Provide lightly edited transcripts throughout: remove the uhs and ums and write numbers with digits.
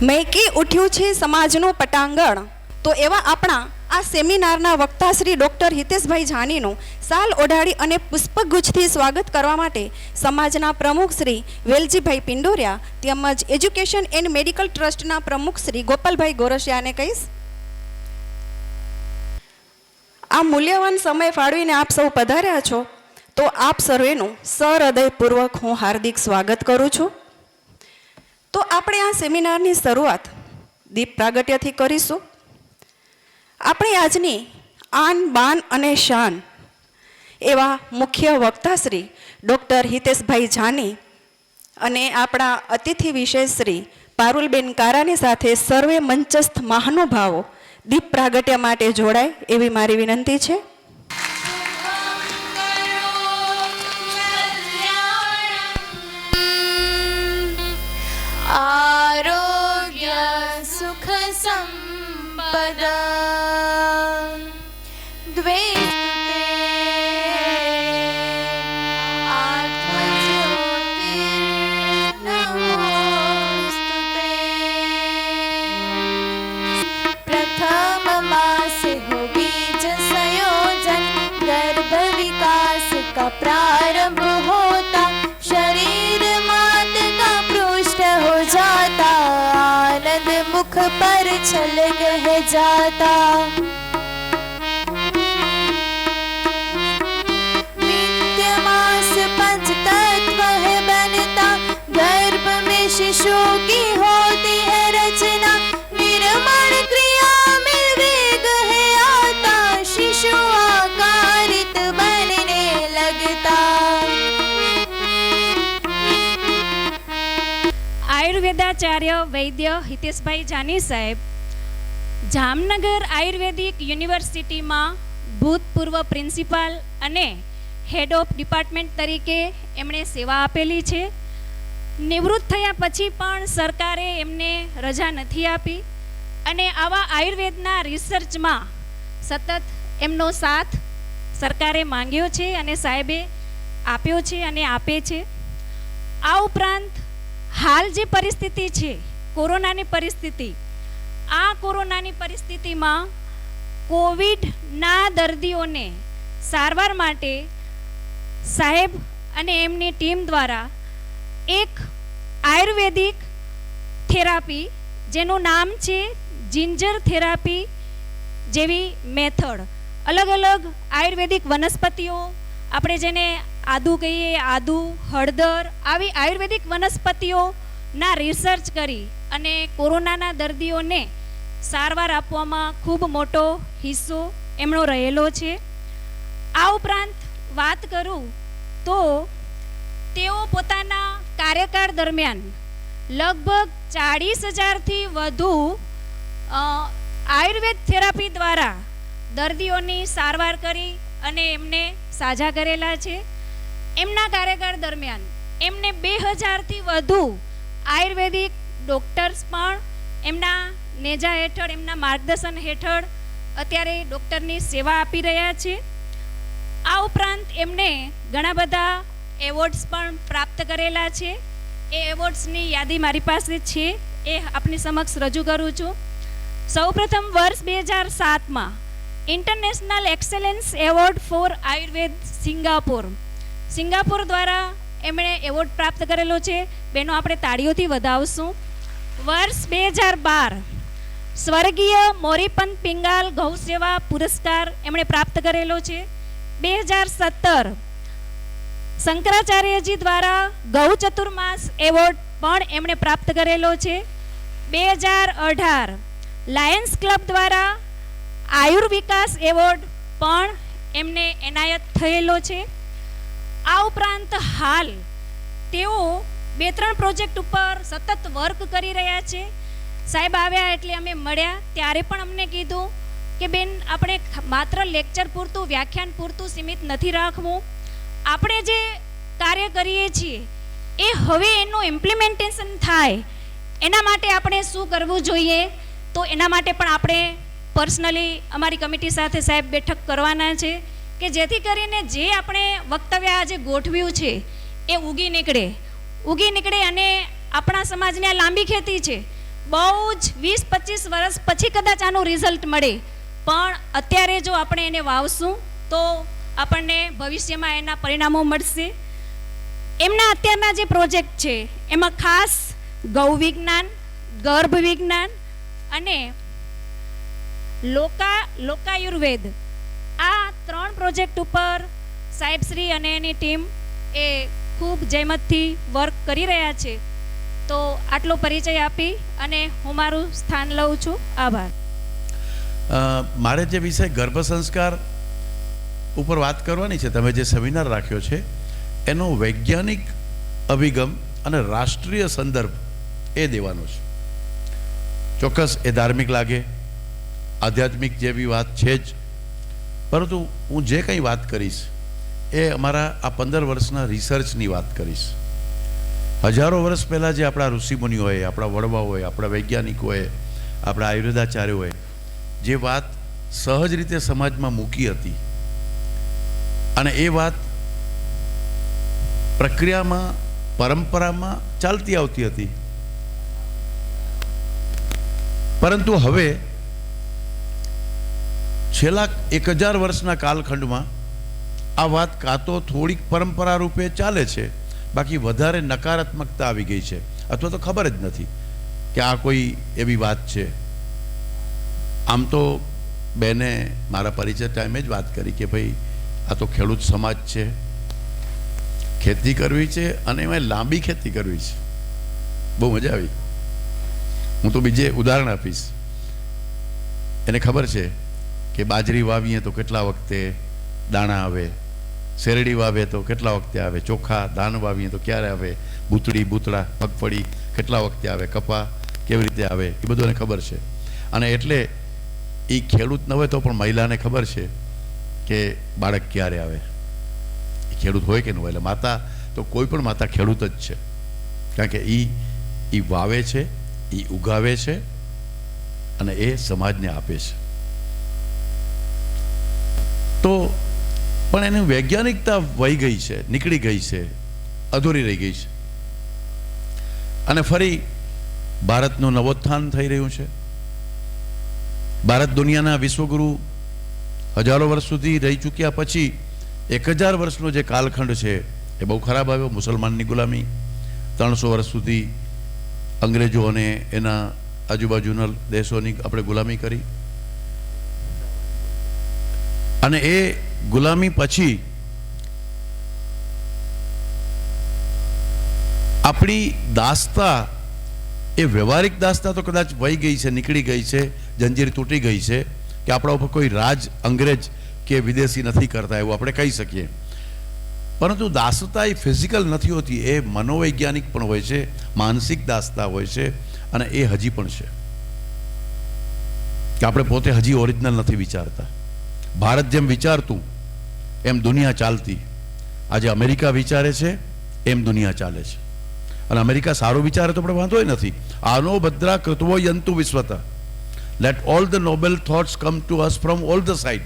મેકી ઉઠ્યું છે સમાજનું પટાંગણ. તો એવા આપણા આ સેમિનારના વક્તા શ્રી ડૉક્ટર હિતેશભાઈ જાનીનું સાલ ઓઢાડી અને પુષ્પગુચ્છથી સ્વાગત કરવા માટે સમાજના પ્રમુખ શ્રી વેલજીભાઈ પિંડોરિયા તેમજ એજ્યુકેશન એન્ડ મેડિકલ ટ્રસ્ટના પ્રમુખ શ્રી ગોપાલભાઈ ગોરસિયાને કહીશ. આ મૂલ્યવાન સમય ફાળવીને આપ સૌ પધાર્યા છો તો આપ સર્વેનું સહૃદયપૂર્વક હું હાર્દિક સ્વાગત કરું છું. તો આપણે આ સેમિનારની શરૂઆત દીપ પ્રાગટ્યથી કરીશું. આપણે આજની આન બાન અને શાન એવા મુખ્ય વક્તા શ્રી ડૉક્ટર હિતેશભાઈ જાની અને આપણા અતિથિ વિશેષ શ્રી પારુલબેન કારાની સાથે સર્વે મંચસ્થ મહાનુભાવો દીપ પ્રાગટ્ય માટે જોડાય એવી મારી વિનંતી છે. आरोग्य सुख संपदा द्वे प्रथम मास हो बीज संयोजन गर्भ विकास का प्रारंभ होता शरीर मात का पृष्ठ हो जाता आनंद मुख पर छलक है जाता नित्य मास पंच तत्व है बनता गर्भ में शिशु की होती है रचना निर्माण क्रिया में वेग है आता शिशु आकारित बनने लगता. આયુર્વેદાચાર્ય વૈદ્ય હિતેશભાઈ જાની સાહેબ જામનગર આયુર્વેદિક યુનિવર્સિટીમાં ભૂતપૂર્વ પ્રિન્સિપાલ અને હેડ ઓફ ડિપાર્ટમેન્ટ તરીકે એમણે સેવા આપેલી છે. નિવૃત્ત થયા પછી પણ સરકારે એમને રજા નથી આપી અને આવા આયુર્વેદના રિસર્ચમાં સતત એમનો સાથ સરકારે માંગ્યો છે અને સાહેબે આપ્યો છે અને આપે છે. આ ઉપરાંત હાલ જે પરિસ્થિતિ છે કોરોનાની પરિસ્થિતિ, આ કોરોનાની પરિસ્થિતિમાં કોવિડના દર્દીઓને સારવાર માટે સાહેબ અને એમની ટીમ દ્વારા એક આયુર્વેદિક થેરાપી જેનું નામ છે જિંજર થેરાપી જેવી મેથડ, અલગ અલગ આયુર્વેદિક વનસ્પતિઓ, આપણે જેને આદુ કહીએ, આદુ, હળદર, આવી આયુર્વેદિક વનસ્પતિઓના રિસર્ચ કરી અને કોરોનાના દર્દીઓને સારવાર આપવામાં ખૂબ મોટો હિસ્સો એમનો રહેલો છે. આ ઉપરાંત વાત કરું તો તેઓ પોતાના કાર્યકાળ દરમિયાન લગભગ 40,000થી વધુ આયુર્વેદ થેરાપી દ્વારા દર્દીઓની સારવાર કરી અને એમને સાજા કરેલા છે. એમના કાર્યકાળ દરમિયાન એમને 2,000થી વધુ આયુર્વેદિક ડૉક્ટર્સ પણ એમના નેજા હેઠળ, એમના માર્ગદર્શન હેઠળ અત્યારે ડૉક્ટરની સેવા આપી રહ્યા છે. આ ઉપરાંત એમને ઘણા બધા એવોર્ડ્સ પણ પ્રાપ્ત કરેલા છે. એ એવોર્ડ્સની યાદી મારી પાસે છે, એ આપની સમક્ષ રજૂ કરું છું. સૌપ્રથમ વર્ષ 2007માં international excellence award for Ayurveda Singapore દ્વારા એમણે એવોર્ડ પ્રાપ્ત કરેલો છે. બેનો આપણે તાળીઓથી વધાવશું. વર્ષ 2012 સ્વર્ગીય મોરીપંત પિંગાલ ગૌ સેવા પુરસ્કાર એમણે પ્રાપ્ત કરેલો છે. 2017 શંકરાચાર્યજી દ્વારા ગૌ ચતુર્માસ એવોર્ડ પણ એમણે પ્રાપ્ત કરેલો છે. 2018 લાયન્સ ક્લબ દ્વારા આયુર્વિકાસ એવોર્ડ પણ એમને એનાયત થયેલો છે. આ ઉપરાંત હાલ તેઓ 2-3 પ્રોજેક્ટ ઉપર સતત વર્ક કરી રહ્યા છે. સાહેબ આવ્યા એટલે અમે મળ્યા ત્યારે પણ અમને કીધું કે બેન, આપણે માત્ર લેક્ચર પૂરતું, વ્યાખ્યાન પૂરતું સીમિત નથી રાખવું. આપણે જે કાર્ય કરીએ છીએ એ હવે એનું ઇમ્પ્લિમેન્ટેશન થાય એના માટે આપણે શું કરવું જોઈએ. તો એના માટે પણ આપણે પર્સનલી અમારી કમિટી સાથે સાહેબ બેઠક કરવાના છે કે જેથી કરીને જે આપણે વક્તવ્ય આજે ગોઠવ્યું છે એ ઉગી નીકળે અને આપણા સમાજને આ લાંબી ખેતી છે બહુ જ 20-25 વર્ષ પછી કદાચ આનું રિઝલ્ટ મળે, પણ અત્યારે જો આપણે એને વાવશું તો આપણને ભવિષ્યમાં એના પરિણામો મળશે. એમના અત્યારના જે પ્રોજેક્ટ છે એમાં ખાસ ગૌ વિજ્ઞાન, ગર્ભ વિજ્ઞાન અને લોકાયુર્વેદ, આ 3 પ્રોજેક્ટ ઉપર સાહેબશ્રી અને એની ટીમ એ ખૂબ જહેમતથી વર્ક કરી રહ્યા છે. તો આટલો પરિચય આપી અને હું મારું સ્થાન લઉં છું. આભાર. મારે જે વિષય ગર્ભ સંસ્કાર ઉપર વાત કરવાની છે, તમે જે સેમિનાર રાખ્યો છે એનો વૈજ્ઞાનિક અભિગમ અને રાષ્ટ્રીય સંદર્ભ એ દેવાનો છે. ચોક્કસ એ ધાર્મિક લાગે, આધ્યાત્મિક જેવી વાત છે જ, પરંતુ હું જે કંઈ વાત કરીશ એ અમારા આ 15 વર્ષના રિસર્ચની વાત કરીશ. હજારો વર્ષ પહેલાં જે આપણા ઋષિમુનિઓએ, આપણા વડવાઓએ, આપણા વૈજ્ઞાનિકોએ, આપણા આયુર્વેદાચાર્યોએ જે વાત સહજ રીતે સમાજમાં મૂકી હતી અને એ વાત પ્રક્રિયામાં, પરંપરામાં ચાલતી આવતી હતી, પરંતુ હવે છેલ્લા 1000 વર્ષના કાલખંડમાં આ વાત કાં તો થોડીક પરંપરા રૂપે ચાલે છે, બાકી વધારે નકારાત્મકતા આવી ગઈ છે, અથવા તો ખબર જ નથી કે આ કોઈ એવી વાત છે. આમ તો બેને મારા પરિચય ટાઈમે જ વાત કરી કે ભાઈ આ તો ખેડૂત સમાજ છે, ખેતી કરવી છે અને એમાં લાંબી ખેતી કરવી છે. બહુ મજા આવી. હું તો બીજે ઉદાહરણ આપીશ. એને ખબર છે કે બાજરી વાવીએ તો કેટલા વખતે દાણા આવે, શેરડી વાવે તો કેટલા વખતે આવે, ચોખા ધાન વાવીએ તો ક્યારે આવે, બૂતડા મગફળી કેટલા વખતે આવે, કપા કેવી રીતે આવે, એ બધું એને ખબર છે. અને એટલે એ ખેડૂત ન હોય તો પણ મહિલાને ખબર છે કે બાળક ક્યારે આવે. એ ખેડૂત હોય કે ન હોય, એટલે માતા તો કોઈ પણ માતા ખેડૂત જ છે, કારણ કે એ વાવે છે, એ ઉગાવે છે અને એ સમાજને આપે છે. તો પણ એની વૈજ્ઞાનિકતા વહી ગઈ છે, નીકળી ગઈ છે, અધૂરી રહી ગઈ છે. અને ફરી ભારતનું નવોત્થાન થઈ રહ્યું છે. ભારત દુનિયાના વિશ્વગુરુ હજારો વર્ષ સુધી રહી ચૂક્યા પછી 1000 વર્ષનો જે કાલખંડ છે એ બહુ ખરાબ આવ્યો. મુસલમાનની ગુલામી, 300 વર્ષ સુધી અંગ્રેજો અને એના આજુબાજુના દેશોની આપણે ગુલામી કરી, અને એ ગુલામી પછી આપણી દાસ્તા, એ વ્યવહારિક દાસ્તા તો કદાચ વહી ગઈ છે, નીકળી ગઈ છે, જંજીર તૂટી ગઈ છે કે આપણા ઉપર કોઈ રાજ અંગ્રેજ કે વિદેશી નથી કરતા એવું આપણે કહી શકીએ. પરંતુ દાસતા એ ફિઝિકલ નથી હોતી, એ મનોવૈજ્ઞાનિક પણ હોય છે, માનસિક દાસતા હોય છે, અને એ હજી પણ છે કે આપણે પોતે હજી ઓરિજિનલ નથી વિચારતા. ભારત જેમ વિચારતું એમ દુનિયા ચાલતી. આજે અમેરિકા વિચારે છે એમ દુનિયા ચાલે છે, અને અમેરિકા સારું વિચારે તો આપણે વાંધો નથી. આનો ભદ્રા કૃતવો યંતુ વિશ્વતા, let all the noble thoughts come to us from all the side.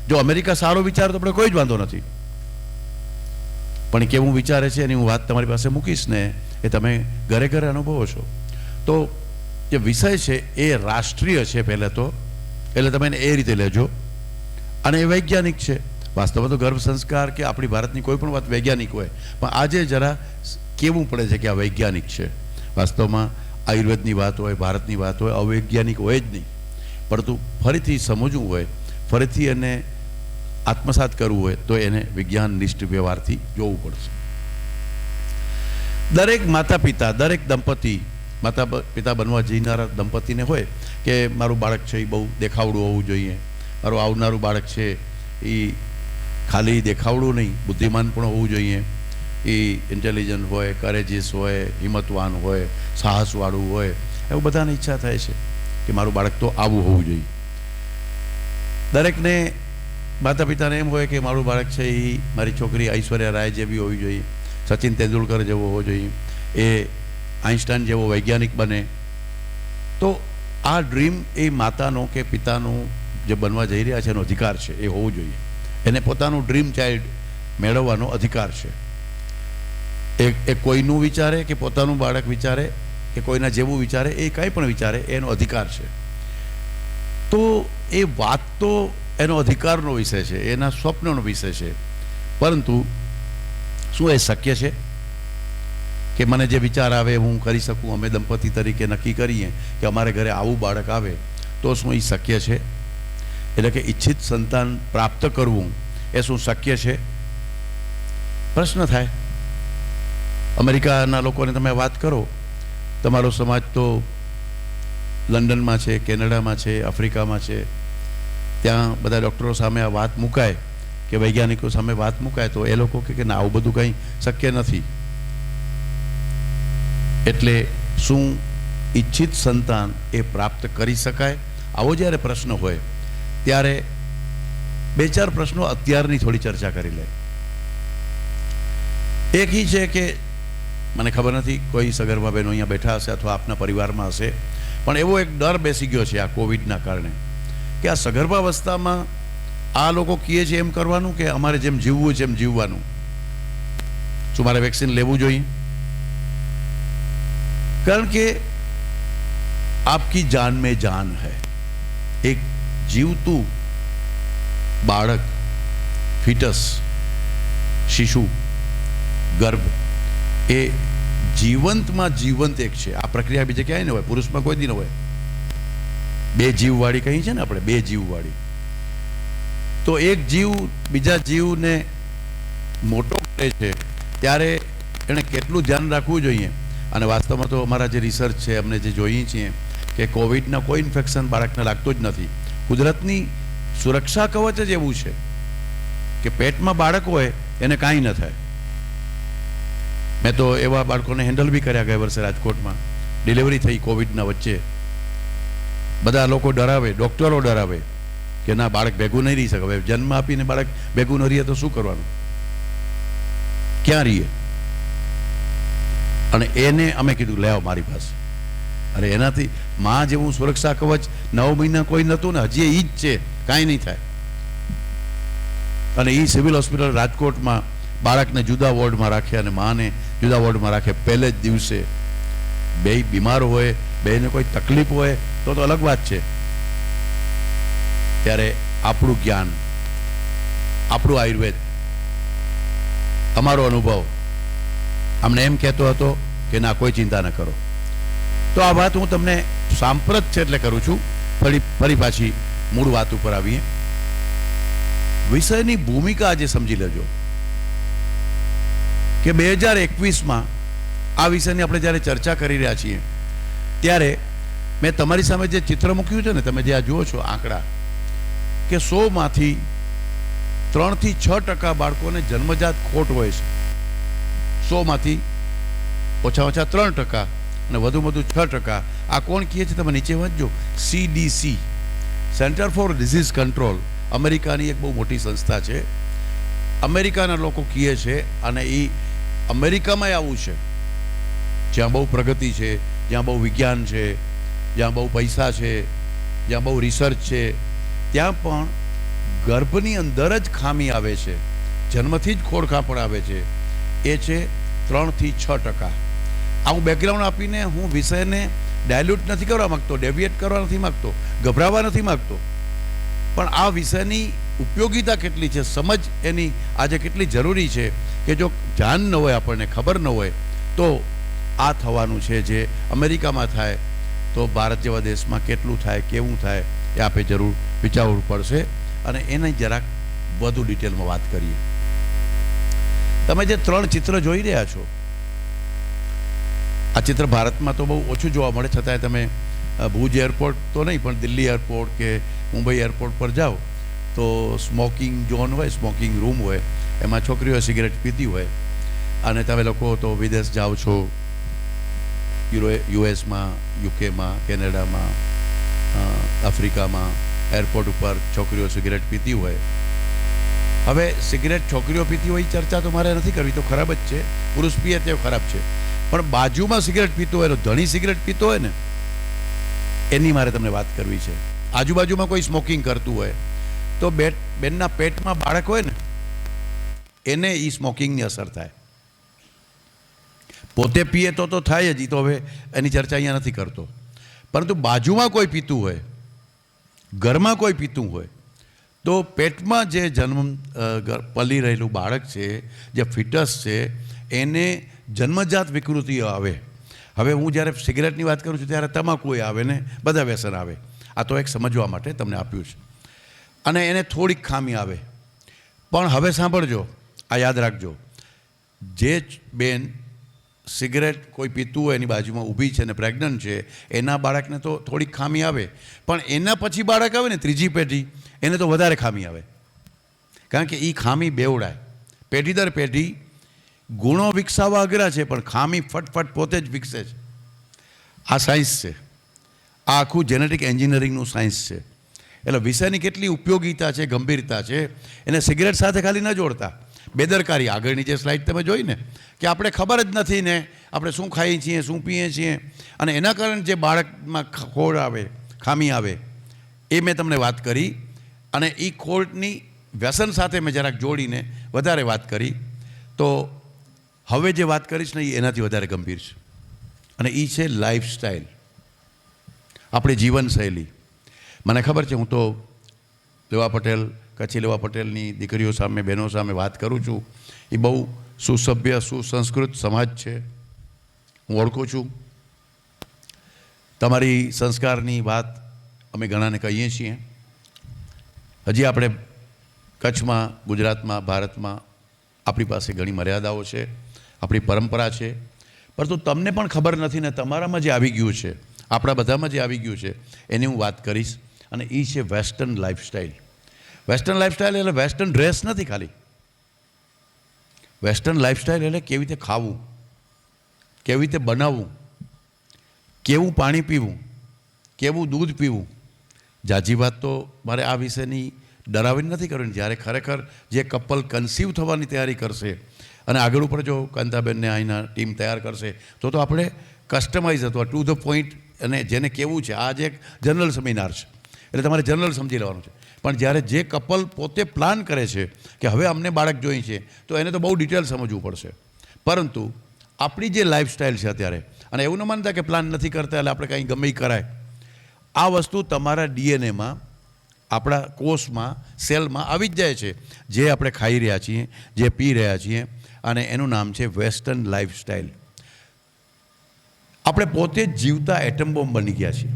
જો અમેરિકા સારો વિચારે તો આપણે કોઈ જ વાંધો નથી, પણ કેવું વિચારે છે એની હું વાત તમારી પાસે મૂકીશ ને, એ તમે ઘરે ઘરે અનુભવો છો. તો જે વિષય છે એ રાષ્ટ્રીય છે પહેલાં તો, એટલે તમે એને એ રીતે લેજો, અને એ વૈજ્ઞાનિક છે. વાસ્તવમાં તો ગર્ભ સંસ્કાર કે આપણી ભારતની કોઈ પણ વાત વૈજ્ઞાનિક હોય, પણ આજે જરા કેવું પડે છે કે આ વૈજ્ઞાનિક છે. વાસ્તવમાં આયુર્વેદની વાત હોય, ભારતની વાત હોય, અવૈજ્ઞાનિક હોય જ નહીં. પરંતુ ફરીથી સમજવું હોય, ફરીથી એને આત્મસાત કરવું હોય તો એને વિજ્ઞાનનિષ્ઠ વ્યવહારથી જોવું પડશે. દરેક માતા પિતા, દરેક દંપતી, માતા પિતા બનવા જનારા દંપતીને હોય કે મારું બાળક છે એ બહુ દેખાવડું હોવું જોઈએ, મારું આવનારું બાળક છે એ ખાલી દેખાવડું નહીં, બુદ્ધિમાન પણ હોવું જોઈએ, એ ઇન્ટેલિજન્ટ હોય, કરેજીસ હોય, હિંમતવાન હોય, સાહસવાળું હોય, એવું બધાને ઈચ્છા થાય છે કે મારું બાળક તો આવું હોવું જોઈએ. દરેકને માતા પિતાને એમ હોય કે મારું બાળક છે એ, મારી છોકરી ઐશ્વર્યા રાય જેવી હોવી જોઈએ, સચિન તેંડુલકર જેવો હોવો જોઈએ, એ આઇન્સ્ટાઈન જેવો વૈજ્ઞાનિક બને. તો આ ડ્રીમ એ માતાનો કે પિતાનો જે બનવા જઈ રહ્યા છે એનો અધિકાર છે, એ હોવું જોઈએ. એને પોતાનું ડ્રીમ ચાઇલ્ડ મેળવવાનો અધિકાર છે. એ કોઈનું વિચારે કે પોતાનું બાળક વિચારે કે કોઈના જેવું વિચારે, એ કંઈ પણ વિચારે એનો અધિકાર છે. તો એ વાત તો એનો અધિકારનો વિષય છે, એના સ્વપ્નનો વિષય છે. પરંતુ શું એ શક્ય છે કે મને જે વિચાર આવે હું કરી શકું? અમે દંપતી તરીકે નક્કી કરીએ કે અમારે ઘરે આવું બાળક આવે તો શું એ શક્ય છે? એટલે કે ઈચ્છિત સંતાન પ્રાપ્ત કરવું એ શું શક્ય છે? પ્રશ્ન થાય. અમેરિકાના લોકોને તમે વાત કરો, તમારો સમાજ તો લંડનમાં છે, કેનેડામાં છે, આફ્રિકામાં છે, ત્યાં બધા ડૉક્ટરો સામે આ વાત મુકાય કે વૈજ્ઞાનિકો સામે વાત મુકાય તો એ લોકો કે ના, આવું બધું કંઈ શક્ય નથી. એટલે શું ઈચ્છિત સંતાન એ પ્રાપ્ત કરી શકાય? આવો જ્યારે પ્રશ્ન હોય ત્યારે બે ચાર પ્રશ્નો અત્યારની થોડી ચર્ચા કરી લે. એક એ છે કે મને ખબર નથી, કોઈ સગર્ભા બહેનો અહીંયા બેઠા હશે અથવા આપના પરિવારમાં હશે, પણ એવો એક ડર બેસી ગયો છે આ કોવિડના કારણે કે આ સગર્ભાવસ્થામાં આ લોકો કહે છે એમ કરવાનું કે અમારે જેમ જીવવું છે એમ જીવવાનું. શું મારે વેક્સિન લેવું જોઈએ? કારણ કે આપકી જાન में जान है. એક જીવતું બાળક, ફિટસ, શિશુ, ગર્ભ એ જીવંતમાં જીવંત એક છે. આ પ્રક્રિયા બીજે ક્યાંય ન હોય, પુરુષમાં કોઈ દી ન હોય. બે જીવવાળી કહી છે ને આપણે, બે જીવવાળી. તો એક જીવ બીજા જીવને મોટો કરે છે ત્યારે એણે કેટલું ધ્યાન રાખવું જોઈએ. અને વાસ્તવમાં તો અમારા જે રિસર્ચ છે, અમને જે જોઈએ છીએ કે કોવિડના કોઈ ઇન્ફેક્શન બાળકને લાગતું જ નથી. કુદરતની સુરક્ષા કવચ જ એવું છે કે પેટમાં બાળક હોય એને કાંઈ ન થાય. મેં તો એવા બાળકોને હેન્ડલ બી કર્યા ગયા વર્ષે રાજકોટમાં. ડિલિવરી થઈ કોવિડના વચ્ચે. બધા લોકો ડરાવે, ડૉક્ટરો ડરાવે કે ના, બાળક ભેગું નહીં રહી શકે. હવે જન્મ આપીને બાળક ભેગું ન રહીએ તો શું કરવાનું? ક્યાં રહીએ? અને એને અમે કીધું લે આવો મારી પાસે. અરે એનાથી માં જેવું સુરક્ષા કવચ 9 મહિના કોઈ નહોતું ને, હજી એ જ છે, કાંઈ નહીં થાય. અને એ સિવિલ હોસ્પિટલ રાજકોટમાં બાળકને જુદા વોર્ડમાં રાખે અને માને જુદા વોર્ડમાં રાખે. પહેલે જ દિવસે બે બીમાર હોય, બેને કોઈ તકલીફ હોય તો અલગ વાત છે. ત્યારે આપણું જ્ઞાન, આપણું આયુર્વેદ, અમારો અનુભવ અમને એમ કહેતો હતો કે ના, કોઈ ચિંતા ન કરો. તો આ વાત હું તમને સાંપ્રત છે એટલે કરું છું. ફરી પાછી મૂળ વાત ઉપર આવીએ. વિષયની ભૂમિકા આજે સમજી લેજો કે 2021માં આ વિષયની આપણે જ્યારે ચર્ચા કરી રહ્યા છીએ ત્યારે મેં તમારી સામે જે ચિત્ર મૂક્યું છે ને, તમે જે આ જુઓ છો આંકડા, કે 100માંથી 3 થી 6% બાળકોને જન્મજાત ખોટ હોય છે. 100માંથી ઓછા 3% અને વધુ 6%. આ કોણ કહે છે? તમે નીચે વાંચજો. CDC, centre for disease control, અમેરિકાની એક બહુ મોટી સંસ્થા છે. અમેરિકાના લોકો કહે છે, અને એ અમેરિકામાં આવું છે જ્યાં બહુ પ્રગતિ છે, જ્યાં બહુ વિજ્ઞાન છે, જ્યાં બહુ પૈસા છે, જ્યાં બહુ રિસર્ચ છે, ત્યાં પણ ગર્ભની અંદર જ ખામી આવે છે, જન્મથી જ ખોડખાપણ આવે છે. એ છે 3 થી 6%. આ હું બેકગ્રાઉન્ડ આપીને હું વિષયને ડાયલ્યુટ નથી કરવા માગતો, ડેવિએટ કરવા નથી માગતો, ગભરાવા નથી માગતો, પણ આ વિષયની ઉપયોગિતા કેટલી છે, સમજ એની આજે કેટલી જરૂરી છે કે જો ધ્યાન ન હોય, આપણને ખબર ન હોય તો આ થવાનું છે. જે અમેરિકામાં થાય તો ભારત જેવા દેશમાં કેટલું થાય, કેવું થાય, એ આપણે જરૂર વિચારવું પડશે. અને એને જરાક વધુ ડિટેલમાં વાત કરીએ. તમે જે 3 ચિત્ર જોઈ રહ્યા છો, આ ચિત્ર ભારતમાં તો બહુ ઓછું જોવા મળે, છતાંય તમે ભુજ એરપોર્ટ તો નહીં પણ દિલ્હી એરપોર્ટ કે મુંબઈ એરપોર્ટ પર જાઓ તો સ્મોકિંગ ઝોન હોય, સ્મોકિંગ રૂમ હોય, એમાં છોકરીઓ સિગરેટ પીતી હોય. અને તમે લોકો તો વિદેશ જાઓ છો, યુએસમાં, યુકેમાં, કેનેડામાં, આફ્રિકામાં, એરપોર્ટ ઉપર છોકરીઓ સિગરેટ પીતી હોય. હવે સિગરેટ છોકરીઓ પીતી હોય એ ચર્ચા તો મારે નથી કરવી, તો ખરાબ જ છે. પુરુષ પીએ તે ખરાબ છે, પણ બાજુમાં સિગરેટ પીતો હોય, ધણી સિગરેટ પીતો હોય ને, એની મારે તમને વાત કરવી છે. આજુબાજુમાં કોઈ સ્મોકિંગ કરતું હોય તો બેનના પેટમાં બાળક હોય ને, એને એ સ્મોકિંગની અસર થાય. પોતે પીએ તો થાય જ, એ તો હવે એની ચર્ચા અહીંયા નથી કરતો. પરંતુ બાજુમાં કોઈ પીતું હોય, ઘરમાં કોઈ પીતું હોય, તો પેટમાં જે પલી રહેલું બાળક છે, જે ફિટસ છે, એને જન્મજાત વિકૃતિઓ આવે. હવે હું જ્યારે સિગરેટની વાત કરું છું ત્યારે તમાકુ આવે ને બધા વ્યસન આવે. આ તો એક સમજવા માટે તમને આપ્યું છે. અને એને થોડીક ખામી આવે. પણ હવે સાંભળજો, આ યાદ રાખજો, જે બેન સિગરેટ કોઈ પીતું હોય એની બાજુમાં ઊભી છે ને પ્રેગ્નન્ટ છે, એના બાળકને તો થોડીક ખામી આવે, પણ એના પછી બાળક આવે ને ત્રીજી પેઢી, એને તો વધારે ખામી આવે. કારણ કે એ ખામી બેવડાય. પેઢી દર પેઢી ગુણો વિકસાવવા અઘરા છે, પણ ખામી ફટફટ પોતે જ વિકસે છે. આ સાયન્સ છે. આ આખું જેનેટિક એન્જિનિયરિંગનું સાયન્સ છે. એટલે વિષયની કેટલી ઉપયોગિતા છે, ગંભીરતા છે, એને સિગરેટ સાથે ખાલી ન જોડતા. બેદરકારી, આગળની જે સ્લાઇડ તમે જોઈ ને, કે આપણે ખબર જ નથી ને આપણે શું ખાઈએ છીએ, શું પીએ છીએ, અને એના કારણે જે બાળકમાં ખોડ આવે, ખામી આવે, એ મેં તમને વાત કરી. અને એ ખોડની વ્યસન સાથે મેં જરાક જોડીને વધારે વાત કરી. તો હવે જે વાત કરીશ ને એ એનાથી વધારે ગંભીર છે, અને એ છે લાઈફસ્ટાઈલ, આપણી જીવનશૈલી. મને ખબર છે, હું તો લેવા પટેલ, કચ્છી લેવા પટેલની દીકરીઓ સામે, બહેનો સામે વાત કરું છું. એ બહુ સુસભ્ય, સુસંસ્કૃત સમાજ છે, હું ઓળખું છું. તમારી સંસ્કારની વાત અમે ઘણાને કહીએ છીએ. હજી આપણે કચ્છમાં, ગુજરાતમાં, ભારતમાં આપણી પાસે ઘણી મર્યાદાઓ છે, આપણી પરંપરા છે. પરંતુ તમને પણ ખબર નથી ને તમારામાં જે આવી ગયું છે, આપણા બધામાં જે આવી ગયું છે, એની હું વાત કરીશ. અને એ છે વેસ્ટર્ન લાઈફસ્ટાઈલ. વેસ્ટર્ન લાઈફસ્ટાઈલ એટલે વેસ્ટર્ન ડ્રેસ નથી ખાલી. વેસ્ટર્ન લાઈફસ્ટાઈલ એટલે કેવી રીતે ખાવું, કેવી રીતે બનાવવું, કેવું પાણી પીવું, કેવું દૂધ પીવું. જાજી વાત તો મારે આ વિષયની ડરાવીને નથી કરવાની. જ્યારે ખરેખર જે કપલ કન્સીવ થવાની તૈયારી કરશે અને આગળ ઉપર જો કાંતાબેનને અહીંના ટીમ તૈયાર કરશે તો આપણે કસ્ટમાઇઝ અથવા ટુ ધ પોઈન્ટ, અને જેને કેવું છે, આ જે એક જનરલ સેમિનાર છે એટલે તમારે જનરલ સમજી લેવાનું છે. પણ જ્યારે જે કપલ પોતે પ્લાન કરે છે કે હવે અમને બાળક જોઈએ છે, તો એને તો બહુ ડિટેલ સમજવું પડશે. પરંતુ આપણી જે લાઈફસ્ટાઈલ છે અત્યારે, અને એવું ન માનતા કે પ્લાન નથી કરતા એટલે આપણે કંઈ ગમે એ કરાય. આ વસ્તુ તમારા ડીએનએમાં, આપણા કોષમાં, સેલમાં આવી જ જાય છે, જે આપણે ખાઈ રહ્યા છીએ, જે પી રહ્યા છીએ. અને એનું નામ છે વેસ્ટર્ન લાઈફસ્ટાઈલ. આપણે પોતે જ જીવતા એટમ બોમ્બ બની ગયા છીએ.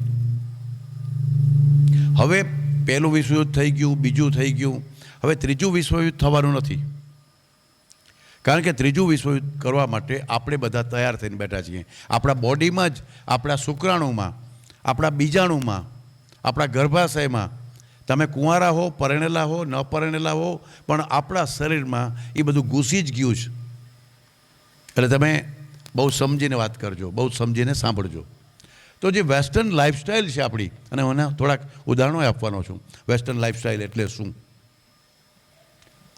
હવે પહેલું વિશ્વયુદ્ધ થઈ ગયું, બીજું થઈ ગયું, હવે ત્રીજું વિશ્વયુદ્ધ થવાનું નથી. કારણ કે ત્રીજું વિશ્વયુદ્ધ કરવા માટે આપણે બધા તૈયાર થઈને બેઠા છીએ. આપણા બોડીમાં જ, આપણા શુક્રાણુમાં, આપણા બીજાણુમાં, આપણા ગર્ભાશયમાં, તમે કુંવારા હો, પરણેલા હો, ન પરણેલા હો, પણ આપણા શરીરમાં એ બધું ઘૂસી જ ગયું છે. એટલે તમે બહુ સમજીને વાત કરજો, બહુ સમજીને સાંભળજો. તો જે વેસ્ટર્ન લાઈફસ્ટાઈલ છે આપણી, અને મને થોડાક ઉદાહરણો આપવાનો છું. વેસ્ટર્ન લાઈફસ્ટાઈલ એટલે શું?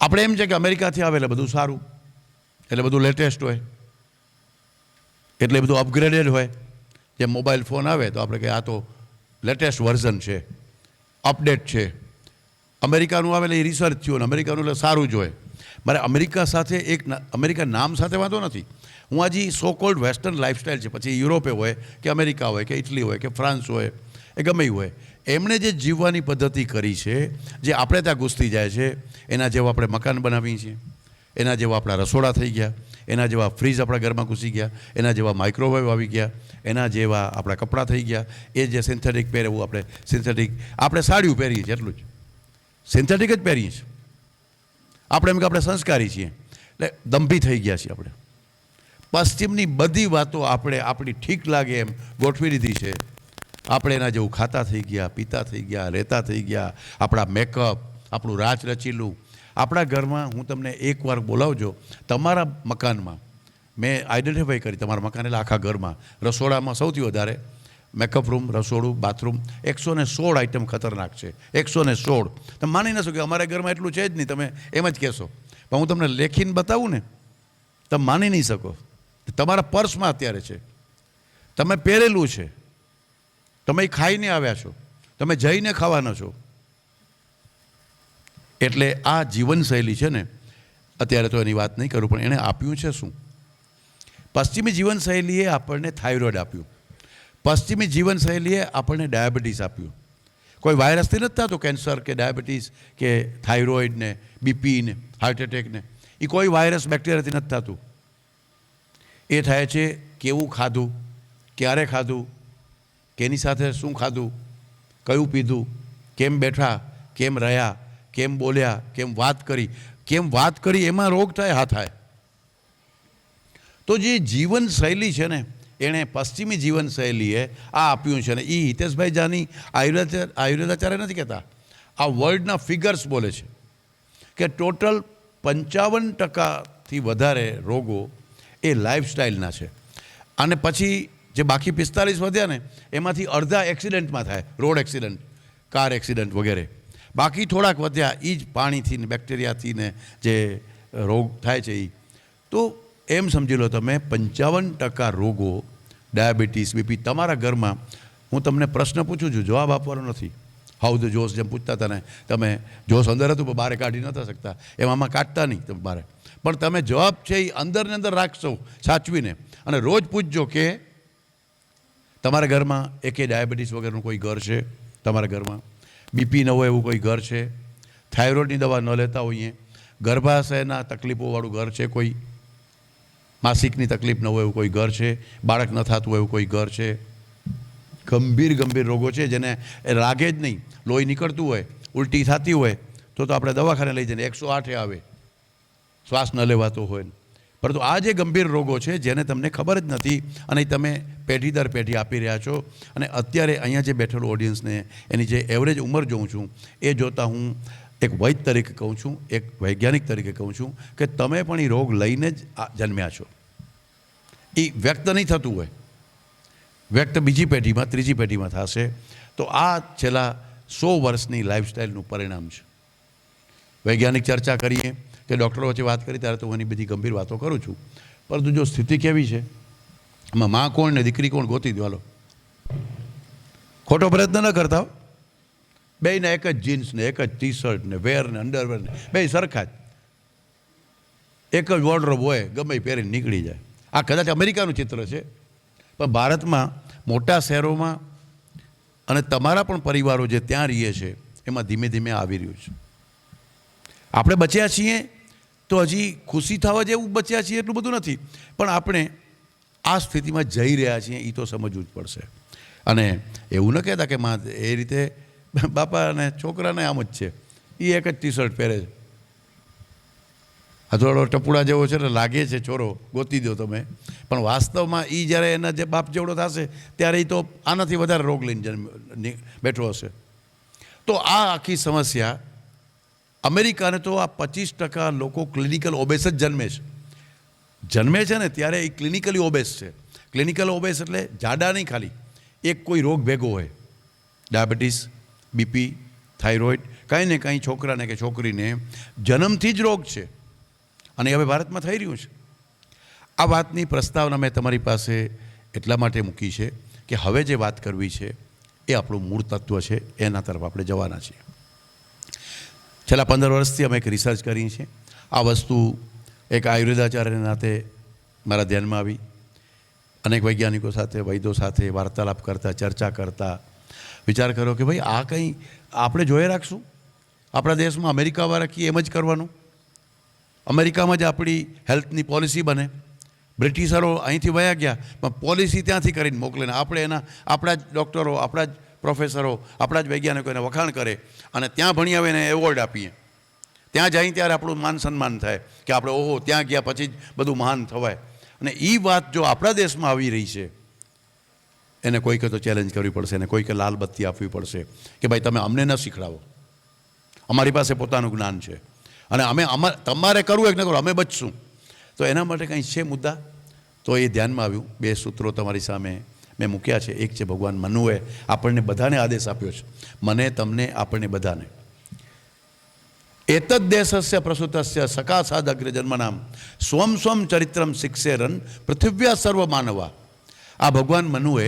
આપણે એમ છે કે અમેરિકાથી આવે એટલે બધું સારું, એટલે બધું લેટેસ્ટ હોય, એટલે બધું અપગ્રેડેડ હોય. જેમ મોબાઈલ ફોન આવે તો આપણે કહીએ આ તો લેટેસ્ટ વર્ઝન છે, અપડેટ છે. અમેરિકાનું આવે એટલે એ રિસર્ચ થયું, અને અમેરિકાનું એટલે સારું જ હોય. મારે અમેરિકા સાથે અમેરિકા નામ સાથે વાંધો નથી. હું હજી સો કોલ્ડ વેસ્ટર્ન લાઈફસ્ટાઈલ છે, પછી યુરોપે હોય કે અમેરિકા હોય કે ઇટલી હોય કે ફ્રાન્સ હોય, એ ગમે હોય, એમણે જે જીવવાની પદ્ધતિ કરી છે, જે આપણે ત્યાં ઘૂસતી જાય છે, એના જેવા આપણે મકાન બનાવીએ છીએ, એના જેવા આપણા રસોડા થઈ ગયા, એના જેવા ફ્રીજ આપણા ઘરમાં ઘૂસી ગયા, એના જેવા માઇક્રોવેવ આવી ગયા, એના જેવા આપણા કપડાં થઈ ગયા. એ જે સિન્થેટિક પહેરવું, આપણે સાડીઓ પહેરીએ છીએ, એટલું જ સિન્થેટિક જ પહેરીએ છીએ. આપણે એમ કે આપણે સંસ્કારી છીએ, એટલે દંભી થઈ ગયા છીએ. આપણે પશ્ચિમની બધી વાતો આપણે આપણી ઠીક લાગે એમ ગોઠવી લીધી છે. આપણે એના જેવું ખાતા થઈ ગયા, પીતા થઈ ગયા, રહેતા થઈ ગયા. આપણા મેકઅપ, આપણું રાચ રચીલું. આપણા ઘરમાં, હું તમને એકવાર બોલાવજો, તમારા મકાનમાં મેં આઈડેન્ટિફાઈ કરી, તમારા મકાન એટલે આખા ઘરમાં, રસોડામાં સૌથી વધારે મેકઅપ રૂમ, રસોડું, બાથરૂમ, 116 આઈટમ ખતરનાક છે. 116. તમે માની ન શકો કે અમારા ઘરમાં એટલું છે જ નહીં, તમે એમ જ કહેશો. પણ હું તમને લેખીને બતાવું ને, તમે માની નહીં શકો. તમારા પર્સમાં અત્યારે છે, તમે પહેરેલું છે, તમે ખાઈને આવ્યા છો, તમે જઈને ખાવાના છો. એટલે આ જીવનશૈલી છે ને, અત્યારે તો એની વાત નહીં કરું, પણ એણે આપ્યું છે શું? પશ્ચિમી જીવનશૈલીએ આપણને થાઇરોઇડ આપ્યું, પશ્ચિમી જીવનશૈલીએ આપણને ડાયાબિટીસ આપ્યું. કોઈ વાયરસથી નથી થતું કેન્સર કે ડાયાબિટીસ કે થાઇરોઇડ ને બીપી ને હાર્ટ એટેક ને, એ કોઈ વાયરસ બેક્ટેરિયાથી નથી થતું. એ થાય છે કેવું ખાધું, ક્યારે ખાધું, કેની સાથે શું ખાધું, કયું પીધું, કેમ બેઠા, કેમ રહ્યા, કેમ બોલ્યા, કેમ વાત કરી એમાં રોગ થાય. હા થાય. તો જે જીવનશૈલી છે ને એણે પશ્ચિમી જીવનશૈલીએ આ આપ્યું છે ને એ હિતેશભાઈ જાની આયુર્વેદાચાર્ય નથી કહેતા, આ વર્લ્ડના ફિગર્સ બોલે છે કે ટોટલ 55%થી વધારે રોગો એ લાઈફસ્ટાઈલના છે. અને પછી જે બાકી 45 વધ્યા ને એમાંથી અડધા એક્સિડન્ટમાં થાય, રોડ એક્સિડન્ટ, કાર એક્સિડન્ટ વગેરે. બાકી થોડાક વધ્યા એ જ પાણીથી ને બેક્ટેરિયાથી ને જે રોગ થાય છે એ. તો એમ સમજી લો તમે 55% રોગો ડાયાબિટીસ, બીપી તમારા ઘરમાં. હું તમને પ્રશ્ન પૂછું છું, જવાબ આપવાનો નથી. હાઉ ધ જોશ જેમ પૂછતા હતા ને, તમે જોશ અંદર હતું પણ બહાર કાઢી નહોતા શકતા, એમાં કાઢતા નહીં તમે બહાર. પણ તમે જવાબ છે એ અંદર ને અંદર રાખશો સાચવીને, અને રોજ પૂછજો કે તમારા ઘરમાં એકે ડાયાબિટીસ વગરનું કોઈ ઘર છે, તમારા ઘરમાં બીપી ન હોય એવું કોઈ ઘર છે, થાઇરોઇડની દવા ન લેતા હોઈએ, ગર્ભાશયના તકલીફોવાળું ઘર છે, કોઈ માસિકની તકલીફ ન હોય એવું કોઈ ઘર છે, બાળક ન થતું હોય એવું કોઈ ઘર છે, ગંભીર રોગો છે જેને લાગે જ નહીં, લોહી નીકળતું હોય, ઉલટી થતી હોય તો આપણે દવાખાને લઈ જઈને 108 આવે, શ્વાસ ન લેવાતો હોય. પરંતુ આ જે ગંભીર રોગો છે જેને તમને ખબર જ નથી અને તમે પેઢી દર પેઢી આપી રહ્યા છો. અને અત્યારે અહીંયા જે બેઠેલું ઓડિયન્સને એની જે એવરેજ ઉંમર જોઉં છું એ જોતાં હું એક વૈદ તરીકે કહું છું, એક વૈજ્ઞાનિક તરીકે કહું છું કે તમે પણ એ રોગ લઈને જ જન્મ્યા છો. એ વ્યક્ત નહીં થતું હોય, વ્યક્ત બીજી પેઢીમાં, ત્રીજી પેઢીમાં થશે. તો આ છેલ્લા 100 વર્ષની લાઈફસ્ટાઈલનું પરિણામ છે. વૈજ્ઞાનિક ચર્ચા કરીએ કે ડૉક્ટરો વચ્ચે વાત કરી ત્યારે તો હું એની બધી ગંભીર વાતો કરું છું. પરંતુ જો સ્થિતિ કેવી છે, એમાં માં કોણ ને દીકરી કોણ ગોતી દો. હાલો, ખોટો પ્રયત્ન ન કરતા હો. બેયને એક જ જીન્સ ને એક જ ટી શર્ટ ને વેર ને અંડરવેર ને બે સરખા જ, એક જ વોર્ડરોબ હોય, ગમે પહેરીને નીકળી જાય. આ કદાચ અમેરિકાનું ચિત્ર છે, પણ ભારતમાં મોટા શહેરોમાં અને તમારા પણ પરિવારો જે ત્યાં રહીએ છે એમાં ધીમે ધીમે આવી રહ્યું છે. આપણે બચ્યા છીએ તો હજી ખુશી થવા જેવું બચ્યા છીએ એટલું બધું નથી, પણ આપણે આ સ્થિતિમાં જઈ રહ્યા છીએ એ તો સમજવું જ પડશે. અને એવું ન કહેતા કે માં એ રીતે બાપા અને છોકરાને આમ જ છે, એ એક જ ટી શર્ટ પહેરે છે, થોડો ટપુડા જેવો છે ને લાગે છે છોરો, ગોતી દો તમે. પણ વાસ્તવમાં એ જ્યારે એના જે બાપ જેવડો થશે ત્યારે એ તો આનાથી વધારે રોગ લઈને બેઠો હશે. તો આ આખી સમસ્યા અમેરિકાને તો આ 25% લોકો ક્લિનિકલ ઓબેસ જ જન્મે છે ને ત્યારે એ ક્લિનિકલી ઓબેસ છે. ક્લિનિકલ ઓબેસ એટલે જાડા નહીં, ખાલી એક કોઈ રોગ ભેગો હોય, ડાયાબિટીસ, બીપી, થાઇરોઇડ, કાંઈ ને કાંઈ છોકરાને કે છોકરીને જન્મથી જ રોગ છે. અને હવે ભારતમાં થઈ રહ્યું છે. આ વાતની પ્રસ્તાવના મેં તમારી પાસે એટલા માટે મૂકી છે કે હવે જે વાત કરવી છે એ આપણું મૂળ તત્વ છે, એના તરફ આપણે જવાના છીએ. છેલ્લા 15 વર્ષથી અમે એક રિસર્ચ કરી છે. આ વસ્તુ એક આયુર્વેદાચાર્યના નાતે મારા ધ્યાનમાં આવી. અનેક વૈજ્ઞાનિકો સાથે, વૈદ્યો સાથે વાર્તાલાપ કરતા, ચર્ચા કરતા વિચાર કર્યો કે ભાઈ આ કંઈ આપણે જોઈ રાખશું. આપણા દેશમાં અમેરિકાવાળા કી એમ જ કરવાનું, અમેરિકામાં જ આપણી હેલ્થની પોલિસી બને. બ્રિટિશરો અહીંથી વયા ગયા પણ પોલિસી ત્યાંથી કરીને મોકલે ને આપણે આપણા જ ડૉક્ટરો, આપણા જ પ્રોફેસરો, આપણા જ વૈજ્ઞાનિકો એને વખાણ કરે અને ત્યાં ભણી આવે એને એવોર્ડ આપીએ. ત્યાં જાય ત્યારે આપણું માન સન્માન થાય કે આપણે ઓહો ત્યાં ગયા પછી જ બધું મહાન થવાય. અને એ વાત જો આપણા દેશમાં આવી રહી છે એને કોઈકે તો ચેલેન્જ કરવી પડશે, એને કોઈકે લાલ બત્તી આપવી પડશે કે ભાઈ તમે અમને ન શીખડાવો, અમારી પાસે પોતાનું જ્ઞાન છે અને તમારે કરવું એક ન કરો, અમે બચશું. તો એના માટે કંઈ છે મુદ્દા? તો એ ધ્યાનમાં આવ્યું. 2 સૂત્રો તમારી સામે મેં મૂક્યા છે. એક છે ભગવાન મનુએ આપણને બધાને આદેશ આપ્યો છે, મને, તમને, આપણને બધાને. એતદ દેશસ્ય પ્રસૂતસ્ય સકાશાદ અગ્ર જન્મનામ સ્વમ ચરિત્રમ શિક્ષેરન પૃથિવ્યા સર્વ માનવા. આ ભગવાન મનુએ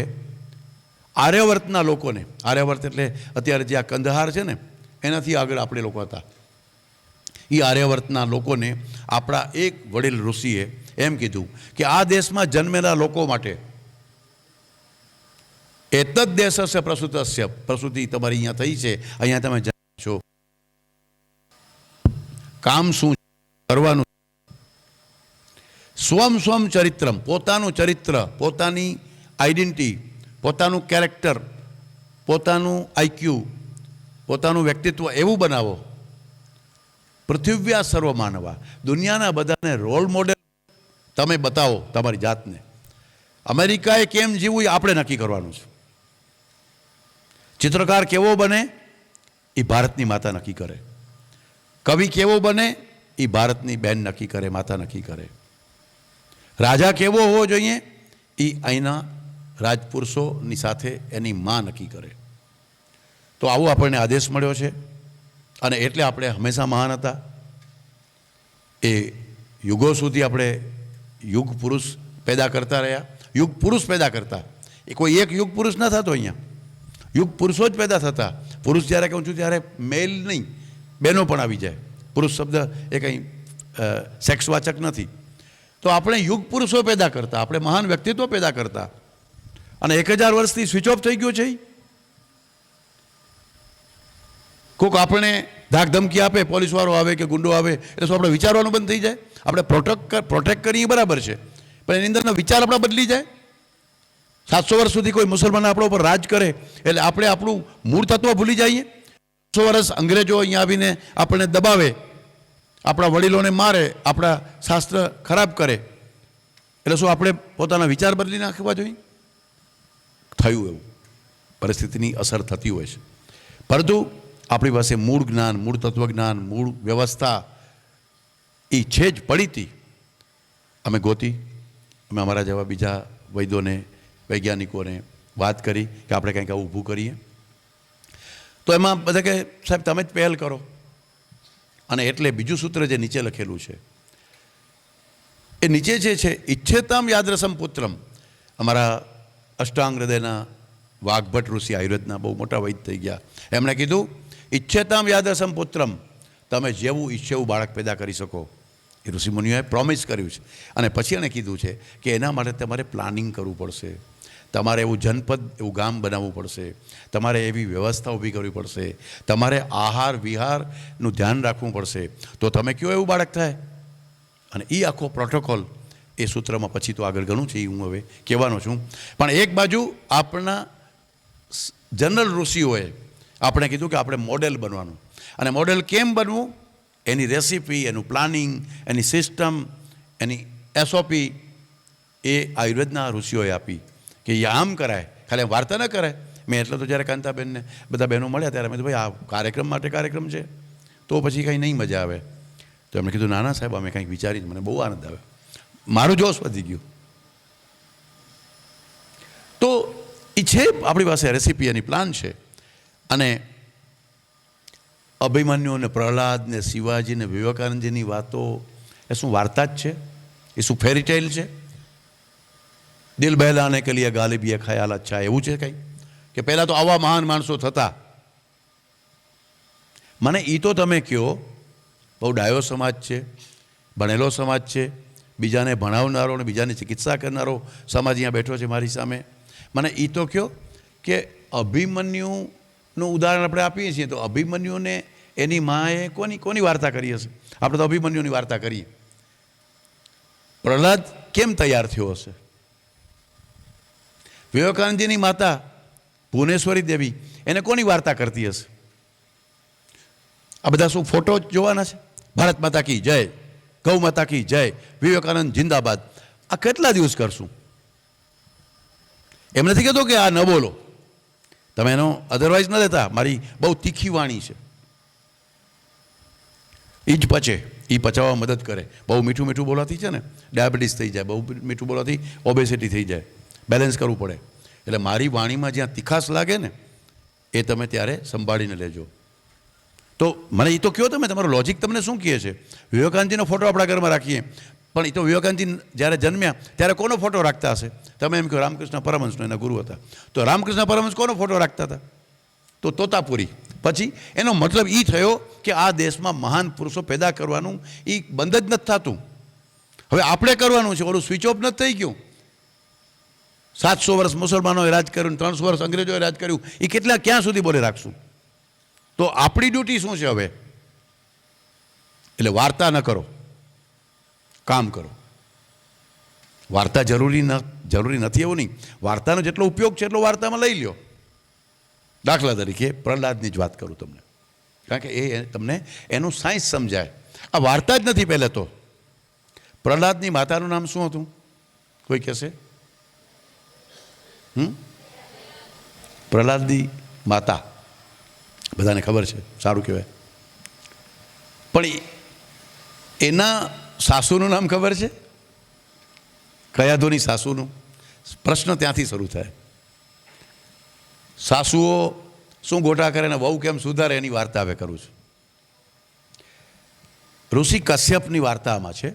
આર્યવર્તના લોકોને, આર્યવર્ત એટલે અત્યારે જે આ કંદહાર છે ને એનાથી આગળ આપણે લોકો હતા, એ આર્યવર્તના લોકોને આપણા એક વડીલ ઋષિએ એમ કીધું કે આ દેશમાં જન્મેલા લોકો માટે એતદ દેશસ્ય પ્રસૂતસ્ય, પ્રસૂતિ તમારી અહીંયા થઈ છે, અહીંયા તમે જન્મ છો, કામ શું કરવાનું, સ્વમ સ્વમ ચરિત્રમ, પોતાનું ચરિત્ર, પોતાની આઈડેન્ટિટી, પોતાનું કેરેક્ટર, પોતાનું આઈક્યુ, પોતાનું વ્યક્તિત્વ એવું બનાવો, પૃથિવ્યા સર્વ માનવા, દુનિયાના બધાને રોલ મોડેલ તમે બતાવો તમારી જાતને. અમેરિકાએ કેમ જીવવું એ આપણે નક્કી કરવાનું છે. ચિત્રકાર કેવો બને એ ભારતની માતા નક્કી કરે, કવિ કેવો બને એ ભારતની બહેન નક્કી કરે, માતા નક્કી કરે, રાજા કેવો હોવો જોઈએ એ અહીંના રાજપુરુષોની સાથે એની મા નક્કી કરે. તો આવો આપણને આદેશ મળ્યો છે અને એટલે આપણે હંમેશા મહાન હતા. એ યુગો સુધી આપણે યુગ પુરુષ પેદા કરતા રહ્યા, યુગ પુરુષ પેદા કરતા. એ કોઈ એક યુગ પુરુષ ન થતો, અહીંયા યુગ પુરુષો જ પેદા થતા. પુરુષ જ્યારે કહું છું ત્યારે મેલ નહીં, બહેનો પણ આવી જાય. પુરુષ શબ્દ એ કંઈ સેક્સવાચક નથી. તો આપણે યુગ પુરુષો પેદા કરતા, આપણે મહાન વ્યક્તિત્વ પેદા કરતા. અને 1000 વર્ષથી સ્વિચ ઓફ થઈ ગયો છે. કોઈક આપણે ધાક ધમકી આપે, પોલીસવાળો આવે કે ગુંડો આવે એટલે શું આપણે વિચારવાનું બંધ થઈ જાય? આપણે પ્રોટેક્ટ કરીએ બરાબર છે, પણ એની અંદરનો વિચાર આપણા બદલી જાય. 700 વર્ષ સુધી કોઈ મુસલમાન આપણા ઉપર રાજ કરે એટલે આપણે આપણું મૂળ તત્વ ભૂલી જઈએ. 100 વર્ષ અંગ્રેજો અહીંયા આવીને આપણને દબાવે, આપણા વડીલોને મારે, આપણા શાસ્ત્ર ખરાબ કરે એટલે શું આપણે પોતાના વિચાર બદલી નાખવા જોઈએ? થયું એવું, પરિસ્થિતિની અસર થતી હોય છે. પરંતુ આપણી પાસે મૂળ જ્ઞાન, મૂળ તત્વજ્ઞાન, મૂળ વ્યવસ્થા એ છે જ, પડી હતી. અમે ગોતી, અમે અમારા જેવા બીજા વૈદ્યોને, વૈજ્ઞાનિકોને વાત કરી કે આપણે કંઈક આવું ઊભું કરીએ. તો એમાં બધા કે સાહેબ તમે જ પહેલ કરો. અને એટલે બીજું સૂત્ર જે નીચે લખેલું છે એ નીચે જે છે, ઈચ્છેતામ યાદરસમ પુત્રમ. અમારા અષ્ટાંગ હૃદયના વાઘભટ્ટ ઋષિ, આયુર્વેદના બહુ મોટા વૈદ્ય થઈ ગયા, એમણે કીધું ઈચ્છેતામ યાદરસમ પુત્રમ, તમે જેવું ઈચ્છે એવું બાળક પેદા કરી શકો. એ ઋષિમુનિઓએ પ્રોમિસ કર્યું છે. અને પછી એણે કીધું છે કે એના માટે તમારે પ્લાનિંગ કરવું પડશે, તમારે એવું જનપદ, એવું ગામ બનાવવું પડશે, તમારે એવી વ્યવસ્થા ઊભી કરવી પડશે, તમારે આહાર વિહારનું ધ્યાન રાખવું પડશે, તો તમે કયો એવું બાળક થાય. અને એ આખો પ્રોટોકોલ એ સૂત્રમાં પછી તો આગળ ઘણું છે, એ હું હવે કહેવાનો છું. પણ એક બાજુ આપણા જનરલ ઋષિઓએ આપણે કીધું કે આપણે મોડેલ બનવાનું. અને મોડેલ કેમ બનવું, એની રેસિપી, એનું પ્લાનિંગ, એની સિસ્ટમ, એની એસઓપી એ આયુર્વેદના ઋષિઓએ આપી કે એ આમ કરાય, ખાલી વાર્તા ન કરાય. મેં એટલે તો જ્યારે કાંતાબેનને બધા બહેનો મળ્યા ત્યારે મેં તો ભાઈ આ કાર્યક્રમ માટે કાર્યક્રમ છે તો પછી કંઈ નહીં મજા આવે. તો એમણે કીધું ના ના સાહેબ અમે કંઈક વિચારી, મને બહુ આનંદ આવે, મારું જોશ વધી ગયું. તો એ છે આપણી પાસે રેસીપી, એની પ્લાન છે. અને અભિમન્યુ ને પ્રહલાદ ને શિવાજી ને વિવેકાનંદજીની વાતો એ શું વાર્તા જ છે? એ શું ફેરીટેલ છે? દિલ બહેલાને કે લીએ ગાલિબ યે ખ્યાલ અચ્છા, એવું છે કંઈ? કે પહેલાં તો આવા મહાન માણસો થતા. મને એ તો તમે કહો, બહુ ડાયો સમાજ છે, ભણેલો સમાજ છે, બીજાને ભણાવનારો અને બીજાની ચિકિત્સા કરનારો સમાજ અહીંયા બેઠો છે મારી સામે. મને એ તો કહો કે અભિમન્યુનું ઉદાહરણ આપણે આપીએ છીએ તો અભિમન્યુને એની માએ કોની વાર્તા કરી હશે? આપણે તો અભિમન્યુની વાર્તા કરીએ. પ્રહલાદ કેમ તૈયાર થયો હશે? વિવેકાનંદજીની માતા ભુવનેશ્વરી દેવી એને કોની વાર્તા કરતી હશે? આ બધા શું ફોટો જોવાના છે? ભારત માતા કી જય, ગૌ માતા કી જય, વિવેકાનંદ જિંદાબાદ, આ કેટલા દિવસ કરશું? એમ નથી કહેતો કે આ ન બોલો, તમે એનો અધરવાઇઝ ન લેતા. મારી બહુ તીખી વાણી છે, એ જ પચે, એ પચાવવા મદદ કરે. બહુ મીઠું મીઠું બોલવાથી છે ને ડાયાબિટીસ થઈ જાય, બહુ મીઠું બોલવાથી ઓબેસિટી થઈ જાય, બેલેન્સ કરવું પડે. એટલે મારી વાણીમાં જ્યાં તીખાશ લાગે ને એ તમે ત્યારે સંભાળીને લેજો. તો મને એ તો કહો તમે, તમારું લોજિક તમને શું કહે છે? વિવેકાનંદજીનો ફોટો આપણા ઘરમાં રાખીએ, પણ એ તો વિવેકાનંદજી જ્યારે જન્મ્યા ત્યારે કોનો ફોટો રાખતા હશે? તમે એમ કહો રામકૃષ્ણ પરમહંસનો એના ગુરુ હતા, તો રામકૃષ્ણ પરમહંસ કોનો ફોટો રાખતા હતા? તો તોતાપુરી. પછી એનો મતલબ એ થયો કે આ દેશમાં મહાન પુરુષો પેદા કરવાનું એ બંધ જ નથી થતું. હવે આપણે કરવાનું છે, ઓલું સ્વિચ ઓફ નથી થઈ ગયું. 700 વર્ષ મુસલમાનોએ રાજ કર્યું, 300 વર્ષ અંગ્રેજોએ રાજ કર્યું, એ કેટલા ક્યાં સુધી બોલે રાખશું? તો આપણી ડ્યુટી શું છે હવે? એટલે વાર્તા ન કરો, કામ કરો. વાર્તા જરૂરી નથી એવું નહીં. વાર્તાનો જેટલો ઉપયોગ છે એટલો વાર્તામાં લઈ લ્યો. દાખલા તરીકે પ્રહલાદની જ વાત કરું તમને, કારણ કે એ તમને એનું સાયન્સ સમજાય. આ વાર્તા જ નથી. પહેલાં તો પ્રહલાદની માતાનું નામ શું હતું? કોઈ કહેશે? પ્રહલાદની માતા બધાને ખબર છે, સારું કહેવાય. પણ એના સાસુનું નામ ખબર છે? કયાધુની સાસુનું? પ્રશ્ન ત્યાંથી શરૂ થાય. સાસુઓ શું ગોટા કરે ને વહુ કેમ સુધારે એની વાર્તા હવે કરું છું. ઋષિ કશ્યપની વાર્તા આમાં છે.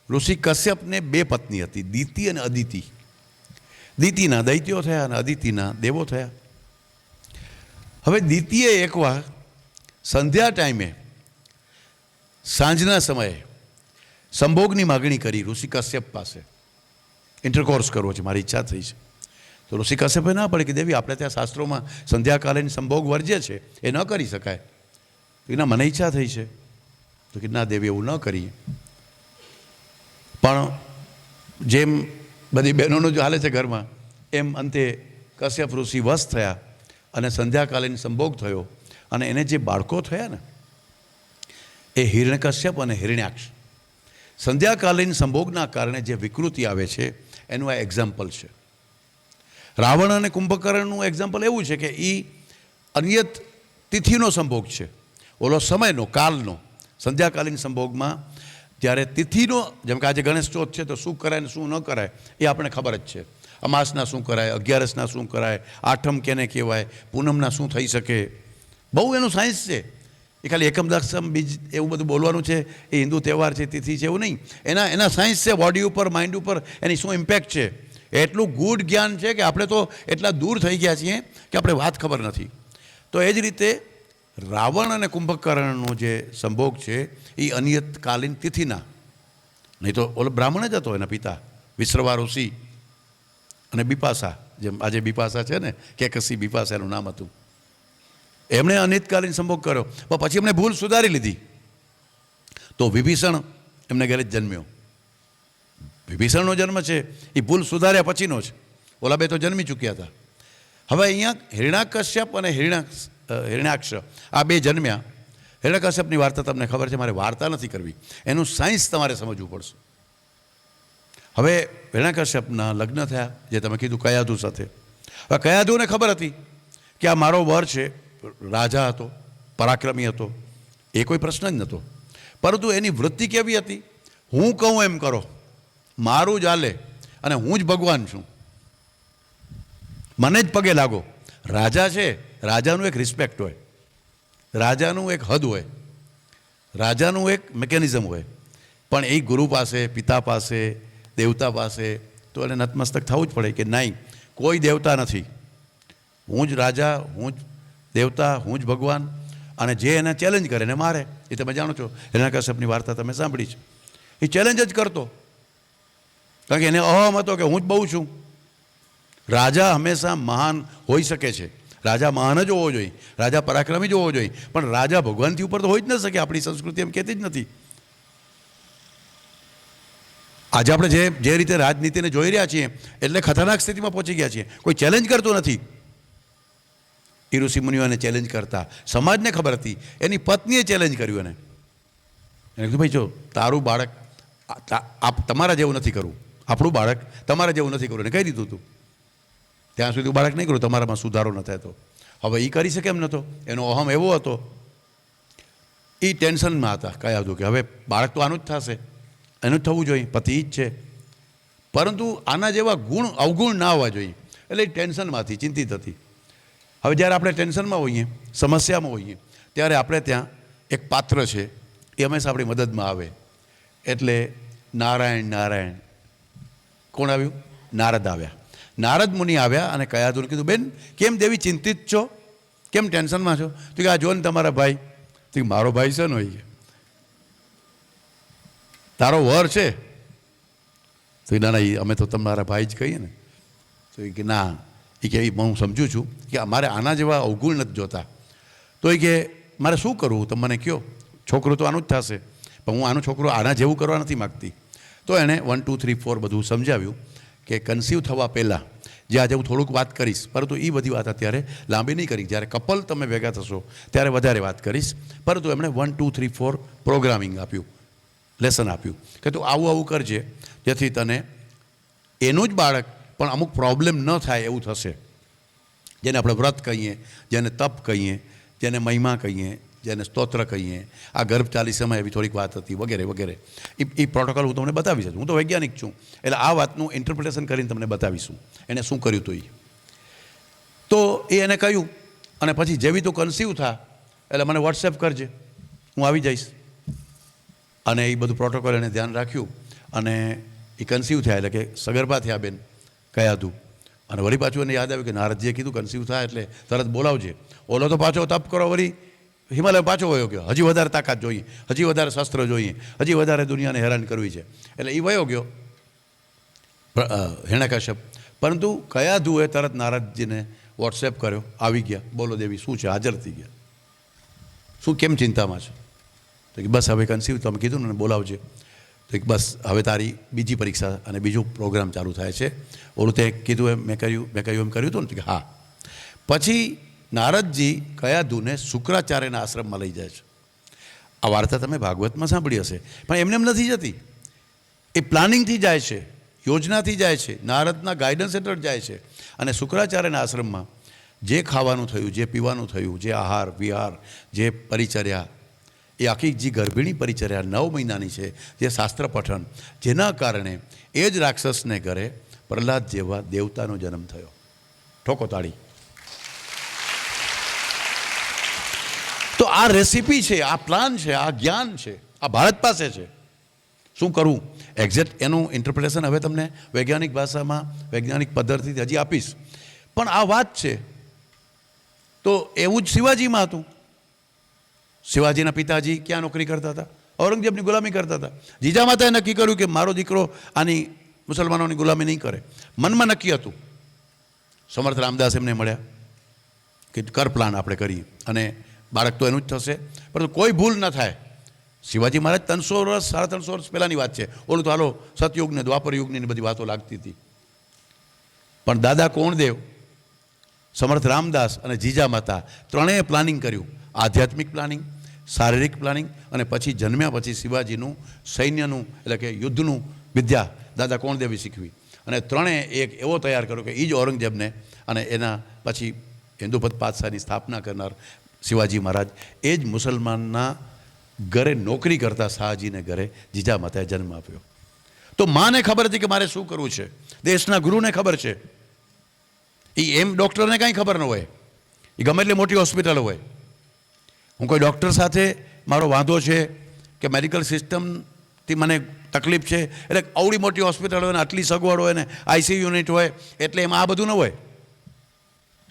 ઋષિ કશ્યપને 2 પત્ની હતી, દિતિ અને અદિતિ. દિતિના દૈત્યો થયા અને અદિતિના દેવો થયા. હવે દિતિએ એકવાર સંધ્યા ટાઈમે સાંજના સમયે સંભોગની માગણી કરી ઋષિ કશ્યપ પાસે. ઇન્ટરકોર્સ કરવો છે, મારી ઈચ્છા થઈ છે. તો ઋષિ કશ્યપે ના પડે કે દેવી આપણે ત્યાં શાસ્ત્રોમાં સંધ્યાકાલીન સંભોગ વર્જ્ય છે, એ ન કરી શકાય. તો એના મને ઈચ્છા થઈ છે. તો કે ના દેવી એવું ન કરીએ. પણ જેમ બધી બહેનોનું જ હાલે છે ઘરમાં, એમ અંતે કશ્યપ ઋષિ વશ થયા અને સંધ્યાકાલીન સંભોગ થયો. અને એને જે બાળકો થયા ને એ હિરણ્યકશ્યપ અને હિરણ્યાક્ષ. સંધ્યાકાલીન સંભોગના કારણે જે વિકૃતિ આવે છે એનું આ એક્ઝામ્પલ છે. રાવણ અને કુંભકર્ણનું એક્ઝામ્પલ એવું છે કે એ અનિયત તિથિનો સંભોગ છે, ઓલો સમયનો કાલનો. સંધ્યાકાલીન સંભોગમાં ત્યારે તિથિનો, જેમ કે આજે ગણેશ ચોથ છે તો શું કરાય ને શું ન કરાય એ આપણે ખબર જ છે. અમાસના શું કરાય, 11સના શું કરાય, આઠમ કેને કહેવાય, પૂનમના શું થઈ શકે, બહુ એનું સાયન્સ છે. એ ખાલી એકમ દક્ષમ બીજ એવું બધું બોલવાનું છે, એ હિન્દુ તહેવાર છે, તિથિ છે, એવું નહીં. એના સાયન્સ છે. બોડી ઉપર, માઇન્ડ ઉપર એની શું ઇમ્પેક્ટ છે, એટલું ગુડ જ્ઞાન છે કે આપણે તો એટલા દૂર થઈ ગયા છીએ કે આપણે વાત ખબર નથી. તો એ જ રીતે રાવણ અને કુંભકર્ણનો જે સંભોગ છે એ અનિયતકાલીન તિથિના, નહીં તો ઓલો બ્રાહ્મણ જ હતો, એના પિતા વિશ્રવા ઋષિ અને બિપાસા, જેમ આજે બિપાસા છે ને, કેકસી બિપાસા એનું નામ હતું. એમણે અનિયતકાલીન સંભોગ કર્યો, પણ પછી એમણે ભૂલ સુધારી લીધી. તો વિભીષણ એમને ઘરે જ જન્મ્યો. વિભીષણનો જન્મ છે એ ભૂલ સુધાર્યા પછીનો છે. ઓલા બે તો જન્મી ચૂક્યા હતા. હવે અહીંયા હિરણ્યકશ્યપ અને હિરણ્યાક્ષ આ 2 જન્મ્યા. હિરણ્યકશ્યપની વાર્તા તમને ખબર છે, મારે વાર્તા નથી કરવી, એનું સાયન્સ તમારે સમજવું પડશે. હવે હિરણ્યકશ્યપના લગ્ન થયા, જે તમે કીધું કયાધુ સાથે. હવે કયાધુને ખબર હતી કે આ મારો વર છે, રાજા હતો, પરાક્રમી હતો, એ કોઈ પ્રશ્ન જ નહોતો. પરંતુ એની વૃત્તિ કેવી હતી? હું કહું એમ કરો, મારું જ હાલે, અને હું જ ભગવાન છું, મને જ પગે લાગો. રાજા છે, રાજાનું એક રિસ્પેક્ટ હોય, રાજાનું એક હદ હોય, રાજાનું એક મિકેનિઝમ હોય. પણ એ ગુરુ પાસે, પિતા પાસે, દેવતા પાસે તો એને નતમસ્તક થવું જ પડે કે નહીં, કોઈ દેવતા નથી, હું જ રાજા, હું જ દેવતા, હું જ ભગવાન. અને જે એને ચેલેન્જ કરે એને મારે. એ તમે જાણો છો, હિરણ્યકશ્યપની વાર્તા તમે સાંભળી છે. એ ચેલેન્જ જ કરતો, કારણ કે એને અહમ હતો કે હું જ બહુ છું. રાજા હંમેશા મહાન હોઈ શકે છે, રાજા મહાન જ હોવો જોઈએ, રાજા પરાક્રમી જ હોવો જોઈએ, પણ રાજા ભગવાનથી ઉપર તો હોઈ જ ન શકે. આપણી સંસ્કૃતિ એમ કહેતી જ નથી. આજે આપણે જે રીતે રાજનીતિને જોઈ રહ્યા છીએ એટલે ખતરનાક સ્થિતિમાં પહોંચી ગયા છીએ. કોઈ ચેલેન્જ કરતું નથી. એ ઋષિમુનિઓને ચેલેન્જ કરતા, સમાજને ખબર હતી. એની પત્નીએ ચેલેન્જ કર્યું એને કીધું, ભાઈ જો તારું બાળક તમારા જેવું નથી કરવું, આપણું બાળક તમારા જેવું નથી કરવું. એને કહી દીધું હતું, ત્યાં સુધી બાળક નહીં કરું, તમારામાં સુધારો ન થાય તો. હવે એ કરી શકે એમ નહોતો, એનો અહમ એવો હતો. એ ટેન્શનમાં હતા કયાધુ કે હવે બાળક તો આનું જ થશે, એનું જ થવું જોઈએ, પતિ જ છે, પરંતુ આના જેવા ગુણ અવગુણ ના હોવા જોઈએ. એટલે એ ટેન્શનમાંથી ચિંતિત હતી. હવે જ્યારે આપણે ટેન્શનમાં હોઈએ, સમસ્યામાં હોઈએ, ત્યારે આપણે ત્યાં એક પાત્ર છે, એ હંમેશા આપણી મદદમાં આવે. એટલે નારાયણ નારાયણ કોણ આવ્યું? નારદ આવ્યા. નારદ મુનિ આવ્યા અને કયાધુને કીધું, બેન કેમ દેવી ચિંતિત છો, કેમ ટેન્શનમાં છો? તો કે આ જો ને તમારા ભાઈ. તો મારો ભાઈ છે ને હોય, તારો વર છે, તો ના ના અમે તો તમારા ભાઈ જ કહીએ ને. તો એ કે ના, એ કે હું સમજું છું કે અમારે આના જેવા અવગુણ નથી જોતા. તો એ કે મારે શું કરવું તમે મને કહો, છોકરું તો આનું જ થશે, પણ હું આનું છોકરો આના જેવું કરવા નથી માગતી. તો એણે 1 2 3 4 બધું સમજાવ્યું કે કન્સીવ થવા પહેલાં જે આજે હું થોડુંક વાત કરીશ, પરંતુ એ બધી વાત અત્યારે લાંબી નહીં કરી, જ્યારે કપલ તમે ભેગા થશો ત્યારે વધારે વાત કરીશ. પરંતુ એમણે 1 2 3 4 પ્રોગ્રામિંગ આપ્યું, લેસન આપ્યું કે તું આવું આવું કરજે, જેથી તને એનું જ બાળક પણ અમુક પ્રોબ્લેમ ન થાય એવું થશે. જેને આપણે વ્રત કહીએ, જેને તપ કહીએ, જેને મહિમા કહીએ, જેને સ્તોત્ર કહીએ, આ ગર્ભ ચાલી સમય એવી થોડીક વાત હતી વગેરે વગેરે. એ પ્રોટોકોલ હું તમને બતાવીશ. હું તો વૈજ્ઞાનિક છું, એટલે આ વાતનું ઇન્ટરપ્રિટેશન કરીને તમને બતાવીશું એને શું કર્યું હતું એ. તો એને કહ્યું, અને પછી જેવી તું કન્સીવ થા એટલે મને વોટ્સએપ કરજે, હું આવી જઈશ. અને એ બધું પ્રોટોકોલ એને ધ્યાન રાખ્યું, અને એ કન્સીવ થયા એટલે કે સગર્ભા થયા બેન કયા હતું. અને વળી પાછું એને યાદ આવ્યું કે નારદજીએ કીધું કન્સીવ થાય એટલે તરત બોલાવજે. ઓલો તો પાછો તપ કરો, વળી હિમાલય પાછો વયો ગયો, હજી વધારે તાકાત જોઈએ, હજી વધારે શસ્ત્ર જોઈએ, હજી વધારે દુનિયાને હેરાન કરવી છે, એટલે એ વયો ગયો હિરણ્યકશ્યપ. પરંતુ કયાધુએ તરત નારદજીને વોટ્સએપ કર્યો, આવી ગયા, બોલો દેવી શું છે, હાજર થઈ ગયા. શું કેમ ચિંતામાં છે? તો કે બસ હવે કન્સીવ તમે કીધું ને બોલાવજે. તો કે બસ હવે તારી બીજી પરીક્ષા અને બીજું પ્રોગ્રામ ચાલુ થાય છે. ઓલું તે કીધું એમ મેં કહ્યું એમ કર્યું હતું ને? કે હા. પછી નારદજી કયાધુને શુક્રાચાર્યના આશ્રમમાં લઈ જાય છે. આ વાર્તા તમે ભાગવતમાં સાંભળી હશે, પણ એમને એમ નથી જતી, એ પ્લાનિંગથી જાય છે, યોજનાથી જાય છે, નારદના ગાઈડન્સ હેઠળ જાય છે. અને શુક્રાચાર્યના આશ્રમમાં જે ખાવાનું થયું, જે પીવાનું થયું, જે આહાર વિહાર, જે પરિચર્યા, એ આખી જે ગર્ભિણી પરિચર્યા 9 મહિનાની છે, જે શાસ્ત્ર પઠન, જેના કારણે એ જ રાક્ષસને ઘરે પ્રહલાદ જેવા દેવતાનો જન્મ થયો. ઠોકો તાળી. તો આ રેસીપી છે, આ પ્લાન છે, આ જ્ઞાન છે, આ ભારત પાસે છે. શું કરવું એક્ઝેક્ટ એનું ઇન્ટરપ્રિટેશન હવે તમને વૈજ્ઞાનિક ભાષામાં, વૈજ્ઞાનિક પદ્ધતિથી હજી આપીશ. પણ આ વાત છે. તો એવું જ શિવાજીમાં હતું. શિવાજીના પિતાજી ક્યાં નોકરી કરતા હતા? ઔરંગઝેબની ગુલામી કરતા હતા. જીજા માતાએ નક્કી કર્યું કે મારો દીકરો આની મુસલમાનોની ગુલામી નહીં કરે. મનમાં નક્કી હતું. સમર્થ રામદાસ એમને મળ્યા કે કર પ્લાન આપણે કરીએ, અને બાળક તો એનું જ થશે, પરંતુ કોઈ ભૂલ ન થાય. શિવાજી મહારાજ 300 વર્ષ 350 વર્ષ પહેલાંની વાત છે. ઓલું તો હાલો સતયુગને દ્વાપર યુગની બધી વાતો લાગતી હતી. પણ દાદા કોણદેવ, સમર્થ રામદાસ અને જીજા માતા ત્રણેય પ્લાનિંગ કર્યું. આધ્યાત્મિક પ્લાનિંગ, શારીરિક પ્લાનિંગ, અને પછી જન્મ્યા પછી શિવાજીનું સૈન્યનું એટલે કે યુદ્ધનું વિદ્યા દાદા કોણદેવી શીખવી. અને ત્રણેય એક એવો તૈયાર કર્યો કે એ જ ઔરંગઝેબને અને એના પછી હિન્દુપત પાતશાહની સ્થાપના કરનાર શિવાજી મહારાજ એ જ મુસલમાનના ઘરે નોકરી કરતા શાહજીને ઘરે જીજા માતાએ જન્મ આપ્યો. તો માને ખબર હતી કે મારે શું કરવું છે, દેશના ગુરુને ખબર છે. એ એમ ડૉક્ટરને કાંઈ ખબર ન હોય, એ ગમે એટલી મોટી હોસ્પિટલ હોય. હું કોઈ ડૉક્ટર સાથે મારો વાંધો છે કે મેડિકલ સિસ્ટમથી મને તકલીફ છે, એટલે આવડી મોટી હોસ્પિટલ હોય ને આટલી સગવડ હોય ને આઈસીયુ યુનિટ હોય, એટલે એમાં આ બધું ન હોય.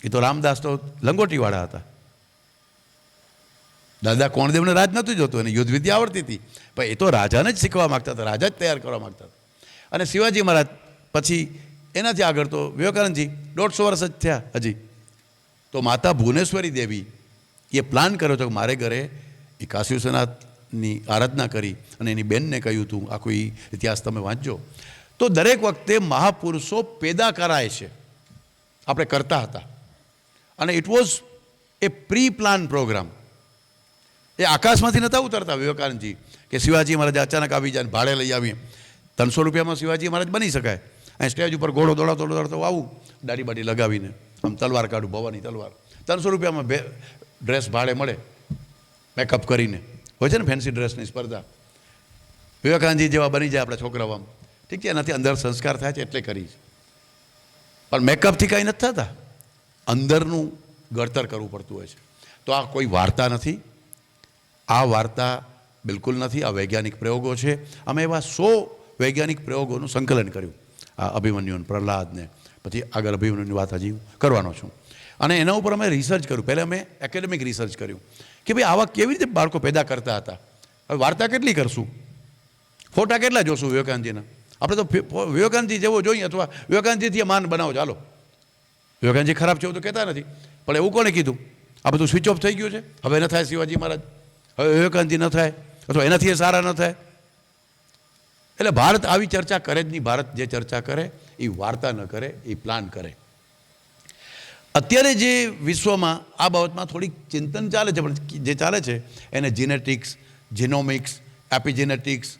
એ તો રામદાસ તો લંગોટીવાળા હતા. દાદા કોણદેવને રાજ નહોતું જોતું, એને યુદ્ધ વિદ્યા આવડતી હતી, પણ એ તો રાજાને જ શીખવા માગતા હતા, રાજા જ તૈયાર કરવા માગતા હતા. અને શિવાજી મહારાજ પછી એનાથી આગળ તો વિવેકાનંદજી 150 વર્ષ જ થયા હજી. તો માતા ભુવનેશ્વરી દેવી એ પ્લાન કર્યો હતો કે મારે ઘરે એ કાશી વિશ્વનાથની આરાધના કરી અને એની બેનને કહ્યું હતું. આખું એ ઇતિહાસ તમે વાંચજો. તો દરેક વખતે મહાપુરુષો પેદા કરાય છે, આપણે કરતા હતા. અને it was a pre plan program. એ આકાશમાંથી નહોતા ઉતરતા વિવેકાનંદજી કે શિવાજી મહારાજ અચાનક આવી જાય, ભાડે લઈ આવીએ. 300 રૂપિયામાં શિવાજી મહારાજ બની શકાય. અહીં સ્ટેજ ઉપર ઘોડો દોડાતો દોડાતો આવું, દાઢી બાડી લગાવીને આમ તલવાર કાઢું, ભવાની તલવાર. 300 રૂપિયામાં ડ્રેસ ભાડે મળે, મેકઅપ કરીને હોય છે ને ફેન્સી ડ્રેસની સ્પર્ધા. વિવેકાનંદજી જેવા બની જાય આપણા છોકરાઓ આમ, ઠીક છે, એનાથી અંદર સંસ્કાર થાય છે એટલે કરી. પણ મેકઅપથી કાંઈ નથી થતા, અંદરનું ઘડતર કરવું પડતું હોય છે. તો આ કોઈ વાર્તા નથી, આ વાર્તા બિલકુલ નથી, આ વૈજ્ઞાનિક પ્રયોગો છે. અમે એવા 100 વૈજ્ઞાનિક પ્રયોગોનું સંકલન કર્યું. આ અભિમન્યુને, પ્રહલાદને, પછી આગળ અભિમન્યુની વાત હજી કરવાનો છું. અને એના ઉપર અમે રિસર્ચ કર્યું. પહેલાં અમે એકેડેમિક રિસર્ચ કર્યું કે ભાઈ આવા કેવી રીતે બાળકો પેદા કરતા હતા. હવે વાર્તા કેટલી કરશું, ફોટા કેટલા જોશું વિવેકાનંદજીના? આપણે તો વિવેકાનંદજી જેવો જોઈએ અથવા વિવેકાનંદજીથી માન બનાવો. ચાલો, વિવેકાનંદજી ખરાબ છે એવું તો કહેતા નથી, પણ એવું કોણે કીધું? આ બધું સ્વિચ ઓફ થઈ ગયું છે. હવે ન થાય શિવાજી મહારાજ, હવે વિવેકાનંદજી ન થાય, અથવા એનાથી એ સારા ન થાય. એટલે ભારત આવી ચર્ચા કરે જ નહીં. ભારત જે ચર્ચા કરે એ વાર્તા ન કરે, એ પ્લાન કરે. અત્યારે જે વિશ્વમાં આ બાબતમાં થોડીક ચિંતન ચાલે છે, પણ જે ચાલે છે એને જીનેટિક્સ, જીનોમિક્સ, એપિજેનેટિક્સ,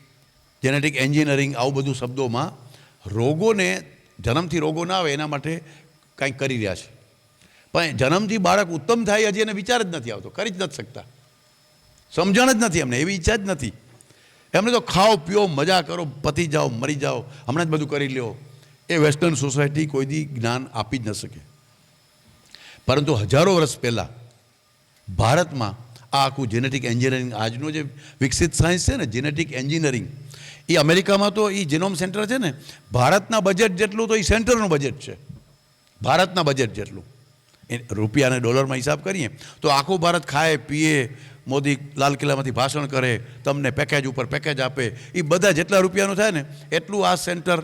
જેનેટિક એન્જિનિયરિંગ, આવું બધું શબ્દોમાં રોગોને, જન્મથી રોગો ના આવે એના માટે કંઈક કરી રહ્યા છે. પણ જન્મથી બાળક ઉત્તમ થાય હજી એને વિચાર જ નથી આવતો, કરી જ નથી શકતા, સમજણ જ નથી એમને, એવી ઈચ્છા જ નથી એમને. તો ખાઓ પીઓ મજા કરો, પતી જાઓ, મરી જાઓ, હમણાં જ બધું કરી લ્યો. એ વેસ્ટર્ન સોસાયટી કોઈ દી જ્ઞાન આપી જ ન શકે. પરંતુ હજારો વર્ષ પહેલાં ભારતમાં આ આખું જેનેટિક એન્જિનિયરિંગ, આજનું જે વિકસિત સાયન્સ છે ને જેનેટિક એન્જિનિયરિંગ, એ અમેરિકામાં તો એ જીનોમ સેન્ટર છે ને, ભારતના બજેટ જેટલું તો એ સેન્ટરનું બજેટ છે, ભારતના બજેટ જેટલું. એ રૂપિયા અને ડોલરમાં હિસાબ કરીએ તો આખું ભારત ખાય પીએ, મોદી લાલ કિલ્લામાંથી ભાષણ કરે, તમને પેકેજ ઉપર પેકેજ આપે, એ બધા જેટલા રૂપિયાનું થાય ને એટલું આ સેન્ટર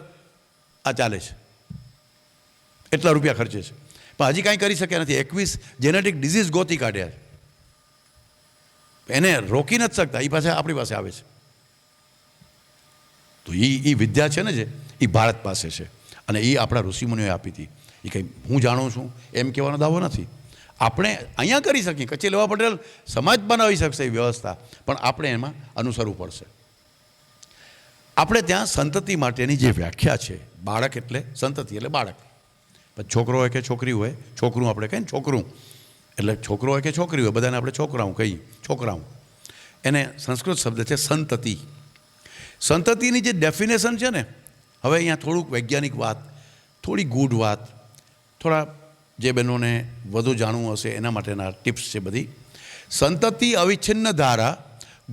આ ચાલે છે, એટલા રૂપિયા ખર્ચે છે. પણ હજી કાંઈ કરી શક્યા નથી. 21 જેનેટિક ડિઝીઝ ગોતી કાઢ્યા છે, એને રોકી નથી શકતા. એ પાસે આપણી પાસે આવે છે. તો એ વિદ્યા છે ને જે, એ ભારત પાસે છે, અને એ આપણા ઋષિમુનિઓએ આપી હતી. એ કંઈ હું જાણું છું એમ કહેવાનો દાવો નથી. આપણે અહીંયા કરી શકીએ, કચ્છી લેવા પટેલ સમાજ બનાવી શકશે એ વ્યવસ્થા, પણ આપણે એમાં અનુસરવું પડશે. આપણે ત્યાં સંતતિ માટેની જે વ્યાખ્યા છે, બાળક એટલે સંતતિ એટલે બાળક. છોકરો હોય કે છોકરી હોય, છોકરું આપણે કહીએ ને છોકરું, એટલે છોકરો હોય કે છોકરી હોય બધાને આપણે છોકરાઓ કહીએ, છોકરાઓ. એને સંસ્કૃત શબ્દ છે સંતતિ. સંતતિની જે ડેફિનેશન છે ને, હવે અહીંયા થોડુંક વૈજ્ઞાનિક વાત, થોડી ગૂઢ વાત, થોડા જે બહેનોને વધુ જાણવું હશે એના માટેના ટિપ્સ છે બધી. સંતતિ અવિચ્છિન્ન ધારા,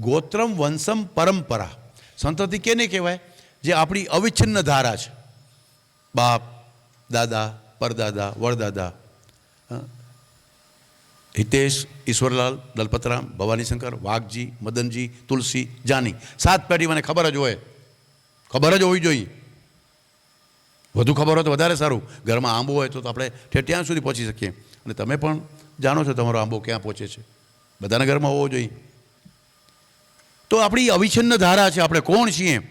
ગોત્રમ વંશમ પરંપરા. સંતતિ કેને કહેવાય? જે આપણી અવિચ્છિન્ન ધારા છે. બાપ, દાદા, પરદાદા, વડદાદા, હિતેશ, ઈશ્વરલાલ, દલપતરામ, ભવાનીશંકર, વાઘજી, મદનજી, તુલસી, જાની, 7 પેઢી મને ખબર જ હોય, ખબર જ હોવી જોઈએ. વધુ ખબર હોય તો વધારે સારું. ઘરમાં આંબો હોય તો આપણે ત્યાં સુધી પહોંચી શકીએ. અને તમે પણ જાણો છો તમારો આંબો ક્યાં પહોંચે છે, બધાના ઘરમાં હોવો જોઈએ. તો આપણી અવિચ્છિન્ન ધારા છે, આપણે કોણ છીએ.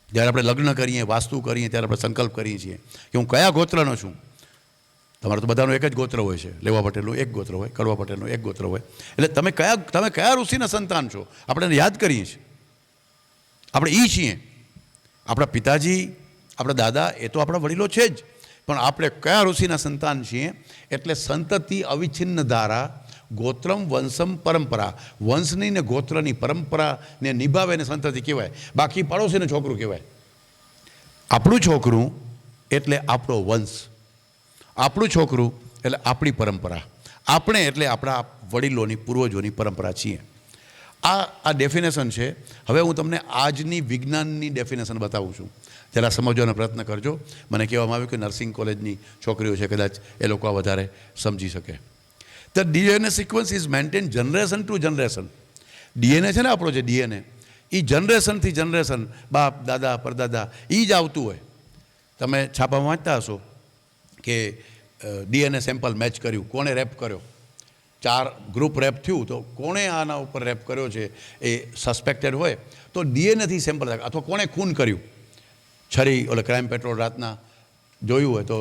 જ્યારે આપણે લગ્ન કરીએ, વાસ્તુ કરીએ, ત્યારે આપણે સંકલ્પ કરીએ છીએ કે હું કયા ગોત્રનો છું. તમારે તો બધાનું એક જ ગોત્ર હોય છે, લેવા પટેલનું એક ગોત્ર હોય, કડવા પટેલનું એક ગોત્ર હોય. એટલે તમે કયા ઋષિના સંતાન છો, આપણે એને યાદ કરીએ છીએ. આપણે એ છીએ. આપણા પિતાજી, આપણા દાદા, એ તો આપણા વડીલો છે જ, પણ આપણે કયા ઋષિના સંતાન છીએ. એટલે સંતતિ અવિચ્છિન્ન ધારા, ગોત્રમ વંશમ પરંપરા. વંશની ને ગોત્રની પરંપરાને નિભાવે ને સંતતિ કહેવાય. બાકી પડોશીને છોકરું કહેવાય. આપણું છોકરું એટલે આપણો વંશ, આપણું છોકરું એટલે આપણી પરંપરા, આપણે એટલે આપણા વડીલોની, પૂર્વજોની પરંપરા છીએ. આ ડેફિનેશન છે. હવે હું તમને આજની વિજ્ઞાનની ડેફિનેશન બતાવું છું, જરા સમજવાનો પ્રયત્ન કરજો. મને કહેવામાં આવ્યું કે નર્સિંગ કોલેજની છોકરીઓ છે, કદાચ એ લોકો આ વધારે સમજી શકે. The DNA sequence is maintain generation to generation. DNA છે ને આપણો જે ડીએનએ, એ જનરેશનથી જનરેશન, બાપ, દાદા, પરદાદા, એ જ આવતું હોય. તમે છાપામાં વાંચતા હશો કે ડીએનએ સેમ્પલ મેચ કર્યું, કોણે રેપ કર્યો. 4 ગ્રુપ રેપ થયું તો કોણે આના ઉપર રેપ કર્યો છે એ સસ્પેક્ટેડ હોય તો ડીએનએથી સેમ્પલ થાય. અથવા કોણે ખૂન કર્યું, છરી ઓલે ક્રાઇમ પેટ્રોલ રાતના જોયું હોય તો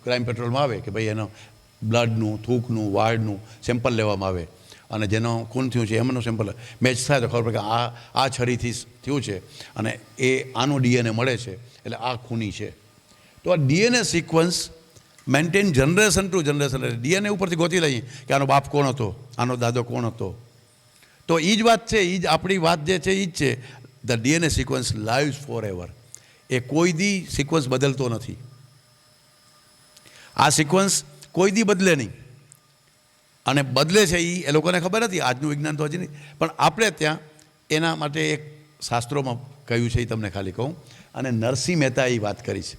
ક્રાઇમ પેટ્રોલમાં આવે કે ભાઈ એનો બ્લડનું, થૂકનું, વાળનું સેમ્પલ લેવામાં આવે, અને જેનો ખૂન થયું છે એમનું સેમ્પલ મેચ થાય તો ખબર પડે કે આ છરીથી થયું છે અને એ આનું ડીએનએ મળે છે એટલે આ ખૂની છે. તો આ DNA sequence maintain generation to generation. એટલે ડીએનએ ઉપરથી ગોતી લઈએ કે આનો બાપ કોણ હતો, આનો દાદો કોણ હતો. તો એ જ વાત છે, એ જ આપણી વાત જે છે એ જ છે. The DNA sequence lives forever. એ કોઈ દી સિક્વન્સ બદલતો નથી. આ સિક્વન્સ કોઈ દી બદલે નહીં, અને બદલે છે એ લોકોને ખબર નથી. આજનું વિજ્ઞાન તો હજી નહીં, પણ આપણે ત્યાં એના માટે એક શાસ્ત્રોમાં કહ્યું છે, એ તમને ખાલી કહું. અને નરસિંહ મહેતા એ વાત કરી છે.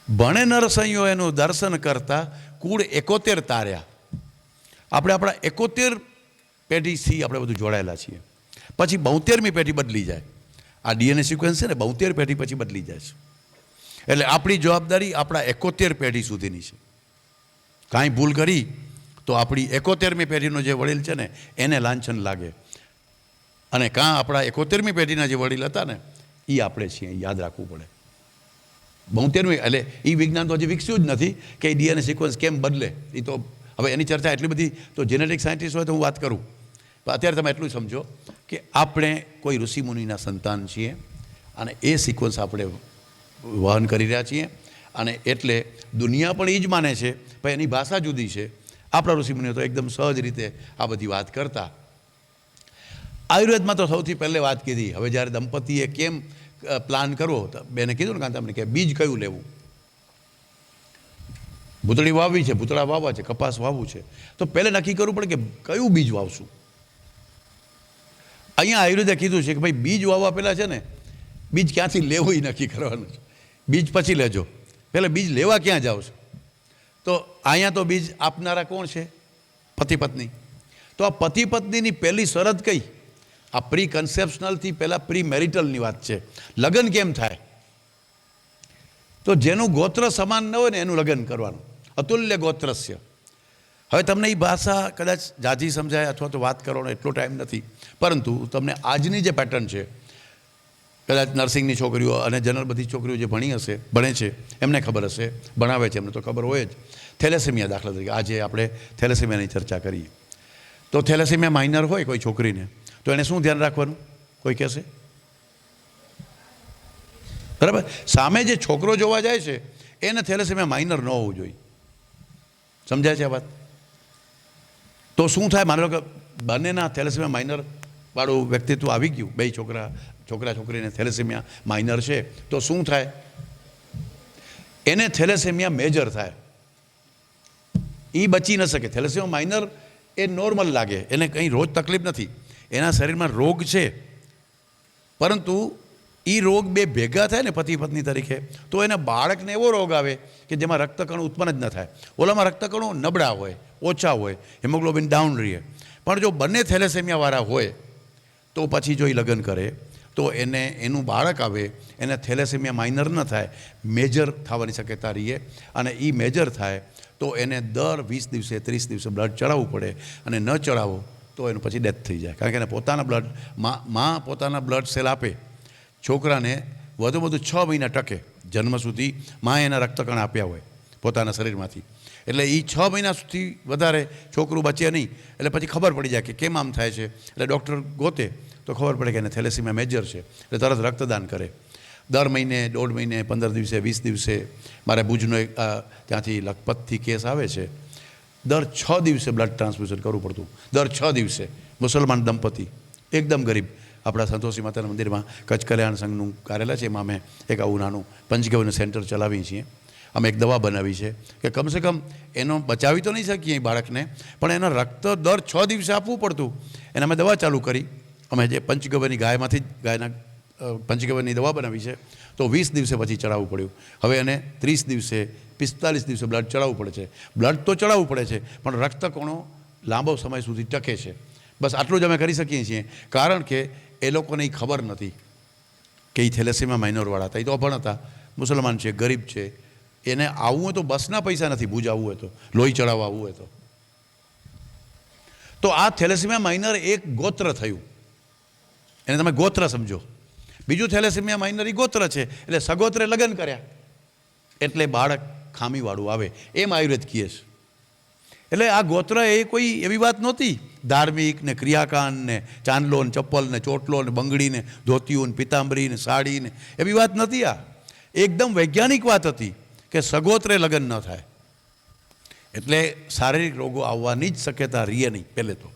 ભણે નરસૈયો એનું દર્શન કરતા કુળ 71 તાર્યા. આપણે આપણા 71 પેઢીથી આપણે બધું જોડાયેલા છીએ. પછી 72મી પેઢી બદલી જાય આ ડીએનએ સિક્વન્સ છે ને 72 પેઢી પછી બદલી જાય છે. એટલે આપણી જવાબદારી આપણા 71 પેઢી સુધીની છે. કાંઈ ભૂલ કરી તો આપણી 71મી પેઢીનો જે વડીલ છે ને એને લાંછન લાગે, અને કાં આપણા 71મી પેઢીના જે વડીલ હતા ને એ આપણે છીએ, યાદ રાખવું પડે. 72મી એટલે એ વિજ્ઞાન તો હજી વિકસ્યું જ નથી કે ડીએનએ સિક્વન્સ કેમ બદલે. એ તો હવે એની ચર્ચા એટલી બધી તો જેનેટિક સાયન્ટિસ્ટ હોય તો હું વાત કરું, પણ અત્યારે તમે એટલું સમજો કે આપણે કોઈ ઋષિમુનિના સંતાન છીએ અને એ સિક્વન્સ આપણે વહન કરી રહ્યા છીએ. અને એટલે દુનિયા પણ એ જ માને છે, પણ એની ભાષા જુદી છે. આપણા ઋષિમુનિઓ તો એકદમ સહજ રીતે આ બધી વાત કરતા. આયુર્વેદમાં તો સૌથી પહેલે વાત કીધી. હવે જ્યારે દંપતીએ કેમ પ્લાન કરવો, તો બેને કીધું ને કાંતા તમને કે બીજ કયું લેવું. ભૂતળી વાવવી છે, ભૂતળા વાવવા છે, કપાસ વાવવું છે, તો પહેલે નક્કી કરવું પડે કે કયું બીજ વાવશું. અહીંયા આયુર્વેદે કીધું છે કે ભાઈ બીજ વાવવા પહેલાં છે ને બીજ ક્યાંથી લેવું એ નક્કી કરવાનું છે. બીજ પછી લેજો, પહેલાં બીજ લેવા ક્યાં જાઓ છો. તો અહીંયા તો બીજ આપનારા કોણ છે? પતિ પત્ની. તો આ પતિ પત્નીની પહેલી શરત કઈ? આ પ્રી કન્સેપ્શનલથી પહેલાં પ્રી મેરિટલની વાત છે. લગ્ન કેમ થાય? તો જેનું ગોત્ર સમાન ન હોય ને એનું લગ્ન કરવાનું. અતુલ્ય ગોત્રસ્ય. હવે તમને એ ભાષા કદાચ જાજી સમજાય અથવા તો વાત કરવાનો એટલો ટાઈમ નથી, પરંતુ તમને આજની જે પેટર્ન છે, કદાચ નર્સિંગની છોકરીઓ અને જનરલ બધી છોકરીઓ જે ભણે છે એમને ખબર હશે, ભણાવે છે એમને તો ખબર હોય જ. થેલેસેમિયા દાખલા તરીકે આજે આપણે થેલેસેમિયાની ચર્ચા કરીએ તો થેલેસેમિયા માઇનર હોય કોઈ છોકરીને તો એને શું ધ્યાન રાખવાનું? કોઈ કહેશે? બરાબર. સામે જે છોકરો જોવા જાય છે એને થેલેસેમિયા માઇનર ન હોવું જોઈએ. સમજાય છે આ વાત? તો શું થાય? માની લો કે બંનેના થેલેસેમિયા માઇનર વાળું વ્યક્તિત્વ આવી ગયું, બે છોકરીને થેલેસેમિયા માઇનર છે, તો શું થાય? એને થેલેસેમિયા મેજર થાય. એ બચી ન શકે. થેલેસેમિયા માઇનર એ નોર્મલ લાગે, એને કંઈ રોજ તકલીફ નથી, એના શરીરમાં રોગ છે, પરંતુ એ રોગ બે ભેગા થાય ને પતિ પત્ની તરીકે તો એને બાળકને એવો રોગ આવે કે જેમાં રક્તકણો ઉત્પન્ન જ ન થાય. ઓલામાં રક્તકણો નબળા હોય, ઓછા હોય, હિમોગ્લોબિન ડાઉન રહે. પણ જો બંને થેલેસેમિયાવાળા હોય તો પછી જો એ લગ્ન કરે તો એને એનું બાળક આવે એને થેલેસેમિયા માઇનર ન થાય, મેજર થવાની શક્યતા રહીએ. અને એ મેજર થાય તો એને દર 20 દિવસે 30 દિવસે બ્લડ ચડાવવું પડે, અને ન ચડાવો તો એનું પછી ડેથ થઈ જાય. કારણ કે એને પોતાના બ્લડ માં પોતાના બ્લડ સેલ આપે છોકરાને, વધુ 6 મહિના ટકે, જન્મ સુધી માં એના રક્તકણ આપ્યા હોય પોતાના શરીરમાંથી. એટલે એ 6 મહિના સુધી વધારે છોકરું બચે નહીં. એટલે પછી ખબર પડી જાય કે કેમ આમ થાય છે. એટલે ડૉક્ટર ગોતે તો ખબર પડે કે એને થેલેસેમિયા મેજર છે, એટલે તરત રક્તદાન કરે. દર મહિને, 1.5 મહિને, 15 દિવસે, 20 દિવસે. મારે ભુજનો એક ત્યાંથી લખપતથી કેસ આવે છે, દર 6 દિવસે બ્લડ ટ્રાન્સફ્યુઝન કરવું પડતું. દર 6 દિવસે. મુસલમાન દંપતી, એકદમ ગરીબ. આપણા સંતોષી માતાના મંદિરમાં કચ્છ કલ્યાણ સંઘનું કાર્યાલય છે, એમાં અમે એક આવું નાનું પંચગવ્યનું સેન્ટર ચલાવીએ છીએ. અમે એક દવા બનાવી છે કે કમસે કમ એનો બચાવી તો નહીં શકીએ એ બાળકને, પણ એનો રક્ત દર 6 દિવસે આપવું પડતું. એને અમે દવા ચાલુ કરી. અમે જે પંચગવ્યની ગાયમાંથી ગાયના પંચગવ્યની દવા બનાવી છે, તો 20 દિવસે પછી ચડાવવું પડ્યું. હવે એને 30 દિવસે 45 દિવસે બ્લડ ચડાવવું પડે છે. બ્લડ તો ચડાવવું પડે છે, પણ રક્તકણો લાંબો સમય સુધી ટકે છે. બસ આટલું જ અમે કરી શકીએ છીએ, કારણ કે એ લોકોને એ ખબર નથી કે એ થેલેસેમિયા માઇનરવાળા હતા. એ તો અભણ હતા, મુસલમાન છે, ગરીબ છે. એને આવવું હોય તો બસના પૈસા નથી, ભુજ આવવું હોય તો, લોહી ચડાવવા આવવું હોય તો આ થેલેસેમિયા માઇનર એક ગોત્ર થયું. એને તમે ગોત્ર સમજો. બીજું થેલેસેમિયા માઇનર એ ગોત્ર છે, એટલે સગોત્રે લગ્ન કર્યા એટલે બાળક ખામીવાળું આવે, એમ આયુર્વેદ કહે છે. એટલે આ ગોત્ર એ કોઈ એવી વાત નહોતી ધાર્મિક ને ક્રિયાકાંડ ને ચાંદલો ને ચપ્પલ ને ચોટલો ને બંગડી ને ધોતિયું ને પિતાંબરી ને સાડી ને એવી વાત નથી. આ એકદમ વૈજ્ઞાનિક વાત હતી કે સગોત્રે લગ્ન ન થાય એટલે શારીરિક રોગો આવવાની જ શક્યતા રહે નહીં પહેલે તો.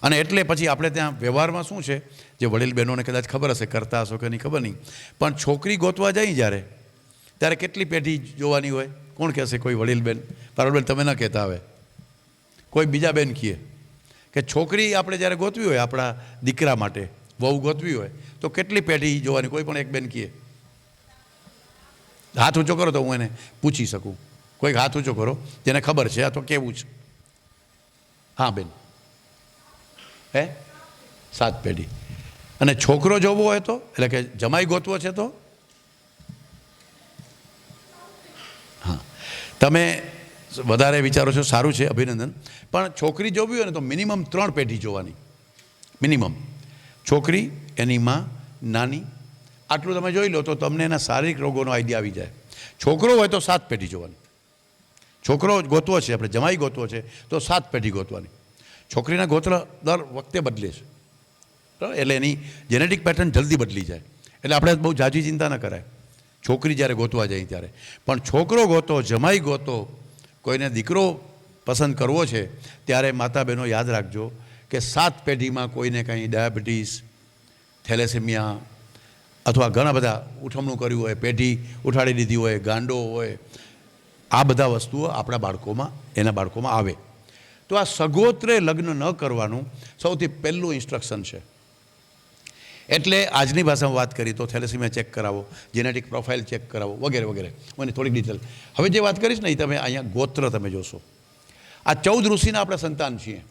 અને એટલે પછી આપણે ત્યાં વ્યવહારમાં શું છે, જે વડીલ બહેનોને કદાચ ખબર હશે, કરતા હશો કે નહીં ખબર નહીં, પણ છોકરી ગોતવા જાય જ્યારે ત્યારે કેટલી પેઢી જોવાની હોય? કોણ કહેશે? કોઈ વડીલ બેન, પારોલબેન તમે ન કહેતા, હવે કોઈ બીજા બેન કહે કે છોકરી આપણે જ્યારે ગોતવી હોય આપણા દીકરા માટે, વહુ ગોતવી હોય તો કેટલી પેઢી જોવાની? કોઈ પણ એક બેન કહે. હાથ ઊંચો કરો તો હું એને પૂછી શકું. કોઈક હાથ ઊંચો કરો જેને ખબર છે, આ તો કેવું છે. હા બેન, 7 પેઢી. અને છોકરો જોવો હોય તો, એટલે કે જમાઈ ગોતવો છે તો, હા, તમે વધારે વિચારો છો, સારું છે, અભિનંદન. પણ છોકરી જોવી હોય ને તો મિનિમમ 3 પેઢી જોવાની. મિનિમમ છોકરી, એની માં, નાની, આટલું તમે જોઈ લો તો તમને એના શારીરિક રોગોનો આઈડિયા આવી જાય. છોકરો હોય તો 7 પેઢી જોવાની. છોકરો ગોતવો છે, આપણે જમાઈ ગોતવો છે તો 7 પેઢી ગોતવાની. છોકરીના ગોત્ર દર વખતે બદલે છે, બરાબર? એટલે એની જેનેટિક પેટર્ન જલ્દી બદલી જાય. એટલે આપણે બહુ જાજી ચિંતા ન કરાય છોકરી જ્યારે ગોતવા જાય ત્યારે. પણ છોકરો ગોતો, જમાઈ ગોતો, કોઈને દીકરો પસંદ કરવો છે ત્યારે માતા બહેનો યાદ રાખજો કે 7 પેઢીમાં કોઈને કંઈ ડાયાબિટીસ, થેલેસેમિયા અથવા ઘણા બધા ઉઠમણું કર્યું હોય, પેઢી ઉઠાડી દીધી હોય, ગાંડો હોય, આ બધા વસ્તુઓ આપણા બાળકોમાં, એના બાળકોમાં આવે. તો આ સગોત્રે લગ્ન ન કરવાનું સૌથી પહેલું ઇન્સ્ટ્રક્શન છે. એટલે આજની ભાષામાં વાત કરીએ તો થેલેસેમિયા ચેક કરાવો, જેનેટિક પ્રોફાઇલ ચેક કરાવો, વગેરે વગેરે. મને થોડીક ડિટેલ હવે જે વાત કરીશ ને એ તમે અહીંયા ગોત્ર તમે જોશો. આ 14 ઋષિના આપણે સંતાન છીએ.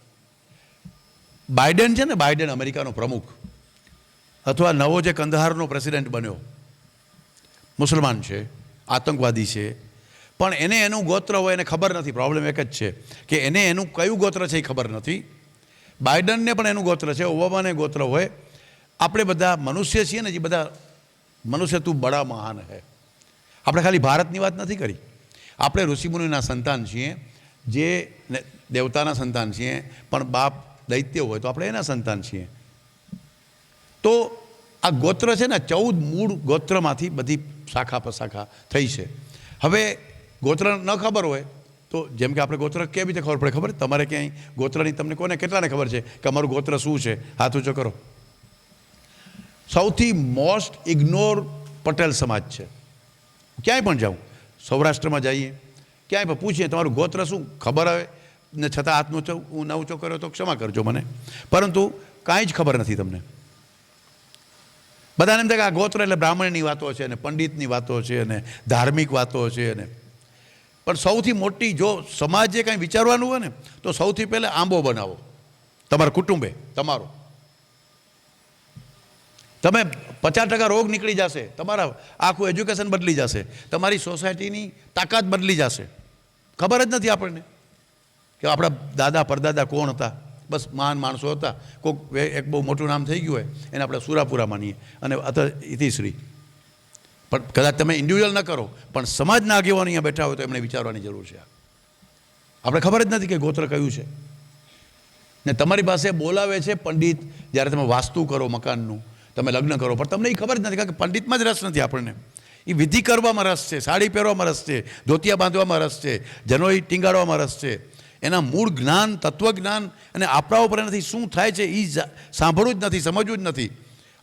બાઇડન છે ને, બાઇડન અમેરિકાનો પ્રમુખ, અથવા નવો જે કંદહારનો પ્રેસિડેન્ટ બન્યો, મુસલમાન છે, આતંકવાદી છે, પણ એને એનું ગોત્ર હોય એને ખબર નથી. પ્રોબ્લેમ એક જ છે કે એને એનું કયું ગોત્ર છે એ ખબર નથી. બાઇડનને પણ એનું ગોત્ર છે, ઓબામાને ગોત્ર હોય. આપણે બધા મનુષ્ય છીએ ને, જે બધા મનુષ્ય તું બડા મહાન હે. આપણે ખાલી ભારતની વાત નથી કરી, આપણે ઋષિમુનિના સંતાન છીએ, જે દેવતાના સંતાન છીએ, પણ બાપ દૈત્ય હોય તો આપણે એના સંતાન છીએ. તો આ ગોત્ર છે ને, 14 મૂળ ગોત્રમાંથી બધી શાખા પ્રશાખા થઈ છે. હવે ગોત્ર ન ખબર હોય તો, જેમ કે આપણે ગોત્ર કેવી રીતે ખબર પડે? ખબર તમારે ક્યાંય ગોત્રની તમને કોને કેટલાને ખબર છે કે અમારું ગોત્ર શું છે? હાથ ઊંચો કરો. સૌથી મોસ્ટ ઇગ્નોર પટેલ સમાજ છે. ક્યાંય પણ જાઉં, સૌરાષ્ટ્રમાં જઈએ, ક્યાંય પણ પૂછીએ તમારું ગોત્ર શું, ખબર આવે ને છતાં હાથ ઊંચો કર્યો તો ક્ષમા કરજો મને, પરંતુ કાંઈ જ ખબર નથી તમને. બધાને એમ થાય કે આ ગોત્ર એટલે બ્રાહ્મણની વાતો છે, અને પંડિતની વાતો છે, અને ધાર્મિક વાતો છે. અને પણ સૌથી મોટી, જો સમાજે કાંઈ વિચારવાનું હોય ને તો સૌથી પહેલાં આંબો બનાવો તમારા કુટુંબે. તમારો તમે 50% રોગ નીકળી જશે, તમારા આખું એજ્યુકેશન બદલી જશે, તમારી સોસાયટીની તાકાત બદલી જશે. ખબર જ નથી આપણને કે આપણા દાદા પરદાદા કોણ હતા. બસ મહાન માણસો હતા. કોઈક એક બહુ મોટું નામ થઈ ગયું હોય એને આપણે સુરાપુરા માનીએ અને ઇતિશ્રી. પણ કદાચ તમે ઇન્ડિવિજ્યુઅલ ન કરો, પણ સમાજના આગેવાનો અહીંયા બેઠા હોય તો એમણે વિચારવાની જરૂર છે. આપણે ખબર જ નથી કે ગોત્ર કયું છે. ને તમારી પાસે બોલાવે છે પંડિત, જ્યારે તમે વાસ્તુ કરો મકાનનું, તમે લગ્ન કરો, પણ તમને એ ખબર જ નથી, કારણ કે પંડિતમાં જ રસ નથી આપણને. એ વિધિ કરવામાં રસ છે, સાડી પહેરવામાં રસ છે, ધોતિયા બાંધવામાં રસ છે, જનોઈ ટીંગાડવામાં રસ છે. એના મૂળ જ્ઞાન, તત્વજ્ઞાન અને આપણા ઉપર એનાથી શું થાય છે એ સાંભળવું જ નથી, સમજવું જ નથી.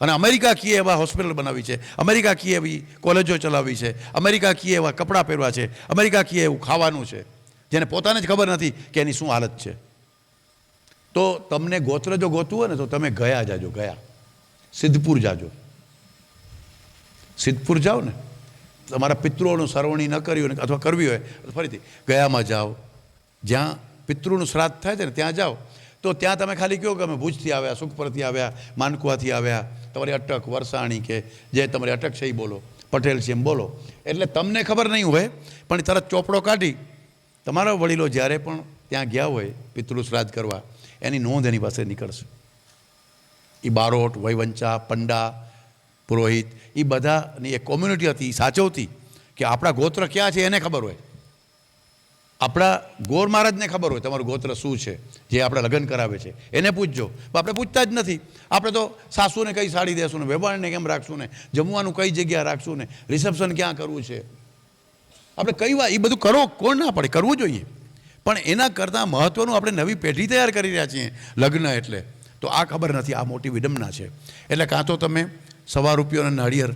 અને અમેરિકા કીએ એવા હોસ્પિટલ બનાવી છે, અમેરિકા કીએ એવી કોલેજો ચલાવી છે, અમેરિકા કીએ એવા કપડાં પહેરવા છે, અમેરિકા કીએ એવું ખાવાનું છે, જેને પોતાને જ ખબર નથી કે એની શું હાલત છે. તો તમને ગોત્ર જો ગોતવું હોય ને તો તમે ગયા જાજો, ગયા સિદ્ધપુર જાજો. સિદ્ધપુર જાઓ ને, તમારા પિતૃઓનું સરવણી ન કર્યું હોય અથવા કરવી હોય તો ફરીથી ગયામાં જાઓ. જ્યાં પિતૃનું શ્રાદ્ધ થાય છે ને ત્યાં જાઓ. તો ત્યાં તમે ખાલી કહો કે અમે ભુજથી આવ્યા, સુખપરથી આવ્યા, માનકુવાથી આવ્યા, તમારી અટક વરસાણી કે જે તમારી અટક છે એ બોલો, પટેલ છે એમ બોલો. એટલે તમને ખબર નહીં હોય, પણ તરત ચોપડો કાઢી તમારા વડીલો જ્યારે પણ ત્યાં ગયા હોય પિતૃ શ્રાદ્ધ કરવા, એની નોંધ એની પાસે નીકળશે. એ બારોટ, વૈવંચા, પંડા, પુરોહિત, એ બધાની એક કોમ્યુનિટી હતી, એ સાચવતી કે આપણા ગોત્ર ક્યાં છે એને ખબર હોય. આપણા ગોર મહારાજને ખબર હોય તમારું ગોત્ર શું છે, જે આપણે લગ્ન કરાવે છે એને પૂછજો. આપણે પૂછતા જ નથી. આપણે તો સાસુને કઈ સાડી દેશું ને, વેવાણને કેમ રાખશું ને, જમવાનું કઈ જગ્યા રાખશું ને, રિસેપ્શન ક્યાં કરવું છે, આપણે કઈ વાત, એ બધું કરો, કોણ ના પડે, કરવું જોઈએ. પણ એના કરતાં મહત્ત્વનું આપણે નવી પેઢી તૈયાર કરી રહ્યા છીએ લગ્ન એટલે. તો આ ખબર નથી, આ મોટી વિડંબના છે. એટલે કાં તો તમે ₹1.25 નાળિયેર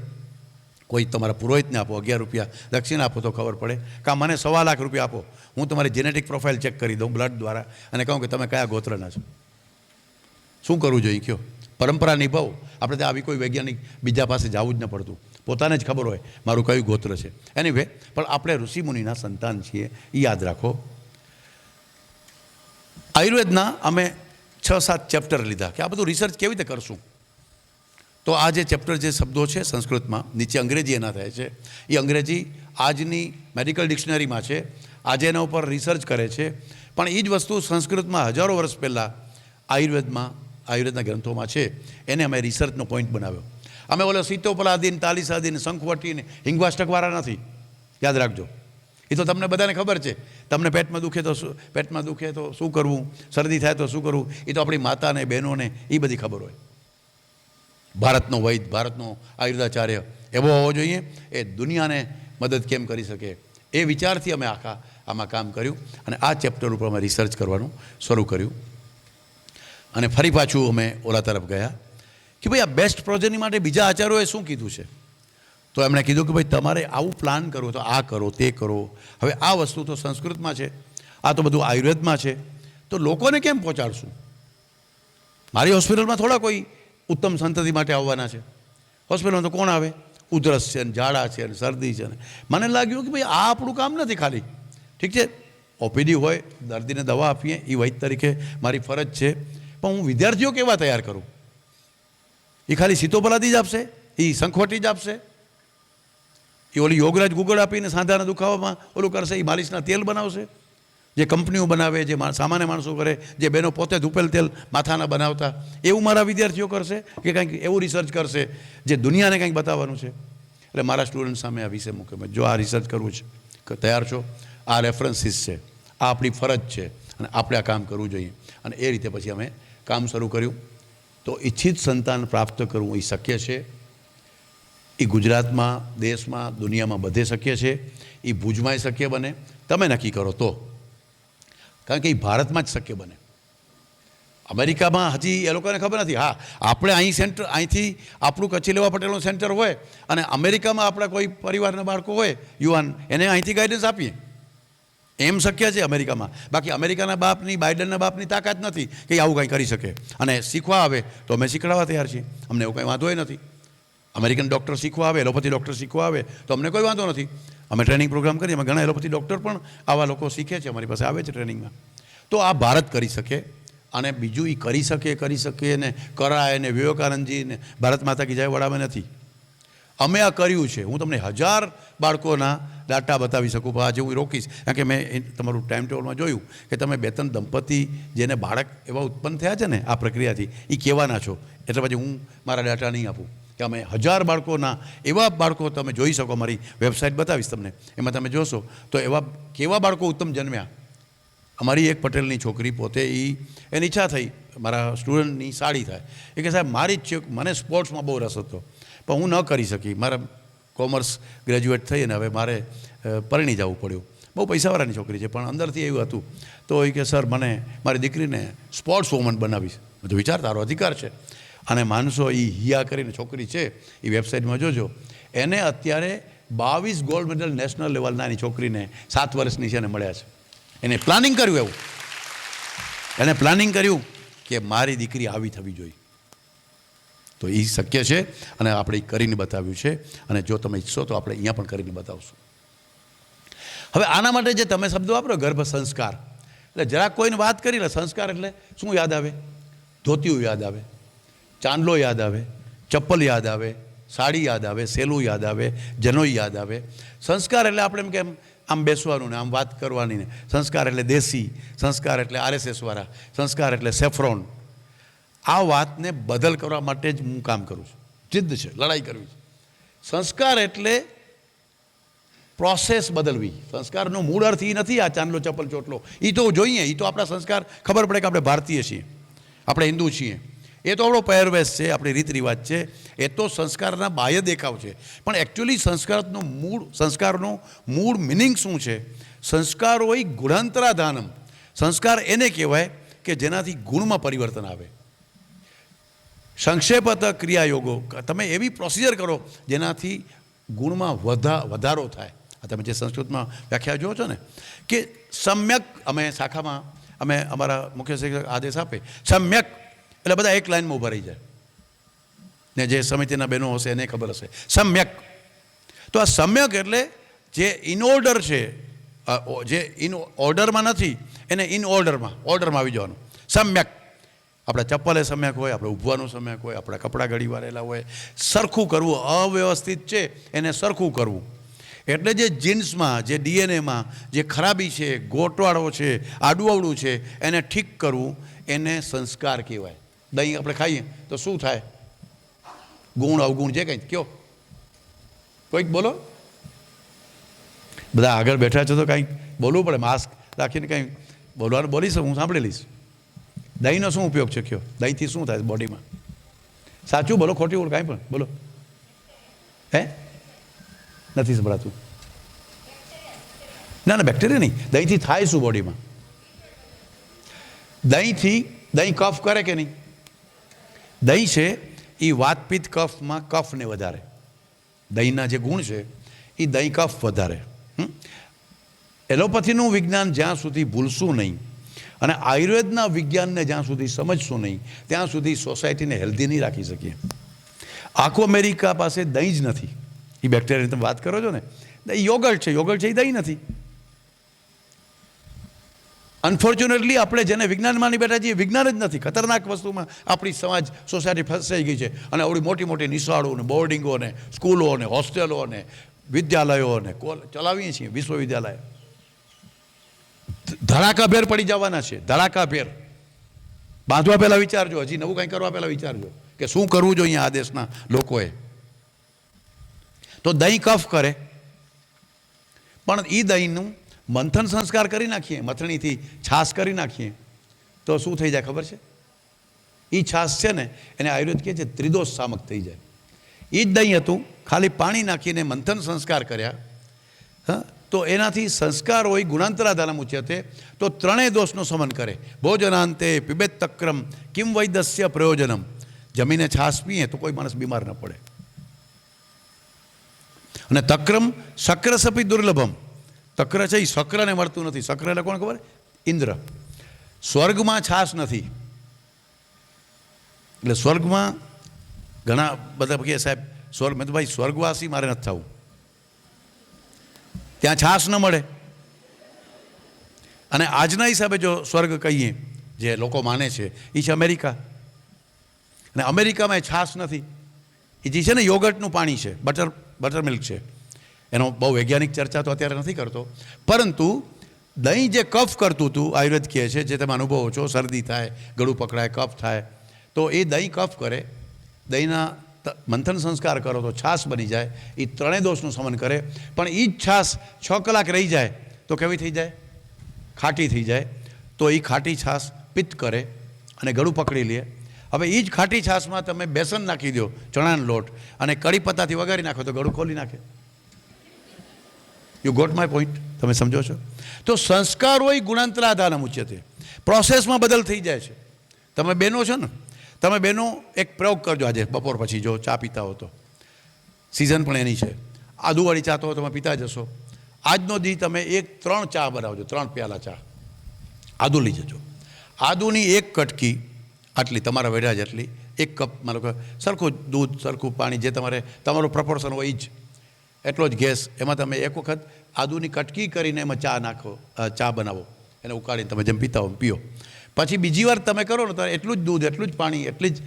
કોઈ તમારા પુરોહિતને આપો, 11 રૂપિયા દક્ષિણા આપો તો ખબર પડે, કાં મને ₹1.25 લાખ આપો, હું તમારી જેનેટિક પ્રોફાઇલ ચેક કરી દઉં બ્લડ દ્વારા અને કહું કે તમે કયા ગોત્રના છો. શું કરવું જોઈએ કયો? પરંપરા નિભાવો. આપણે ત્યાં આવી કોઈ વૈજ્ઞાનિક બીજા પાસે જવું જ ન પડતું, પોતાને જ ખબર હોય મારું કયું ગોત્ર છે. એનીવે, પણ આપણે ઋષિમુનિના સંતાન છીએ એ યાદ રાખો. આયુર્વેદના અમે 6-7 ચેપ્ટર લીધા કે આ બધું રિસર્ચ કેવી રીતે કરશું. તો આ જે ચેપ્ટર જે શબ્દો છે સંસ્કૃતમાં, નીચે અંગ્રેજી એના થાય છે, એ અંગ્રેજી આજની મેડિકલ ડિક્શનરીમાં છે, આજે એના ઉપર રિસર્ચ કરે છે, પણ એ જ વસ્તુ સંસ્કૃતમાં હજારો વર્ષ પહેલાં આયુર્વેદના ગ્રંથોમાં છે, એને અમે રિસર્ચનો પોઈન્ટ બનાવ્યો. અમે ઓલો સીતોપલાદીન, તાલીસાદીન, શંખવટીને હિંગવાષ્ટકવાળા નથી, યાદ રાખજો. એ તો તમને બધાને ખબર છે. તમને પેટમાં દુખે તો શું કરવું, શરદી થાય તો શું કરવું, એ તો આપણી માતાને, બહેનોને એ બધી ખબર હોય. ભારતનો વૈદ્ય, ભારતનો આયુર્વેદાચાર્ય એવો હોવો જોઈએ, એ દુનિયાને મદદ કેમ કરી શકે, એ વિચારથી અમે આમાં કામ કર્યું અને આ ચેપ્ટર ઉપર અમે રિસર્ચ કરવાનું શરૂ કર્યું. અને ફરી પાછું અમે ઓલા તરફ ગયા કે ભાઈ આ બેસ્ટ પ્રોજેક્ટ માટે બીજા આચાર્યોએ શું કીધું છે. તો એમણે કીધું કે ભાઈ તમારે આવું પ્લાન કરવો તો આ કરો, તે કરો. હવે આ વસ્તુ તો સંસ્કૃતમાં છે, આ તો બધું આયુર્વેદમાં છે, તો લોકોને કેમ પહોંચાડશું? મારી હોસ્પિટલમાં થોડા કોઈ ઉત્તમ સંતતિ માટે આવવાના છે. હોસ્પિટલમાં તો કોણ આવે? ઉધરસ છે ને, ઝાડા છે ને, શરદી છે ને. મને લાગ્યું કે ભાઈ આ આપણું કામ નથી. ખાલી ઠીક છે ઓપીડી હોય, દર્દીને દવા આપીએ, એ વૈદ્ય તરીકે મારી ફરજ છે, પણ હું વિદ્યાર્થીઓ કેવા તૈયાર કરું? એ ખાલી સીતોપલાદી જ આપશે? એ શંખવટી જ આપશે? એ ઓલી યોગરાજ ગુગળ આપીને સાંધાના દુખાવામાં ઓલું કરશે? એ માલિશના તેલ બનાવશે? જે કંપનીઓ બનાવે, જે સામાન્ય માણસો કરે, જે બહેનો પોતે ધૂપેલ તેલ માથાના બનાવતા, એવું મારા વિદ્યાર્થીઓ કરશે કે કંઈક એવું રિસર્ચ કરશે જે દુનિયાને કંઈક બતાવવાનું છે? એટલે મારા સ્ટુડન્ટ સામે આ વિષય મૂકે, જો આ રિસર્ચ કરવું છે, તૈયાર છો? આ રેફરન્સીસ છે, આ આપણી ફરજ છે અને આપણે આ કામ કરવું જોઈએ. અને એ રીતે પછી અમે કામ શરૂ કર્યું. તો ઈચ્છિત સંતાન પ્રાપ્ત કરવું એ શક્ય છે. એ ગુજરાતમાં, દેશમાં, દુનિયામાં બધે શક્ય છે. એ ભુજમાંય શક્ય બને, તમે નક્કી કરો તો. કારણ કે એ ભારતમાં જ શક્ય બને. અમેરિકામાં હજી એ લોકોને ખબર નથી. હા, આપણે અહીંથી આપણું કચ્છી લેવા પટેલનું સેન્ટર હોય અને અમેરિકામાં આપણા કોઈ પરિવારના બાળકો હોય યુવાન, એને અહીંથી ગાઈડન્સ આપીએ, એમ શક્ય છે અમેરિકામાં. બાકી અમેરિકાના બાપની, બાઇડનના બાપની તાકાત નથી કે આવું કંઈ કરી શકે. અને શીખવા આવે તો અમે શીખડાવવા તૈયાર છીએ, અમને એવું કંઈ વાંધો નથી. અમેરિકન ડૉક્ટર શીખવા આવે, એલોપેથી ડૉક્ટર શીખવા આવે તો અમને કોઈ વાંધો નથી. અમે ટ્રેનિંગ પ્રોગ્રામ કરીએ, અમે ઘણા એલોપેથી ડૉક્ટર પણ આવા લોકો શીખે છે, અમારી પાસે આવે છે ટ્રેનિંગમાં. તો આ ભારત કરી શકે. અને બીજું એ કરી શકે ને કરાય ને વિવેકાનંદજી ને ભારત માતા કી જય વડાવે નથી. અમે આ કર્યું છે. હું તમને 1000 બાળકોના ડાટા બતાવી શકું, પણ આજે હું રોકીશ કારણ કે મેં તમારું ટાઈમ ટેબલમાં જોયું કે તમે 2-3 દંપતી જેને બાળક એવા ઉત્પન્ન થયા છે ને આ પ્રક્રિયાથી, એ કહેવાના છો. એટલે પછી હું મારા ડાટા નહીં આપું કે અમે 1000 બાળકોના એવા બાળકો તમે જોઈ શકો. મારી વેબસાઇટ બતાવીશ તમને, એમાં તમે જોશો તો એવા કેવા બાળકો ઉત્તમ જન્મ્યા. અમારી એક પટેલની છોકરી પોતે એની ઈચ્છા થઈ મારા સ્ટુડન્ટની સાડી થાય. એ કે સાહેબ મારી જ છે, મને સ્પોર્ટ્સમાં બહુ રસ હતો પણ હું ન કરી શકી. મારા કોમર્સ ગ્રેજ્યુએટ થઈ અને હવે મારે પરણી જવું પડ્યું. બહુ પૈસાવાળાની છોકરી છે પણ અંદરથી એવું હતું. તો એ કે સર મને મારી દીકરીને સ્પોર્ટ્સ વુમન બનાવીશ. બધું વિચાર, તારો અધિકાર છે. અને માણસો એ હિયા કરીને છોકરી છે, એ વેબસાઇટમાં જોજો. એને અત્યારે 22 ગોલ્ડ મેડલ નેશનલ લેવલના એની છોકરીને 7 વર્ષની છે એને મળ્યા છે. એને પ્લાનિંગ કર્યું એવું. એને પ્લાનિંગ કર્યું કે મારી દીકરી આવી થવી જોઈએ. તો એ શક્ય છે અને આપણે કરીને બતાવ્યું છે. અને જો તમે ઈચ્છો તો આપણે અહીંયા પણ કરીને બતાવશું. હવે આના માટે જે તમે શબ્દો વાપરો, ગર્ભ સંસ્કાર, એટલે જરાક કોઈને વાત કરી લે. સંસ્કાર એટલે શું યાદ આવે? ધોતિયું યાદ આવે, ચાંદલો યાદ આવે, ચપ્પલ યાદ આવે, સાડી યાદ આવે, સેલું યાદ આવે, જનોઈ યાદ આવે. સંસ્કાર એટલે આપણે એમ કેમ આમ બેસવાનું ને આમ વાત કરવાની ને. સંસ્કાર એટલે દેશી, સંસ્કાર એટલે RSS વાળા, સંસ્કાર એટલે સેફ્રોન. આ વાતને બદલ કરવા માટે જ હું કામ કરું છું. જિદ્દ છે, લડાઈ કરવી છે. સંસ્કાર એટલે પ્રોસેસ બદલવી. સંસ્કારનો મૂળ અર્થ એ નથી આ ચાંદલો ચપ્પલ ચોટલો. એ તો જોઈએ, એ તો આપણા સંસ્કાર ખબર પડે કે આપણે ભારતીય છીએ, આપણે હિન્દુ છીએ. એ તો આપણો પહેરવેશ છે, આપણી રીત રિવાજ છે. એ તો સંસ્કારના બાહ્ય દેખાવ છે. પણ એકચ્યુઅલી સંસ્કારનો મૂળ મિનિંગ શું છે? સંસ્કારો એ ગુણાંતરાધાનમ. સંસ્કાર એને કહેવાય કે જેનાથી ગુણમાં પરિવર્તન આવે. સંક્ષેપત ક્રિયાયોગો, તમે એવી પ્રોસિજર કરો જેનાથી ગુણમાં વધારો થાય. આ તમે જે સંસ્કૃતમાં વ્યાખ્યા જોવો છો ને કે સમ્યક, અમે શાખામાં અમે અમારા મુખ્ય શિક્ષક આદેશ આપે સમ્યક એટલે બધા એક લાઈનમાં ઊભા રહી જાય. ને જે સમિતિના બહેનો હશે એને ખબર હશે સમ્યક. તો આ સમ્યક એટલે જે ઇન ઓર્ડર છે, જે ઇન ઓર્ડરમાં નથી એને ઇન ઓર્ડરમાં આવી જવાનું. સમ્યક આપણા ચપ્પલે સમ્યક હોય, આપણે ઊભવાનું સમ્યક હોય, આપણા કપડાં ઘડી વારેલા હોય, સરખું કરવું. અવ્યવસ્થિત છે એને સરખું કરવું. એટલે જે જીન્સમાં, જે ડીએનએમાં જે ખરાબી છે, ગોટવાળો છે, આડુંઅવળું છે, એને ઠીક કરવું, એને સંસ્કાર કહેવાય. દહીં આપણે ખાઈએ તો શું થાય? ગુણ અવગુણ જે કંઈ કયો, કોઈક બોલો. બધા આગળ બેઠા છો તો કંઈક બોલવું પડે. માસ્ક રાખીને કંઈ બોલવાનું બોલીશ, હું સાંભળી લઈશ. દહીંનો શું ઉપયોગ છે કયો? દહીંથી શું થાય બોડીમાં? સાચું બોલો, ખોટી બોલો, કાંઈ પણ બોલો. હે નથી સંભળાતું? ના ના, બેક્ટેરિયા નહીં. દહીંથી થાય શું બોડીમાં? દહીં કફ કરે કે નહીં? દહીં છે એ વાતપિત્ત કફમાં કફને વધારે. દહીંના જે ગુણ છે એ દહીં કફ વધારે. એલોપેથીનું વિજ્ઞાન જ્યાં સુધી ભૂલશું નહીં અને આયુર્વેદના વિજ્ઞાનને જ્યાં સુધી સમજશું નહીં ત્યાં સુધી સોસાયટીને હેલ્ધી નહીં રાખી શકીએ. આખું અમેરિકા પાસે દહીં જ નથી. એ બેક્ટેરિયાની તમે વાત કરો છો ને, યોગર્ટ છે, યોગર્ટ છે એ દહીં નથી. અનફોર્ચ્યુનેટલી આપણે જેને વિજ્ઞાન માની બેઠા છીએ, વિજ્ઞાન જ નથી. ખતરનાક વસ્તુમાં આપણી સમાજ, સોસાયટી ફસાઈ ગઈ છે. અને આવડી મોટી મોટી નિશાળો ને, બોર્ડિંગો ને, સ્કૂલો ને, હોસ્ટેલો ને, વિદ્યાલયો ને ચલાવીએ છીએ, વિશ્વવિદ્યાલય. ધડાકાભેર પડી જવાના છે, ધડાકાભેર. બાંધવા પહેલાં વિચારજો, હજી નવું કંઈ કરવા પહેલાં વિચારજો કે શું કરવું જોઈએ આ દેશના લોકોએ. તો દહીં કફ કરે, પણ એ દહીંનું મંથન સંસ્કાર કરી નાખીએ, મથણીથી છાશ કરી નાખીએ તો શું થઈ જાય ખબર છે? એ છાશ છે ને એને આયુર્વેદ કહે છે ત્રિદોષ સામક થઈ જાય. એ જ દહીં હતું, ખાલી પાણી નાખીને મંથન સંસ્કાર કર્યા. હા, તો એનાથી સંસ્કાર હોય ગુણાંતરાધાનમ ઉચ્યતે, તો ત્રણેય દોષનું શમન કરે. ભોજનાંતે પિબેત તક્રમ કિમ વૈદસ્ય પ્રયોજનમ. જમીને છાશ પીએ તો કોઈ માણસ બીમાર ન પડે. અને તક્રમ શક્રસપી દુર્લભમ. તક્ર છે એ શક્રને મળતું નથી. શક્ર એટલે કોણ ખબર? ઇન્દ્ર. સ્વર્ગમાં છાશ નથી. એટલે સ્વર્ગમાં ઘણા બધા કહે સાહેબ સ્વર્ગ, મેં તો ભાઈ સ્વર્ગવાસી મારે નથી થવું, ત્યાં છાશ ન મળે. અને આજના હિસાબે જો સ્વર્ગ કહીએ જે લોકો માને છે એ છે અમેરિકા. અને અમેરિકામાં એ છાશ નથી. એ જે છે ને યોગર્ટનું પાણી છે, બટર મિલ્ક છે. એનો બહુ વૈજ્ઞાનિક ચર્ચા તો અત્યારે નથી કરતો, પરંતુ દહીં જે કફ કરતું હતું, આયુર્વેદ કહે છે, જે તમે અનુભવો છો, શરદી થાય, ગળું પકડાય, કફ થાય, તો એ દહીં કફ કરે. દહીંના મંથન સંસ્કાર કરો તો છાશ બની જાય. એ ત્રણેય દોષનું શમન કરે. પણ એ જ છાશ 6 કલાક રહી જાય તો કેવી થઈ જાય? ખાટી થઈ જાય. તો એ ખાટી છાશ પિત્ત કરે અને ગળું પકડી લે. હવે એ જ ખાટી છાશમાં તમે બેસન નાખી દો, ચણાનો લોટ, અને કડી પત્તાથી વગાડી નાખો તો ગળું ખોલી નાખે. You got my point? તમે સમજો છો? તો સંસ્કાર હોય ગુણાંતરાધાનમ ઉચ્યતે. પ્રોસેસમાં બદલ થઈ જાય છે. તમે બહેનો છો ને, તમે બહેનો એક પ્રયોગ કરજો આજે બપોર પછી, જો ચા પીતા હો તો. સિઝન પણ એની છે. આદુવાળી ચા તો તમે પીતા જશો. આજનો દી તમે 3 ચા બનાવજો, 3 પ્યાલા ચા. આદુ લઈ જજો. આદુની 1 કટકી આટલી તમારા વેઢા જેટલી, 1 કપ માનો કે સરખું દૂધ, સરખું પાણી, જે તમારું પ્રપોર્શન હોય એ જ, એટલો જ ગેસ. એમાં તમે એક વખત આદુની કટકી કરીને એમાં ચા નાખો, ચા બનાવો, એને ઉકાળીને તમે જેમ પીતા હો પીઓ. પછી બીજી વાર તમે કરો ને તો એટલું જ દૂધ, એટલું જ પાણી, એટલી જ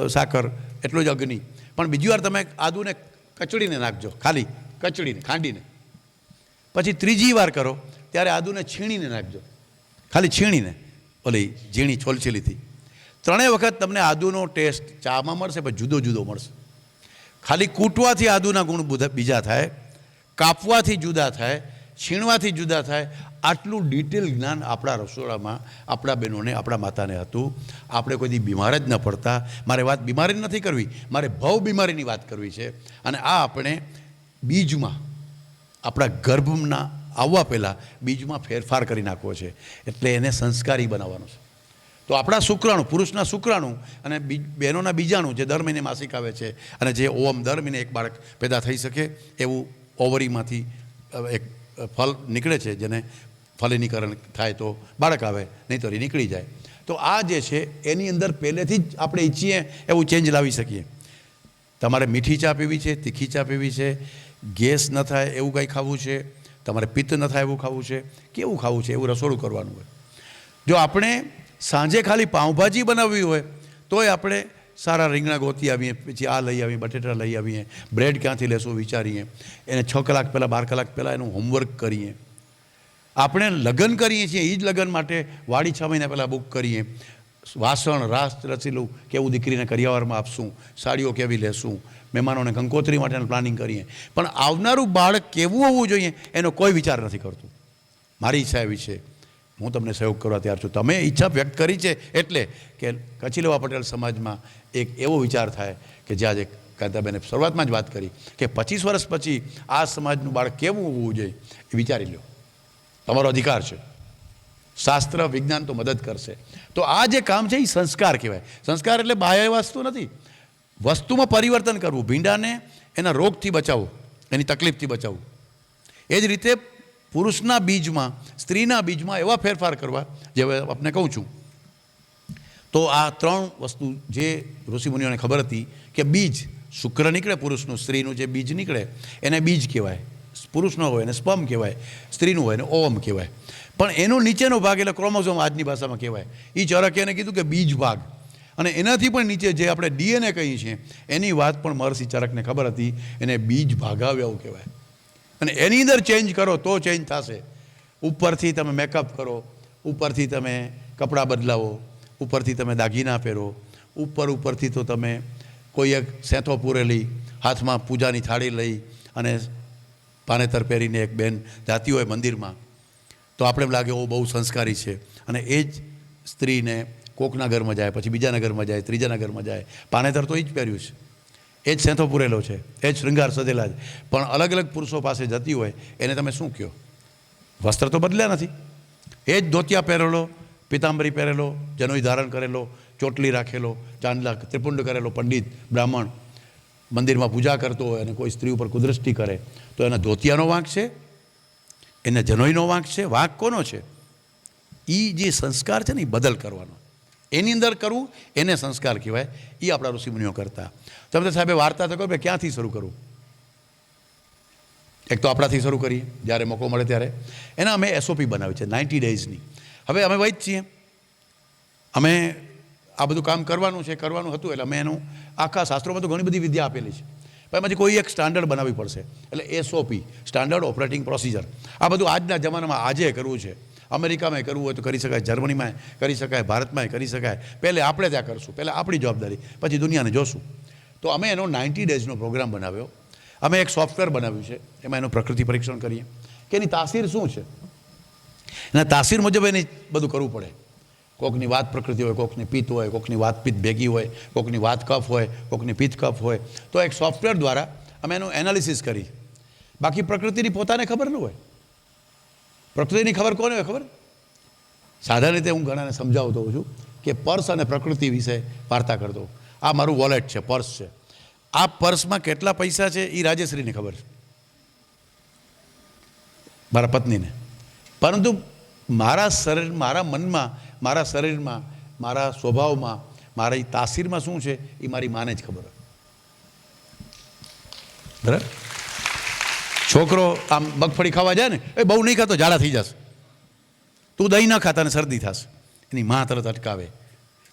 સાકર, એટલું જ અગ્નિ. પણ બીજી વાર તમે આદુને કચડીને નાખજો, ખાલી કચડીને, ખાંડીને. પછી ત્રીજી વાર કરો ત્યારે આદુને છીણીને નાખજો, ખાલી છીણીને, ઓલી ઝીણી છોલછીલીથી. 3 વખત તમને આદુનો ટેસ્ટ ચામાં મળશે, પણ જુદો જુદો મળશે. ખાલી કૂટવાથી આદુના ગુણ બીજા થાય, કાપવાથી જુદા થાય, છીણવાથી જુદા થાય. આટલું ડિટેલ જ્ઞાન આપણા રસોડામાં આપણા બહેનોને, આપણા માતાને હતું. આપણે કોઈ દી બીમાર જ ન પડતા. મારે વાત બીમારી નથી કરવી, મારે ભવ બીમારીની વાત કરવી છે. અને આ આપણે બીજમાં, આપણા ગર્ભના આવવા પહેલાં બીજમાં ફેરફાર કરી નાખવો છે. એટલે એને સંસ્કારી બનાવવાનો છે. તો આપણા શુક્રાણુ, પુરુષના શુક્રાણુ અને બહેનોના બીજાણુ, જે દર મહિને માસિક આવે છે અને જે ઓમ દર મહિને એક બાળક પેદા થઈ શકે એવું ઓવરીમાંથી એક ફળ નીકળે છે, જેને ફલિનીકરણ થાય તો બાળક આવે, નહીં તો એ નીકળી જાય. તો આ જે છે એની અંદર પહેલેથી જ આપણે ઈચ્છીએ એવું ચેન્જ લાવી શકીએ. તમારે મીઠી ચા પીવી છે, તીખી ચા પીવી છે, ગેસ ન થાય એવું કંઈ ખાવું છે, તમારે પિત્ત ન થાય એવું ખાવું છે, કેવું ખાવું છે એવું રસોડું કરવાનું હોય. જો આપણે સાંજે ખાલી પાઉંભાજી બનાવવી હોય તોય આપણે સારા રીંગણા ગોતી આવીએ, પછી આ લઈ આવીએ, બટેટા લઈ આવીએ, બ્રેડ ક્યાંથી લેશું વિચારીએ, એને 6 કલાક પહેલાં 12 કલાક પહેલાં એનું હોમવર્ક કરીએ. આપણે લગ્ન કરીએ છીએ એ જ લગ્ન માટે વાડી 6 મહિના પહેલાં બુક કરીએ. વાસણ રાસ રચેલું કેવું દીકરીને કરિયાવરમાં આપશું, સાડીઓ કેવી લેશું, મહેમાનોને કંકોત્રી માટેનું પ્લાનિંગ કરીએ. પણ આવનારું બાળક કેવું હોવું જોઈએ એનો કોઈ વિચાર નથી કરતું. મારી ઈચ્છા એવી છે, હું તમને સહયોગ કરવા તૈયાર છું. તમે ઈચ્છા વ્યક્ત કરી છે એટલે કે કચ્છી લેવા પટેલ સમાજમાં એક એવો વિચાર થાય કે જે આજે કાંતાબેને શરૂઆતમાં જ વાત કરી કે 25 વર્ષ પછી આ સમાજનું બાળક કેવું હોવું જોઈએ એ વિચારી લો. તમારો અધિકાર છે. શાસ્ત્ર વિજ્ઞાન તો મદદ કરશે. તો આ જે કામ છે એ સંસ્કાર કહેવાય. સંસ્કાર એટલે બાહ્ય વસ્તુ નથી, વસ્તુમાં પરિવર્તન કરવું. ભીંડાને એના રોગથી બચાવવું, એની તકલીફથી બચાવવું. એ જ રીતે પુરુષના બીજમાં, સ્ત્રીના બીજમાં એવા ફેરફાર કરવા જે આપને કહું છું. તો આ 3 વસ્તુ જે ઋષિમુનિઓને ખબર હતી કે બીજ, શુક્ર નીકળે પુરુષનું, સ્ત્રીનું જે બીજ નીકળે એને બીજ કહેવાય. પુરુષનો હોય એને સ્પર્મ કહેવાય, સ્ત્રીનું હોય એને ઓવમ કહેવાય. પણ એનો નીચેનો ભાગ એટલે ક્રોમોઝોમ આજની ભાષામાં કહેવાય. એ ચાણક્યને કીધું કે બીજ ભાગ, અને એનાથી પણ નીચે જે આપણે DNA કહીએ છીએ એની વાત પણ મહર્ષિ ચાણક્યને ખબર હતી, એને બીજ ભાગાવ્યા એવું કહેવાય. અને એની અંદર ચેન્જ કરો તો ચેન્જ થશે. ઉપરથી તમે મેકઅપ કરો, ઉપરથી તમે કપડાં બદલાવો, ઉપરથી તમે દાગીના પહેરો, ઉપરથી તો તમે કોઈ એક સેંથો પૂરેલી હાથમાં પૂજાની થાળી લઈ અને પાનેતર પહેરીને એક બેન જાતી હોય મંદિરમાં તો આપણે એમ લાગે ઓ બહુ સંસ્કારી છે. અને એ જ સ્ત્રીને કોકના ઘરમાં જાય, પછી બીજાના ઘરમાં જાય, ત્રીજાના ઘરમાં જાય, પાનેતર તો એ જ પહેર્યું છે, એ જ સેંથો પૂરેલો છે, એ જ શૃંગાર સજેલા છે. પણ અલગ અલગ પુરુષો પાસે જતી હોય એને તમે શું કહો? વસ્ત્ર તો બદલ્યા નથી. એ જ ધોતિયા પહેરેલો, પિતાંબરી પહેરેલો, જનોઈ ધારણ કરેલો, ચોટલી રાખેલો, ચાંદલા ત્રિપુંડ કરેલો પંડિત બ્રાહ્મણ મંદિરમાં પૂજા કરતો હોય અને કોઈ સ્ત્રી ઉપર કુદૃષ્ટિ કરે તો એના ધોતિયાનો વાંક છે, એને જનોઈનો વાંક છે? વાંક કોનો છે? એ જે સંસ્કાર છે ને એ બદલ કરવાનો, એની અંદર કરવું એને સંસ્કાર કહેવાય. એ આપણા ઋષિમુનિઓ કરતા. તમે સાહેબે વાર્તા તો કહો કે ક્યાંથી શરૂ કરવું? એક તો આપણાથી શરૂ કરીએ જ્યારે મોકો મળે ત્યારે. એના અમે SOP બનાવી છે 90 ડેઝની. હવે અમે વહી જ છીએ, અમે આ બધું કામ કરવાનું હતું એટલે અમે એનું આખા શાસ્ત્રોમાં તો ઘણી બધી વિદ્યા આપેલી છે. પણ એમાંથી કોઈ એક સ્ટાન્ડર્ડ બનાવવી પડશે. એટલે SOP, સ્ટાન્ડર્ડ ઓપરેટિંગ પ્રોસિજર. આ બધું આજના જમાનામાં આજે કરવું છે. અમેરિકામાં કરવું હોય તો કરી શકાય, જર્મનીમાં કરી શકાય, ભારતમાં કરી શકાય. પહેલે આપણે ત્યાં કરશું, પહેલાં આપણી જવાબદારી, પછી દુનિયાને જોશું. તો અમે એનો 90 ડેઝનો પ્રોગ્રામ બનાવ્યો. અમે એક સોફ્ટવેર બનાવ્યું છે, એમાં એનું પ્રકૃતિ પરીક્ષણ કરીએ કે એની તાસીર શું છે. એના તાસીર મુજબ એને બધું કરવું પડે. કોકની વાત પ્રકૃતિ હોય, કોકની પિત્ત હોય, કોકની વાત પિત્ત ભેગી હોય, કોકની વાત કફ હોય, કોકની પિત્ત કફ હોય. તો એક સોફ્ટવેર દ્વારા અમે એનું એનાલિસિસ કરી. બાકી પ્રકૃતિની પોતાને ખબર ન હોય. પ્રકૃતિની ખબર કોને હોય ખબર? સાધારણ રીતે હું ઘણાને સમજાવતો હોઉં છું કે પર્સ અને પ્રકૃતિ વિશે વાર્તા કરતો. આ મારું વોલેટ છે, પર્સ છે. આ પર્સમાં કેટલા પૈસા છે એ રાજેશ્રીને ખબર છે, મારા પત્નીને. પરંતુ મારા શરીર, મારા મનમાં, મારા શરીરમાં, મારા સ્વભાવમાં, મારી તાસીરમાં શું છે એ મારી માને જ ખબર હોય. બરાબર? છોકરો આમ મગફળી ખાવા જાય ને, એ બહુ નહીં ખાતો ઝાડા થઈ જશે, તું દહીં ન ખાતા ને શરદી થશે. એની માં તરત અટકાવે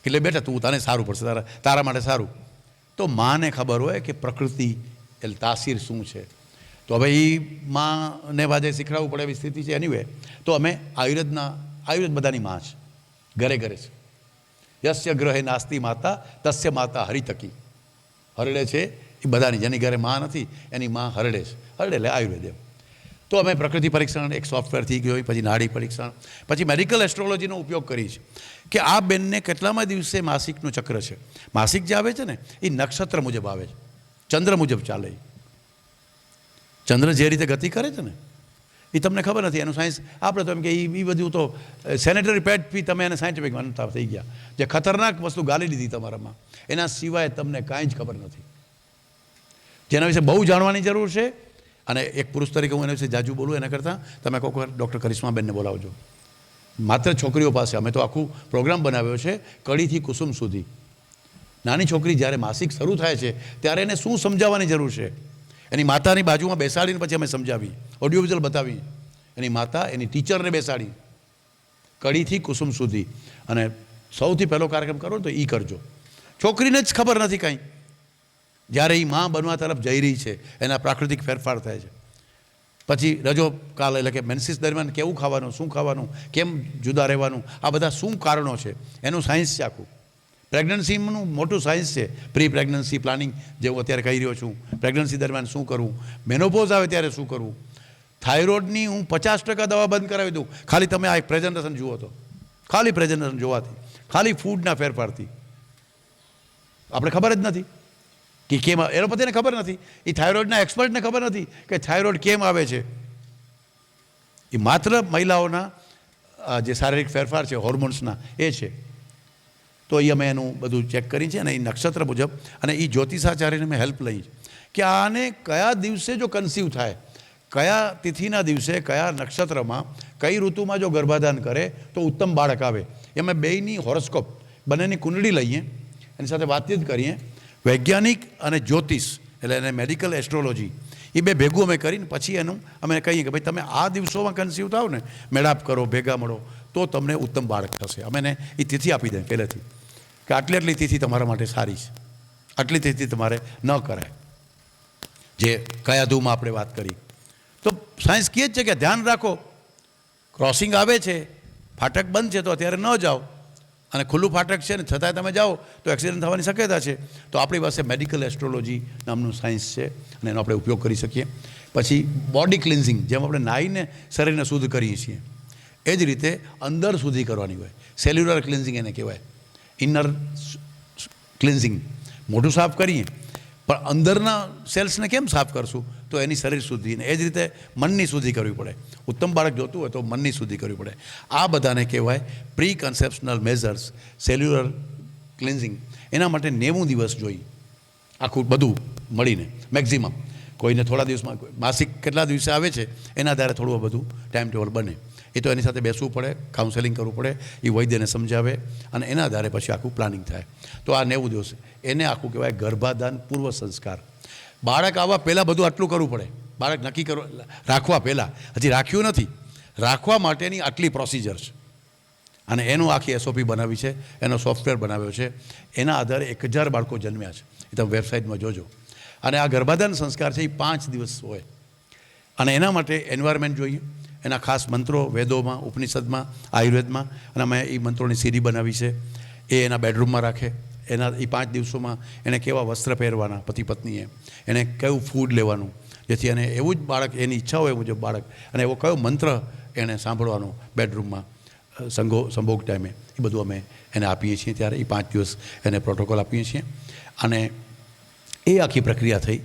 એટલે બેટા તું તને સારું પડશે, તારા માટે સારું. તો માને ખબર હોય કે પ્રકૃતિ એટલે તાસીર શું છે. તો હવે એ માને વાજે શીખડાવવું પડે એવી સ્થિતિ છે. એની વે તો અમે આયુર્વેદ બધાની માં છે, ઘરે ઘરે છે. યસ્ય ગ્રહે નાસ્તિ માતા તસ્ય માતા હરિતકી. હરડે છે એ બધાની, જેની ઘરે માં નથી એની માં હરડે છે. હરડે એટલે આયુર્વેદ એમ. તો અમે પ્રકૃતિ પરીક્ષણ એક સોફ્ટવેર થઈ ગયું, પછી નાડી પરીક્ષણ, પછી મેડિકલ એસ્ટ્રોલોજીનો ઉપયોગ કરીએ છીએ કે આ બેનને કેટલામાં દિવસે માસિકનું ચક્ર છે. માસિક જે આવે છે ને એ નક્ષત્ર મુજબ આવે છે, ચંદ્ર મુજબ ચાલે. ચંદ્ર જે રીતે ગતિ કરે છે ને એ તમને ખબર નથી. એનું સાયન્સ આપણે તો એમ કે એ બધું તો સેનેટરી પેડ પી તમે એને સાયન્ટિફિક માનતા થઈ ગયા. જે ખતરનાક વસ્તુ ગાલી દીધી તમારામાં, એના સિવાય તમને કાંઈ જ ખબર નથી, જેના વિશે બહુ જાણવાની જરૂર છે. અને એક પુરુષ તરીકે હું એના વિશે જાજુ બોલું એના કરતાં તમે કોઈક વાર ડૉક્ટર કરિશ્માબેનને બોલાવજો. માત્ર છોકરીઓ પાસે અમે તો આખું પ્રોગ્રામ બનાવ્યો છે, કળીથી કુસુમ સુધી. નાની છોકરી જ્યારે માસિક શરૂ થાય છે ત્યારે એને શું સમજાવવાની જરૂર છે, એની માતાની બાજુમાં બેસાડીને પછી અમે સમજાવી, ઓડિયો વિઝ્યુઅલ બતાવી. એની માતા એની ટીચરને બેસાડી, કળીથી કુસુમ સુધી. અને સૌથી પહેલો કાર્યક્રમ કરો તો એ કરજો. છોકરીને જ ખબર નથી કાંઈ, જ્યારે એ માં બનવા તરફ જઈ રહી છે એના પ્રાકૃતિક ફેરફાર થાય છે. પછી રજો કાલ એટલે કે મેન્સિસ દરમિયાન કેવું ખાવાનું, શું ખાવાનું, કેમ જુદા રહેવાનું, આ બધા શું કારણો છે એનું સાયન્સ છે આખું. પ્રેગ્નન્સીનું મોટું સાયન્સ છે. પ્રી પ્રેગ્નન્સી પ્લાનિંગ જે હું અત્યારે કહી રહ્યો છું, પ્રેગ્નન્સી દરમિયાન શું કરવું, મેનોપોઝ આવે ત્યારે શું કરવું. થાઇરોઇડની હું 50% દવા બંધ કરાવી દઉં, ખાલી તમે આ એક પ્રેઝન્ટેશન જુઓ તો. ખાલી પ્રેઝન્ટેશન જોવાથી, ખાલી ફૂડના ફેરફારથી. આપણે ખબર જ નથી કે કેમ, એલોપેથીને ખબર નથી, એ થાઇરોઇડના એક્સપર્ટને ખબર નથી કે થાઇરોઇડ કેમ આવે છે. એ માત્ર મહિલાઓના જે શારીરિક ફેરફાર છે હોર્મોન્સના એ છે. તો એ અમે એનું બધું ચેક કરી છે અને એ નક્ષત્ર મુજબ, અને એ જ્યોતિષાચાર્યને મેં હેલ્પ લઈ કે આને કયા દિવસે જો કન્સીવ થાય, કયા તિથિના દિવસે, કયા નક્ષત્રમાં, કઈ ઋતુમાં જો ગર્ભાધાન કરે તો ઉત્તમ બાળક આવે. એ અમે બેયની હોરોસ્કોપ, બંનેની કુંડળી લઈએ, એની સાથે વાતચીત કરીએ. વૈજ્ઞાનિક અને જ્યોતિષ એટલે એને મેડિકલ એસ્ટ્રોલોજી, એ બે ભેગું અમે કરીને પછી એનું અમે કહીએ કે ભાઈ તમે આ દિવસોમાં કન્સીવ થાવ ને, મેળાપ કરો, ભેગા મળો તો તમને ઉત્તમ બાળક થશે. અમે એને એ તિથિ આપી દઈએ પહેલેથી કે આટલી આટલી તિથિ તમારા માટે સારી છે, આટલી તિથિ તમારે ન કરાય. જે કયા ધૂમાં આપણે વાત કરી તો સાયન્સ કહે જ છે કે ધ્યાન રાખો, ક્રોસિંગ આવે છે, ફાટક બંધ છે તો અત્યારે ન જાઓ, અને ખુલ્લું ફાટક છે ને છતાંય તમે જાઓ તો એક્સિડન્ટ થવાની શક્યતા છે. તો આપણી પાસે મેડિકલ એસ્ટ્રોલોજી નામનું સાયન્સ છે અને એનો આપણે ઉપયોગ કરી શકીએ. પછી બોડી ક્લિન્ઝિંગ, જેમ આપણે નાહીને શરીરને શુદ્ધ કરીએ છીએ એ જ રીતે અંદર સુધી કરવાની હોય. સેલ્યુલર ક્લિન્ઝિંગ એને કહેવાય. ઇનર ક્લિન્ઝિંગ, મોઢું સાફ કરીએ પણ અંદરના સેલ્સને કેમ સાફ કરશું, તો એની શરીર શુદ્ધિને. એ જ રીતે મનની શુદ્ધિ કરવી પડે. ઉત્તમ બાળક જોતું હોય તો મનની શુદ્ધિ કરવી પડે. આ બધાને કહેવાય પ્રી કન્સેપ્શનલ મેઝર્સ, સેલ્યુલર ક્લિન્ઝિંગ. એના માટે 90 દિવસ જોઈએ આખું બધું મળીને મેક્ઝિમમ. કોઈને થોડા દિવસમાં, માસિક કેટલા દિવસે આવે છે એના આધારે થોડું બધું ટાઈમ ટેબલ બને. એ તો એની સાથે બેસવું પડે, કાઉન્સેલિંગ કરવું પડે, એ વૈદ્યને સમજાવે અને એના આધારે પછી આખું પ્લાનિંગ થાય. તો આ 90 દિવસ એને આખું કહેવાય ગર્ભાધાન પૂર્વ સંસ્કાર. બાળક આવવા પહેલાં બધું આટલું કરવું પડે. બાળક નક્કી કરવા, રાખવા પહેલાં, હજી રાખ્યું નથી, રાખવા માટેની આટલી પ્રોસિજર છે અને એનું આખી SOP બનાવી છે, એનો સોફ્ટવેર બનાવ્યો છે. એના આધારે 1000 બાળકો જન્મ્યા છે, એ તમે વેબસાઇટમાં જોજો. અને આ ગર્ભાધાન સંસ્કાર છે એ 5 દિવસ હોય અને એના માટે એન્વાયરમેન્ટ જોઈએ. એના ખાસ મંત્રો વેદોમાં, ઉપનિષદમાં, આયુર્વેદમાં, અને અમે એ મંત્રોની સીડી બનાવી છે. એ એના બેડરૂમમાં રાખે. એના એ 5 દિવસોમાં એને કેવા વસ્ત્ર પહેરવાના પતિ પત્નીએ, એને કયું ફૂડ લેવાનું જેથી એને એવું જ બાળક, એની ઈચ્છા હોય મુજબ બાળક, અને એવો કયો મંત્ર એણે સાંભળવાનો બેડરૂમમાં સંભોગ ટાઈમે, એ બધું અમે એને આપીએ છીએ. ત્યારે એ 5 દિવસ એને પ્રોટોકોલ આપીએ છીએ. અને એ આખી પ્રક્રિયા થઈ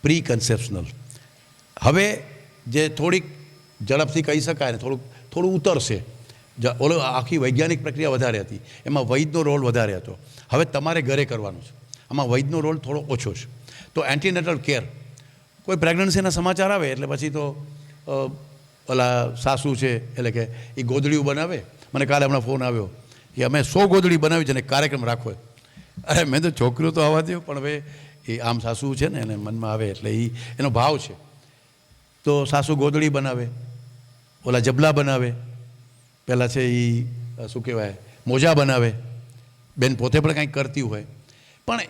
પ્રી કન્સેપ્શનલ. હવે જે થોડીક ઝડપથી કહી શકાય ને થોડું ઉતરશે. ઓલો આખી વૈજ્ઞાનિક પ્રક્રિયા વધારે હતી, એમાં વૈદનો રોલ વધારે હતો. હવે તમારે ઘરે કરવાનું છે, આમાં વૈદનો રોલ થોડો ઓછો છે. તો એન્ટીનેટલ કેર, કોઈ પ્રેગ્નન્સીના સમાચાર આવે એટલે પછી તો ઓલા સાસુ છે એટલે કે એ ગોદડીઓ બનાવે. મને કાલે હમણાં ફોન આવ્યો કે અમે 100 ગોદડી બનાવી છે અને કાર્યક્રમ રાખવો. અરે મેં તો છોકરીઓ તો આવવા દો, પણ હવે એ આમ સાસુ છે ને એને મનમાં આવે એટલે એનો ભાવ છે. તો સાસુ ગોદડી બનાવે, ઓલા જબલા બનાવે, પહેલાં છે એ શું કહેવાય મોજા બનાવે. બેન પોતે પણ કંઈક કરતી હોય, પણ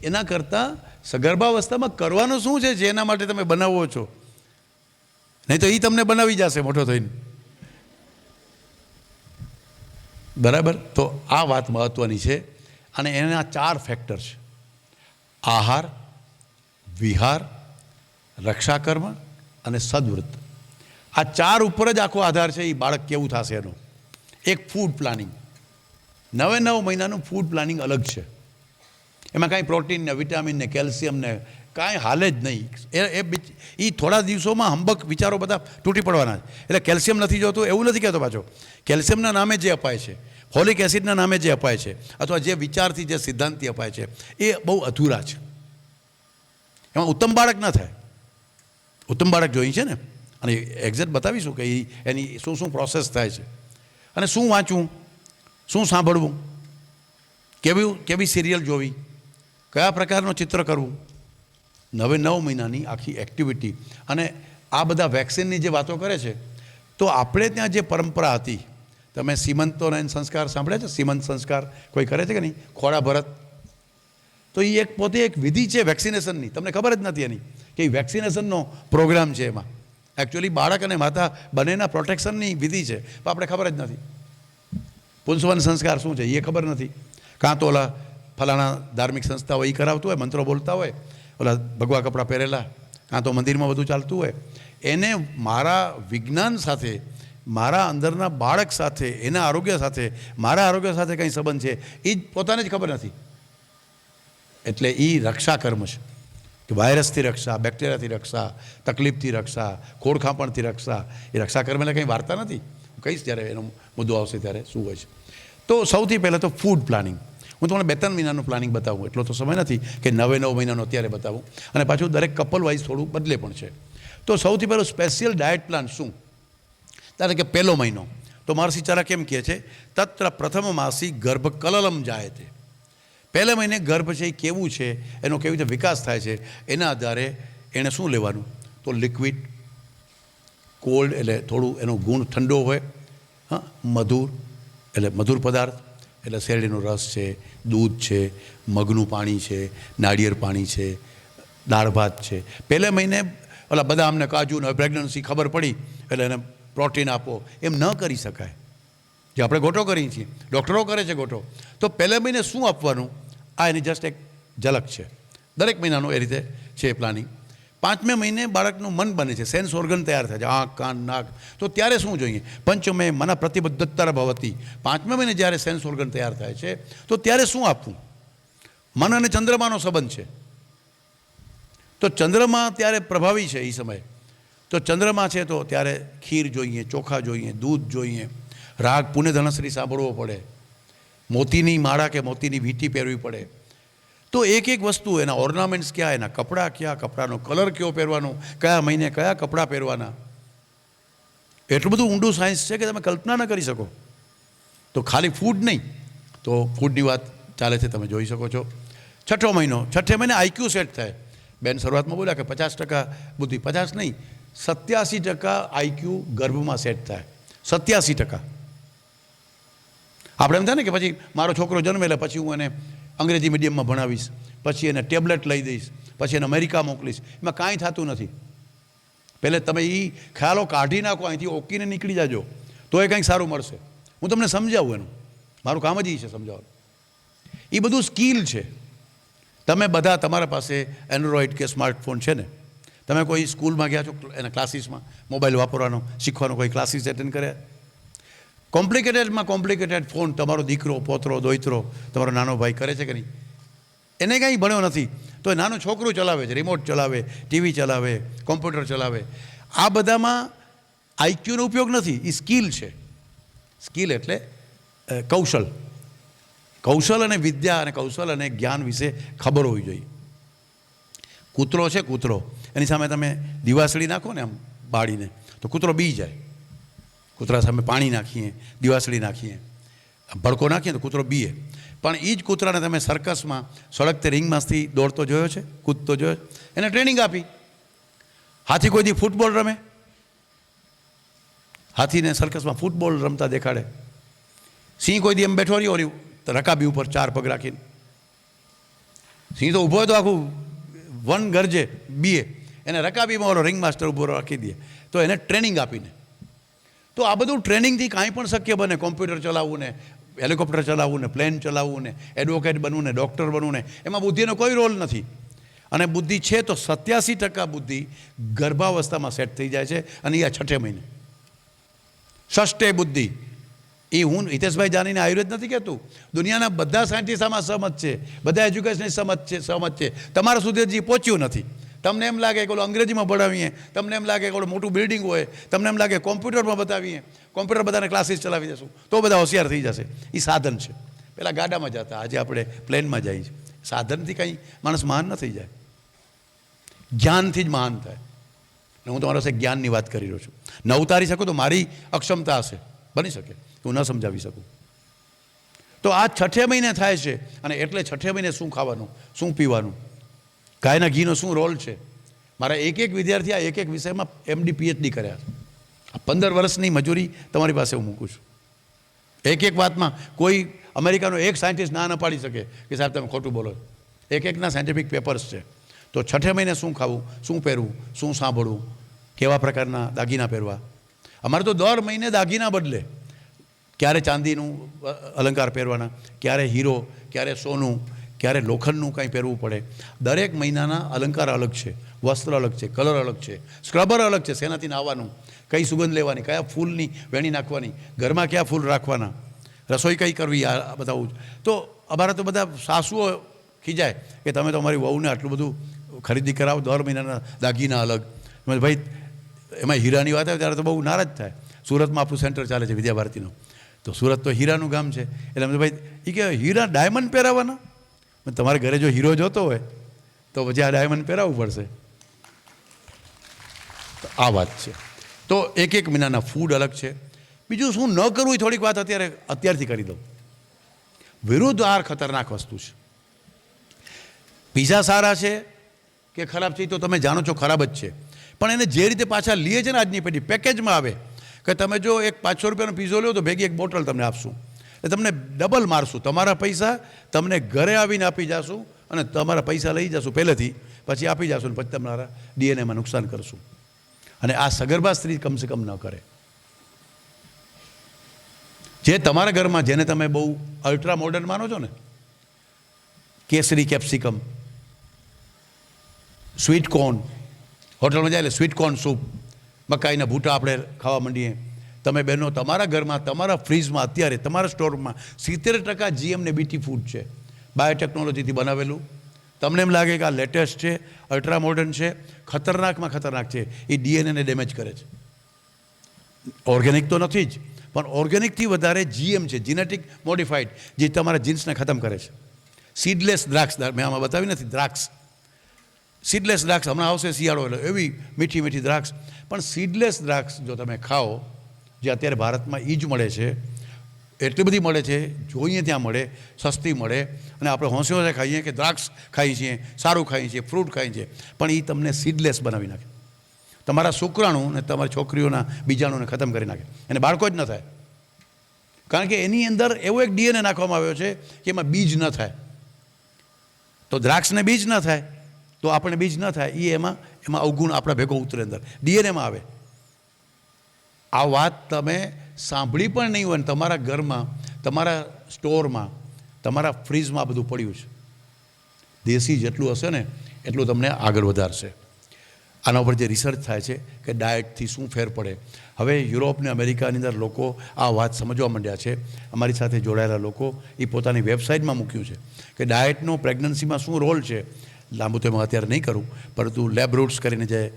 એના કરતાં સગર્ભાવસ્થામાં કરવાનું શું છે જેના માટે તમે બનાવો છો, નહીં તો એ તમને બનાવી જશે મોટો થઈને. બરાબર. તો આ વાત મહત્ત્વની છે. અને એના 4 ફેક્ટર છે: આહાર, વિહાર, રક્ષાકર્મ અને સદવૃત્ત. આ 4 ઉપર જ આખો આધાર છે એ બાળક કેવું થશે એનો. એક ફૂડ પ્લાનિંગ, 9 મહિનાનું ફૂડ પ્લાનિંગ અલગ છે. એમાં કાંઈ પ્રોટીન ને વિટામિન ને કેલ્શિયમ ને કાંઈ હાલે જ નહીં. એ થોડા દિવસોમાં હંબક વિચારો બધા તૂટી પડવાના છે. એટલે કેલ્શિયમ નથી જોતું એવું નથી કહેતો પાછો. કેલ્શિયમના નામે જે અપાય છે, ફોલિક એસિડના નામે જે અપાય છે, અથવા જે વિચારથી જે સિદ્ધાંતથી અપાય છે, એ બહુ અધૂરા છે. એમાં ઉત્તમ બાળક ન થાય. ઉત્તમ બાળક જોઈ છે ને, અને એક્ઝેક્ટ બતાવીશું કે એની શું પ્રોસેસ થાય છે, અને શું વાંચવું, શું સાંભળવું, કેવી સિરિયલ જોવી, કયા પ્રકારનું ચિત્ર કરવું. 9 મહિનાની આખી એક્ટિવિટી. અને આ બધા વેક્સિનની જે વાતો કરે છે, તો આપણે ત્યાં જે પરંપરા હતી તમે સીમંતોના સંસ્કાર સાંભળ્યા છે? સીમંત સંસ્કાર કોઈ કરે છે કે નહીં? ખોળા ભરત. તો એ એક પોતે એક વિધિ છે વેક્સિનેશનની. તમને ખબર જ નથી એની કે એ વેક્સિનેશનનો પ્રોગ્રામ છે. એમાં એકચ્યુઅલી બાળક અને માતા બંનેના પ્રોટેક્શનની વિધિ છે, પણ આપણે ખબર જ નથી. પુંસવન સંસ્કાર શું છે એ ખબર નથી. કાં તો ઓલા ફલાણા ધાર્મિક સંસ્થાઓ એ કરાવતું હોય, મંત્રો બોલતા હોય, ઓલા ભગવા કપડાં પહેરેલા, કાં તો મંદિરમાં બધું ચાલતું હોય. એને મારા વિજ્ઞાન સાથે, મારા અંદરના બાળક સાથે, એના આરોગ્ય સાથે, મારા આરોગ્ય સાથે કંઈ સંબંધ છે એ જ પોતાને જ ખબર નથી. એટલે એ રક્ષા કર્મ છે કે વાયરસથી રક્ષા, બેક્ટેરિયાથી રક્ષા, તકલીફથી રક્ષા, ખોડખાંપણથી રક્ષા. એ રક્ષા કર્મ એટલે કંઈ વાર્તા નથી. હું કહીશ જ્યારે એનો મુદ્દો આવશે ત્યારે શું હોય છે. તો સૌથી પહેલાં તો ફૂડ પ્લાનિંગ. હું તમને 2-3 મહિનાનું પ્લાનિંગ બતાવું, એટલો તો સમય નથી કે 9 મહિનાનો અત્યારે બતાવું, અને પાછું દરેક કપલ વાઇઝ થોડું બદલે પણ છે. તો સૌથી પહેલું સ્પેશિયલ ડાયટ પ્લાન શું? ત્યારે કે પહેલો મહિનો તો મહર્ષિ ચરક એમ કહે છે, તત્ર પ્રથમ માસી ગર્ભ કલલમ જાય છે. પહેલા મહિને ગર્ભ છે એ કેવું છે, એનો કેવી રીતે વિકાસ થાય છે, એના આધારે એણે શું લેવાનું? તો લિક્વિડ, કોલ્ડ એટલે થોડું એનો ગુણ ઠંડો હોય, હા, મધુર એટલે મધુર પદાર્થ એટલે શેરડીનો રસ છે, દૂધ છે, મગનું પાણી છે, નાળિયેર પાણી છે, દાળ ભાત છે. પહેલે મહિને ઓલા બદામ ને કાજુ ને પ્રેગ્નન્સી ખબર પડી એટલે એને પ્રોટીન આપો, એમ ન કરી શકાય. જે આપણે ગોટો કરીએ છીએ, ડૉક્ટરો કરે છે ગોટો. તો પહેલે મહિને શું આપવાનું આ એની જસ્ટ એક ઝલક છે. દરેક મહિનાનું એ રીતે છે પ્લાનિંગ. 5મે મહિને બાળકનું મન બને છે, સેન્સ ઓર્ગન તૈયાર થાય છે, આંખ, કાન, નાક. તો ત્યારે શું જોઈએ? પંચમે મન પ્રતિબદ્ધતર ભવતી. 5મે મહિને જ્યારે સેન્સ ઓર્ગન તૈયાર થાય છે તો ત્યારે શું આપવું? મન અને ચંદ્રમાનો સંબંધ છે. તો ચંદ્રમા ત્યારે પ્રભાવી છે એ સમયે. તો ચંદ્રમા છે તો ત્યારે ખીર જોઈએ, ચોખા જોઈએ, દૂધ જોઈએ, રાગ પુણ્ય ધનશ્રી સાંભળવો પડે, મોતીની માળા કે મોતીની વીંટી પહેરવી પડે. તો એક એક વસ્તુ, એના ઓર્નામેન્ટ્સ ક્યાં, એના કપડાં ક્યાં, કપડાનો કલર કયો પહેરવાનો, કયા મહિને કયા કપડાં પહેરવાના. એટલું બધું ઊંડું સાયન્સ છે કે તમે કલ્પના ન કરી શકો. તો ખાલી ફૂડ નહીં, તો ફૂડની વાત ચાલે છે, તમે જોઈ શકો છો. 6ઠો મહિનો, 6ઠે મહિને આઈક્યુ સેટ થાય. બેન શરૂઆતમાં બોલ્યા કે 50% બુદ્ધિ, 50 નહીં, 87% આઈક્યુ ગર્ભમાં સેટ થાય. 87%. આપણે એમ થાય ને કે પછી મારો છોકરો જન્મે એટલે પછી હું એને અંગ્રેજી મીડિયમમાં ભણાવીશ, પછી એને ટેબ્લેટ લઈ દઈશ, પછી એને અમેરિકા મોકલીશ. એમાં કાંઈ થતું નથી. પહેલે તમે એ ખ્યાલો કાઢી નાખો, અહીંથી ઓકીને નીકળી જાજો, તો એ કંઈક સારું મળશે. હું તમને સમજાવું, એનું મારું કામ જ એ છે સમજાવવાનું. એ બધું સ્કિલ છે. તમે બધા, તમારા પાસે એન્ડ્રોઈડ કે સ્માર્ટફોન છે ને, તમે કોઈ સ્કૂલમાં ગયા છો એના ક્લાસીસમાં મોબાઈલ વાપરવાનો શીખવાનો કોઈ ક્લાસીસ એટેન્ડ કર્યા? કોમ્પ્લિકેટેડમાં કોમ્પ્લિકેટેડ ફોન તમારો દીકરો, પોતરો, દોયત્રો, તમારો નાનો ભાઈ કરે છે કે નહીં? એને કંઈ ભણ્યો નથી તો એ નાનું છોકરું ચલાવે છે, રિમોટ ચલાવે, ટીવી ચલાવે, કોમ્પ્યુટર ચલાવે. આ બધામાં આઈક્યુનો ઉપયોગ નથી, એ સ્કિલ છે. સ્કિલ એટલે કૌશલ. કૌશલ અને વિદ્યા અને કૌશલ અને જ્ઞાન વિશે ખબર હોવી જોઈએ. કૂતરો છે, કૂતરો, એની સામે તમે દિવાસળી નાખો ને આમ બાળીને, તો કૂતરો બી જાય. કૂતરા સામે પાણી નાખીએ, દિવાસળી નાખીએ, ભડકો નાખીએ તો કૂતરો બીએ. પણ એ જ કૂતરાને તમે સર્કસમાં સળગતે રિંગમાંથી દોડતો જોયો છે, કૂદતો જોયો? એને ટ્રેનિંગ આપી. હાથી કોઈ દી ફૂટબોલ રમે? હાથીને સર્કસમાં ફૂટબોલ રમતા દેખાડે? સિંહ કોઈ દી એમ બેઠો રહ્યો ઓલી રકાબી ઉપર 4 પગ રાખીને? સિંહ તો ઊભો હોય તો આખું વન ગરજે, બીએ. એને રકાબીમાં ઓલો રિંગ માસ્ટર ઊભો રાખી દે. તો એને ટ્રેનિંગ આપીને. તો આ બધું ટ્રેનિંગથી કાંઈ પણ શક્ય બને. કોમ્પ્યુટર ચલાવવું ને, હેલિકોપ્ટર ચલાવવું ને, પ્લેન ચલાવવું ને, એડવોકેટ બનવું ને, ડૉક્ટર બનવું ને, એમાં બુદ્ધિનો કોઈ રોલ નથી. અને બુદ્ધિ છે તો 87% બુદ્ધિ ગર્ભાવસ્થામાં સેટ થઈ જાય છે, અને એ 6ઠે મહિને. ષષ્ઠે બુદ્ધિ. એ હું હિતેશભાઈ જાનીને આયુર્વેદ નથી કહેતું, દુનિયાના બધા સાયન્ટિસ્ટ આમાં સહમત છે, બધા એજ્યુકેશન સહમત છે. તમારા સુધી હજી પહોંચ્યું નથી. તમને એમ લાગે કે ઓલો અંગ્રેજીમાં ભણાવીએ, તમને એમ લાગે કે ઓલું મોટું બિલ્ડિંગ હોય, તમને એમ લાગે કોમ્પ્યુટરમાં બતાવીએ, કોમ્પ્યુટર બધાને ક્લાસીસ ચલાવી દેશું તો બધા હોશિયાર થઈ જશે. એ સાધન છે. પહેલાં ગાડામાં જતા, આજે આપણે પ્લેનમાં જઈએ છીએ. સાધનથી કંઈ માણસ મહાન ન થઈ જાય, જ્ઞાનથી જ મહાન થાય. અને હું તમારા સાથે જ્ઞાનની વાત કરી રહ્યો છું. ન ઉતારી શકું તો મારી અક્ષમતા હશે, બની શકે હું ન સમજાવી શકું. તો આ 6ઠે મહિને થાય છે. અને એટલે 6ઠે મહિને શું ખાવાનું, શું પીવાનું, ગાયના ઘીનો શું રોલ છે. મારા એક વિદ્યાર્થી આ એક વિષયમાં MD PhD કર્યા છે. આ 15 વર્ષની મજૂરી તમારી પાસે હું મૂકું છું. એક વાતમાં કોઈ અમેરિકાનો એક સાયન્ટિસ્ટ ના પાડી શકે કે સાહેબ તમે ખોટું બોલો. એકના સાયન્ટિફિક પેપર્સ છે. તો 6 મહિને શું ખાવું, શું પહેરવું, શું સાંભળવું, કેવા પ્રકારના દાગીના પહેરવા. અમારે તો દર મહિને દાગીના બદલે. ક્યારે ચાંદીનું અલંકાર પહેરવાના, ક્યારે હીરો, ક્યારે સોનું, ક્યારે લોખંડનું કંઈ પહેરવું પડે. દરેક મહિનાના અલંકાર અલગ છે, વસ્ત્ર અલગ છે, કલર અલગ છે, સ્ક્રબર અલગ છે, શેનાથી નાહવાનું, કઈ સુગંધ લેવાની, કયા ફૂલની વેણી નાખવાની, ઘરમાં કયા ફૂલ રાખવાના, રસોઈ કઈ કરવી, આ બતાવું. તો અમારા તો બધા સાસુઓ ખીજાય કે તમે તો અમારી વહુને આટલું બધું ખરીદી કરાવો, દર મહિનાના દાગીના અલગ. ભાઈ એમાં હીરાની વાત આવે ત્યારે તો બહુ નારાજ થાય. સુરતમાં આપણું સેન્ટર ચાલે છે વિદ્યાભારતીનું. તો સુરત તો હીરાનું ગામ છે. એટલે અમે ભાઈ એ કે હીરા ડાયમંડ પહેરાવવાના. તમારે ઘરે જો હીરો જોતો હોય તો પછી આ ડાયમંડ પહેરાવવું પડશે. તો આ વાત છે. તો એક મહિનાના ફૂડ અલગ છે. બીજું શું ન કરવું એ થોડીક વાત અત્યારથી કરી દઉં. વિરુદ્ધ આહાર ખતરનાક વસ્તુ છે. પીઝા સારા છે કે ખરાબ છે તો તમે જાણો છો ખરાબ જ છે. પણ એને જે રીતે પાછા લે છે ને આજની પેઢી, પેકેજમાં આવે કે તમે જો એક 500 રૂપિયાનો પીઝો લો તો ભેગી એક બોટલ તમને આપશું. એટલે તમને ડબલ મારશું. તમારા પૈસા તમને ઘરે આવીને આપી જશું અને તમારા પૈસા લઈ જશું પહેલેથી, પછી આપી જશું ને પછી તમારા ડીએનએમાં નુકસાન કરશું. અને આ સગર્ભા સ્ત્રી કમસે કમ ન કરે. જે તમારા ઘરમાં જેને તમે બહુ અલ્ટ્રા મોડર્ન માનો છો ને, કેસરી કેપ્સિકમ, સ્વીટ કોર્ન, હોટલમાં જાય એટલે સ્વીટ કોર્ન સૂપ, મકાઈના ભૂટા આપણે ખાવા માંડીએ. તમે બહેનો તમારા ઘરમાં, તમારા ફ્રીજમાં અત્યારે તમારા સ્ટોરમાં 70% જીએમ ને બીટી ફૂડ છે, બાયોટેકનોલોજીથી બનાવેલું. તમને એમ લાગે કે આ લેટેસ્ટ છે, અલ્ટ્રા મોડર્ન છે, ખતરનાકમાં ખતરનાક છે. એ ડીએનએને ડેમેજ કરે છે. ઓર્ગેનિક તો નથી જ, પણ ઓર્ગેનિકથી વધારે જીએમ છે, જીનેટિક મોડિફાઈડ, જે તમારા જીન્સને ખતમ કરે છે. સીડલેસ દ્રાક્ષ મેં આમાં બતાવી નથી, દ્રાક્ષ સીડલેસ દ્રાક્ષ હમણાં આવશે શિયાળો, એટલે એવી મીઠી મીઠી દ્રાક્ષ. પણ સીડલેસ દ્રાક્ષ જો તમે ખાઓ, જે અત્યારે ભારતમાં એ જ મળે છે, એટલી બધી મળે છે, જોઈએ ત્યાં મળે, સસ્તી મળે. અને આપણે હોંશે હોંશે ખાઈએ કે દ્રાક્ષ ખાઈએ છીએ, સારું ખાઈએ છીએ, ફ્રૂટ ખાઈએ છીએ, પણ એ તમને સીડલેસ બનાવી નાખે. તમારા શુક્રાણુ ને તમારી છોકરીઓના બીજાણુને ખતમ કરી નાખે. એને બાળકો જ ન થાય. કારણ કે એની અંદર એવો એક ડીએનએ નાખવામાં આવ્યો છે કે એમાં બીજ ન થાય. તો દ્રાક્ષને બીજ ન થાય તો આપણે બીજ ન થાય, એ એમાં અવગુણ આપણા ભેગો ઉતરે, અંદર ડીએનએમાં આવે. આ વાત તમે સાંભળી પણ નહીં હોય ને તમારા ઘરમાં, તમારા સ્ટોરમાં, તમારા ફ્રીજમાં બધું પડ્યું છે. દેશી જેટલું હશે ને એટલું તમને આગળ વધારશે. આના ઉપર જે રિસર્ચ થાય છે કે ડાયટથી શું ફેર પડે. હવે યુરોપ ને અમેરિકાની અંદર લોકો આ વાત સમજવા માંડ્યા છે. અમારી સાથે જોડાયેલા લોકો એ પોતાની વેબસાઇટમાં મૂક્યું છે કે ડાયટનો પ્રેગ્નન્સીમાં શું રોલ છે. લાંબુ તો એમાં અત્યારે નહીં કરું, પરંતુ લેબ રૂટ્સ કરીને જે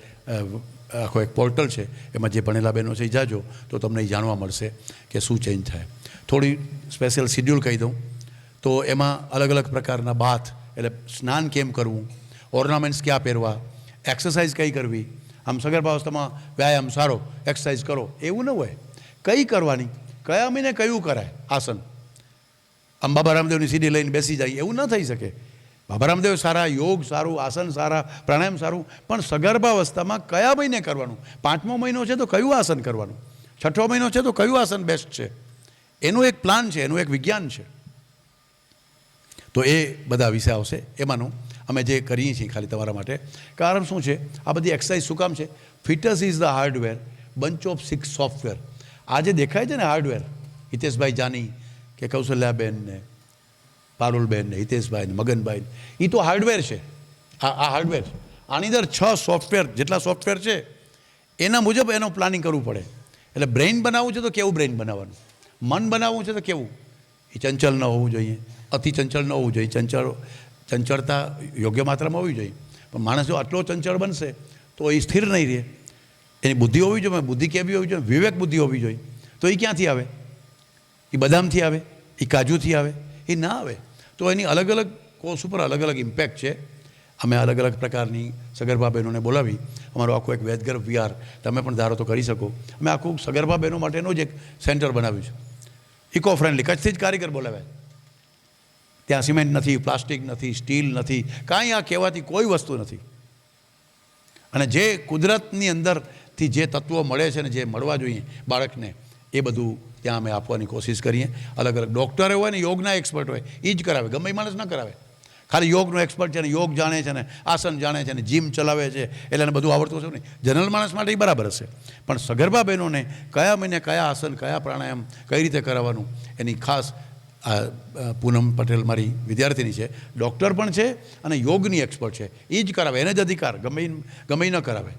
આખો એક પોર્ટલ છે, એમાં જે ભણેલા બહેનો છે એ જાજો તો તમને એ જાણવા મળશે કે શું ચેન્જ થાય. થોડી સ્પેશિયલ શિડ્યુલ કહી દઉં તો એમાં અલગ અલગ પ્રકારના બાથ, એટલે સ્નાન કેમ કરવું, ઓર્નામેન્ટ્સ ક્યાં પહેરવા, એક્સરસાઇઝ કઈ કરવી. આમ સગર્ભાવસ્થામાં વ્યાયામ સારો, એક્સરસાઇઝ કરો એવું ન હોય. કઈ કરવાની, કયા મહિને કયું કરાય આસન. આમ બાબા રામદેવની સીડી લઈને બેસી જાય એવું ન થઈ શકે. બાબા રામદેવ સારા, યોગ સારું, આસન સારા, પ્રાણાયામ સારું, પણ સગર્ભાવસ્થામાં કયા મહિને કરવાનું. 5મો મહિનો છે તો કયું આસન કરવાનું, 6મો મહિનો છે તો કયું આસન બેસ્ટ છે. એનું એક પ્લાન છે, એનું એક વિજ્ઞાન છે. તો એ બધા વિષય આવશે. એમાંનું અમે જે કરીએ છીએ ખાલી તમારા માટે. કારણ શું છે, આ બધી એક્સરસાઇઝ શું કામ છે? Fitness is the hardware, bunch of 6 software. આ જે દેખાય છે ને હાર્ડવેર, હિતેશભાઈ જાની કે કૌશલ્યાબેન ને પારુલબેન ને હિતેશભાઈ ને મગનભાઈ, એ તો હાર્ડવેર છે. આ હાર્ડવેર છે. આની અંદર 6 સોફ્ટવેર જેટલા સોફ્ટવેર છે એના મુજબ એનું પ્લાનિંગ કરવું પડે. એટલે બ્રેઇન બનાવવું છે તો કેવું બ્રેઇન બનાવવાનું, મન બનાવવું છે તો કેવું. એ ચંચલ ન હોવું જોઈએ, અતિ ચંચળ ન હોવું જોઈએ. ચંચળતા યોગ્ય માત્રામાં હોવી જોઈએ. પણ માણસ જો આટલો ચંચળ બનશે તો એ સ્થિર નહીં રહે. એની બુદ્ધિ હોવી જોઈએ. બુદ્ધિ કેવી હોવી જોઈએ? વિવેક બુદ્ધિ હોવી જોઈએ. તો એ ક્યાંથી આવે? એ બદામથી આવે, એ કાજુથી આવે? એ ના આવે. તો એની અલગ અલગ કોર્સ ઉપર અલગ અલગ ઇમ્પેક્ટ છે. અમે અલગ અલગ પ્રકારની સગર્ભા બહેનોને બોલાવી અમારું આખું એક વેદગર્ભ વિહાર, તમે પણ ધારો તો કરી શકો. અમે આખું સગર્ભા બહેનો માટેનું જ એક સેન્ટર બનાવ્યું છે, ઇકો ફ્રેન્ડલી. કચ્છથી જ કારીગર બોલાવ્યા. ત્યાં સિમેન્ટ નથી, પ્લાસ્ટિક નથી, સ્ટીલ નથી, કાંઈ આ કહેવાતી કોઈ વસ્તુ નથી. અને જે કુદરતની અંદરથી જે તત્વો મળે છે ને જે મળવા જોઈએ બાળકને, એ બધું ત્યાં અમે આપવાની કોશિશ કરીએ. અલગ અલગ ડૉક્ટર હોય ને, યોગના એક્સપર્ટ હોય, એ જ કરાવે, ગમે એ માણસ ન કરાવે. ખાલી યોગનો એક્સપર્ટ છે ને, યોગ જાણે છે ને, આસન જાણે છે ને, જીમ ચલાવે છે એટલે એને બધું આવડતું હશે નહીં. જનરલ માણસ માટે એ બરાબર હશે, પણ સગર્ભા બહેનોને કયા મહિને કયા આસન, કયા પ્રાણાયામ કઈ રીતે કરાવવાનું એની ખાસ પૂનમ પટેલ મારી વિદ્યાર્થીની છે, ડૉક્ટર પણ છે અને યોગની એક્સપર્ટ છે, એ જ કરાવે, એને જ અધિકાર, ગમે ન કરાવે.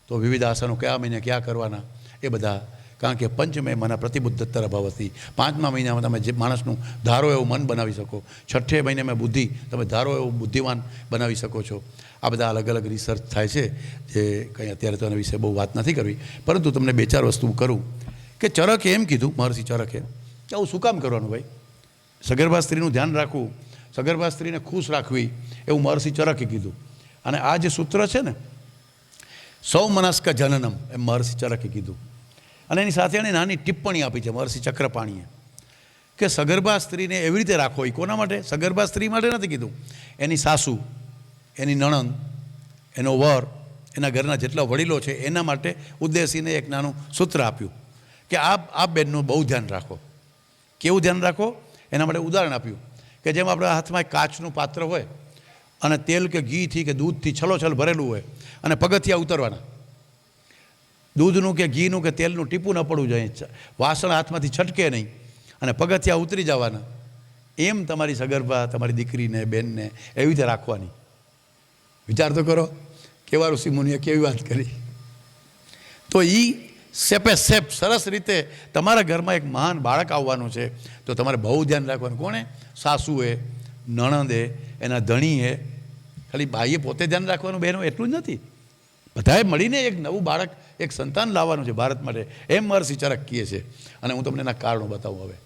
તો વિવિધ આસનો કયા મહિને ક્યાં કરવાના એ બધા, કારણ કે પંચમે મના પ્રતિબુદ્ધતર અભાવથી, 5મા મહિનામાં તમે જે માણસનું ધારો એવું મન બનાવી શકો, 6ઠે મહિનામાં બુદ્ધિ તમે ધારો એવું બુદ્ધિમાન બનાવી શકો છો. આ બધા અલગ અલગ રિસર્ચ થાય છે, જે કંઈ અત્યારે તો એના વિશે બહુ વાત નથી કરવી, પરંતુ તમને 2-4 વસ્તુ કરું કે ચરકે એમ કીધું, મહર્ષિ ચરકે, કે આવું શું કામ કરવાનું ભાઈ? સગર્ભા સ્ત્રીનું ધ્યાન રાખવું, સગર્ભા સ્ત્રીને ખુશ રાખવી, એવું મહર્ષિ ચરકે કીધું. અને આ જે સૂત્ર છે ને, સૌમનસ્ક જનનમ, એમ મહર્ષિ ચરકે કીધું. અને એની સાથે એની નાની ટિપ્પણી આપી છે મહર્ષિ ચક્રપાણીએ, કે સગર્ભા સ્ત્રીને એવી રીતે રાખો. એ કોના માટે? સગર્ભા સ્ત્રી માટે નથી કીધું, એની સાસુ, એની નણંદ, એનો વર, એના ઘરના જેટલા વડીલો છે એના માટે ઉદ્દેશીને એક નાનું સૂત્ર આપ્યું કે આ બેનનું બહુ ધ્યાન રાખો. કેવું ધ્યાન રાખો? એના માટે ઉદાહરણ આપ્યું કે જેમ આપણા હાથમાં એક કાચનું પાત્ર હોય અને તેલ કે ઘીથી કે દૂધથી છલોછલ ભરેલું હોય અને પગથિયા ઉતરવાના, દૂધનું કે ઘીનું કે તેલનું ટીપું ન પડવું જોઈએ, વાસણ હાથમાંથી છટકે નહીં અને પગથિયા ઉતરી જવાના. એમ તમારી સગર્ભા, તમારી દીકરીને, બેનને એવી રીતે રાખવાની. વિચાર તો કરો, કેવા ઋષિ મુનિએ કેવી વાત કરી. તો એ સેપે સેપ સરસ રીતે તમારા ઘરમાં એક મહાન બાળક આવવાનું છે, તો તમારે બહુ ધ્યાન રાખવાનું. કોણે? સાસુએ, નણંદે, એના ધણીએ. ખાલી ભાઈએ પોતે ધ્યાન રાખવાનું બહેનો એટલું જ નથી, બધાએ મળીને એક નવું બાળક, એક સંતાન લાવવાનું છે ભારત માટે, એમ મહર્ષિ ચરક કહે છે. અને હું તમને એના કારણો બતાવું. હવે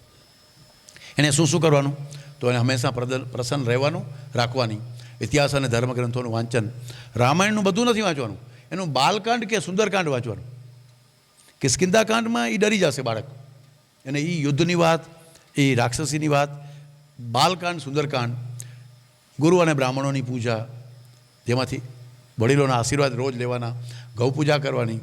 એને શું શું કરવાનું? તો એને હંમેશા પ્રસન્ન રહેવાનું, રાખવાની. ઇતિહાસ અને ધર્મગ્રંથોનું વાંચન, રામાયણનું બધું નથી વાંચવાનું, એનું બાલકાંડ કે સુંદરકાંડ વાંચવાનું. કિષ્કિંધાકાંડમાં એ ડરી જશે બાળક, અને એ યુદ્ધની વાત, એ રાક્ષસીની વાત. બાલકાંડ, સુંદરકાંડ, ગુરુ અને બ્રાહ્મણોની પૂજા, જેમાંથી વડીલોના આશીર્વાદ રોજ લેવાના, ગૌ પૂજા કરવાની,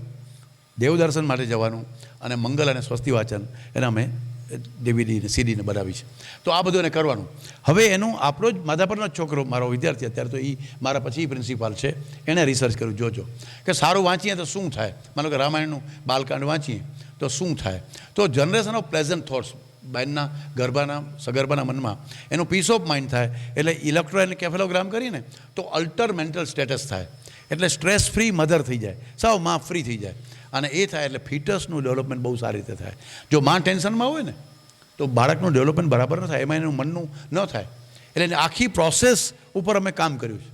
દેવદર્શન માટે જવાનું, અને મંગલ અને સ્વસ્તિ વાચન એના અમે ડીવીડીને સીડીને બનાવી છે. તો આ બધું એને કરવાનું. હવે એનું આપણો જ માધાપરનો જ છોકરો, મારો વિદ્યાર્થી, અત્યારે તો એ મારા પછી પ્રિન્સિપાલ છે, એણે રિસર્ચ કર્યું. જોજો કે સારું વાંચીએ તો શું થાય. માનો કે રામાયણનું બાલકાંડ વાંચીએ તો શું થાય. તો જનરેશન ઓફ પ્લેઝન્ટ થોટ્સ, બહેનના ગર્ભાના, સગર્ભાના મનમાં એનું પીસ ઓફ માઇન્ડ થાય. એટલે ઇલેક્ટ્રોએન્કેફેલોગ્રામ કરીને તો અલ્ટર મેન્ટલ સ્ટેટસ થાય, એટલે સ્ટ્રેસ ફ્રી મધર થઈ જાય, સાવ માં ફ્રી થઈ જાય. અને એ થાય એટલે ફિટસનું ડેવલપમેન્ટ બહુ સારી રીતે થાય. જો માં ટેન્શનમાં હોય ને તો બાળકનું ડેવલપમેન્ટ બરાબર ન થાય, એમાં એનું મનનું ન થાય. એટલે આખી પ્રોસેસ ઉપર અમે કામ કર્યું છે.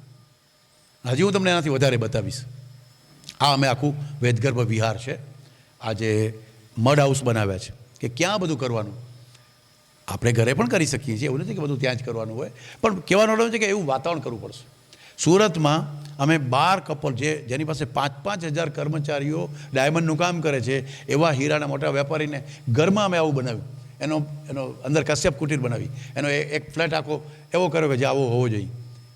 હજી હું તમને એનાથી વધારે બતાવીશ. આ અમે આખું વેદગર્ભ વિહાર છે, આ જે મડ હાઉસ બનાવ્યા છે, કે ક્યાં બધું કરવાનું. આપણે ઘરે પણ કરી શકીએ છીએ, એવું નથી કે બધું ત્યાં જ કરવાનું હોય, પણ કહેવાનો અર્થ છે કે એવું વાતાવરણ કરવું પડશે. સુરતમાં અમે 12 કપલ, જેની પાસે 5,000 કર્મચારીઓ ડાયમંડનું કામ કરે છે, એવા હીરાના મોટા વેપારીને ઘરમાં અમે આવું બનાવ્યું. એનો અંદર કશ્યપ કુટીર બનાવી, એનો એક ફ્લેટ આખો એવો કર્યો કે જે આવો હોવો જોઈએ.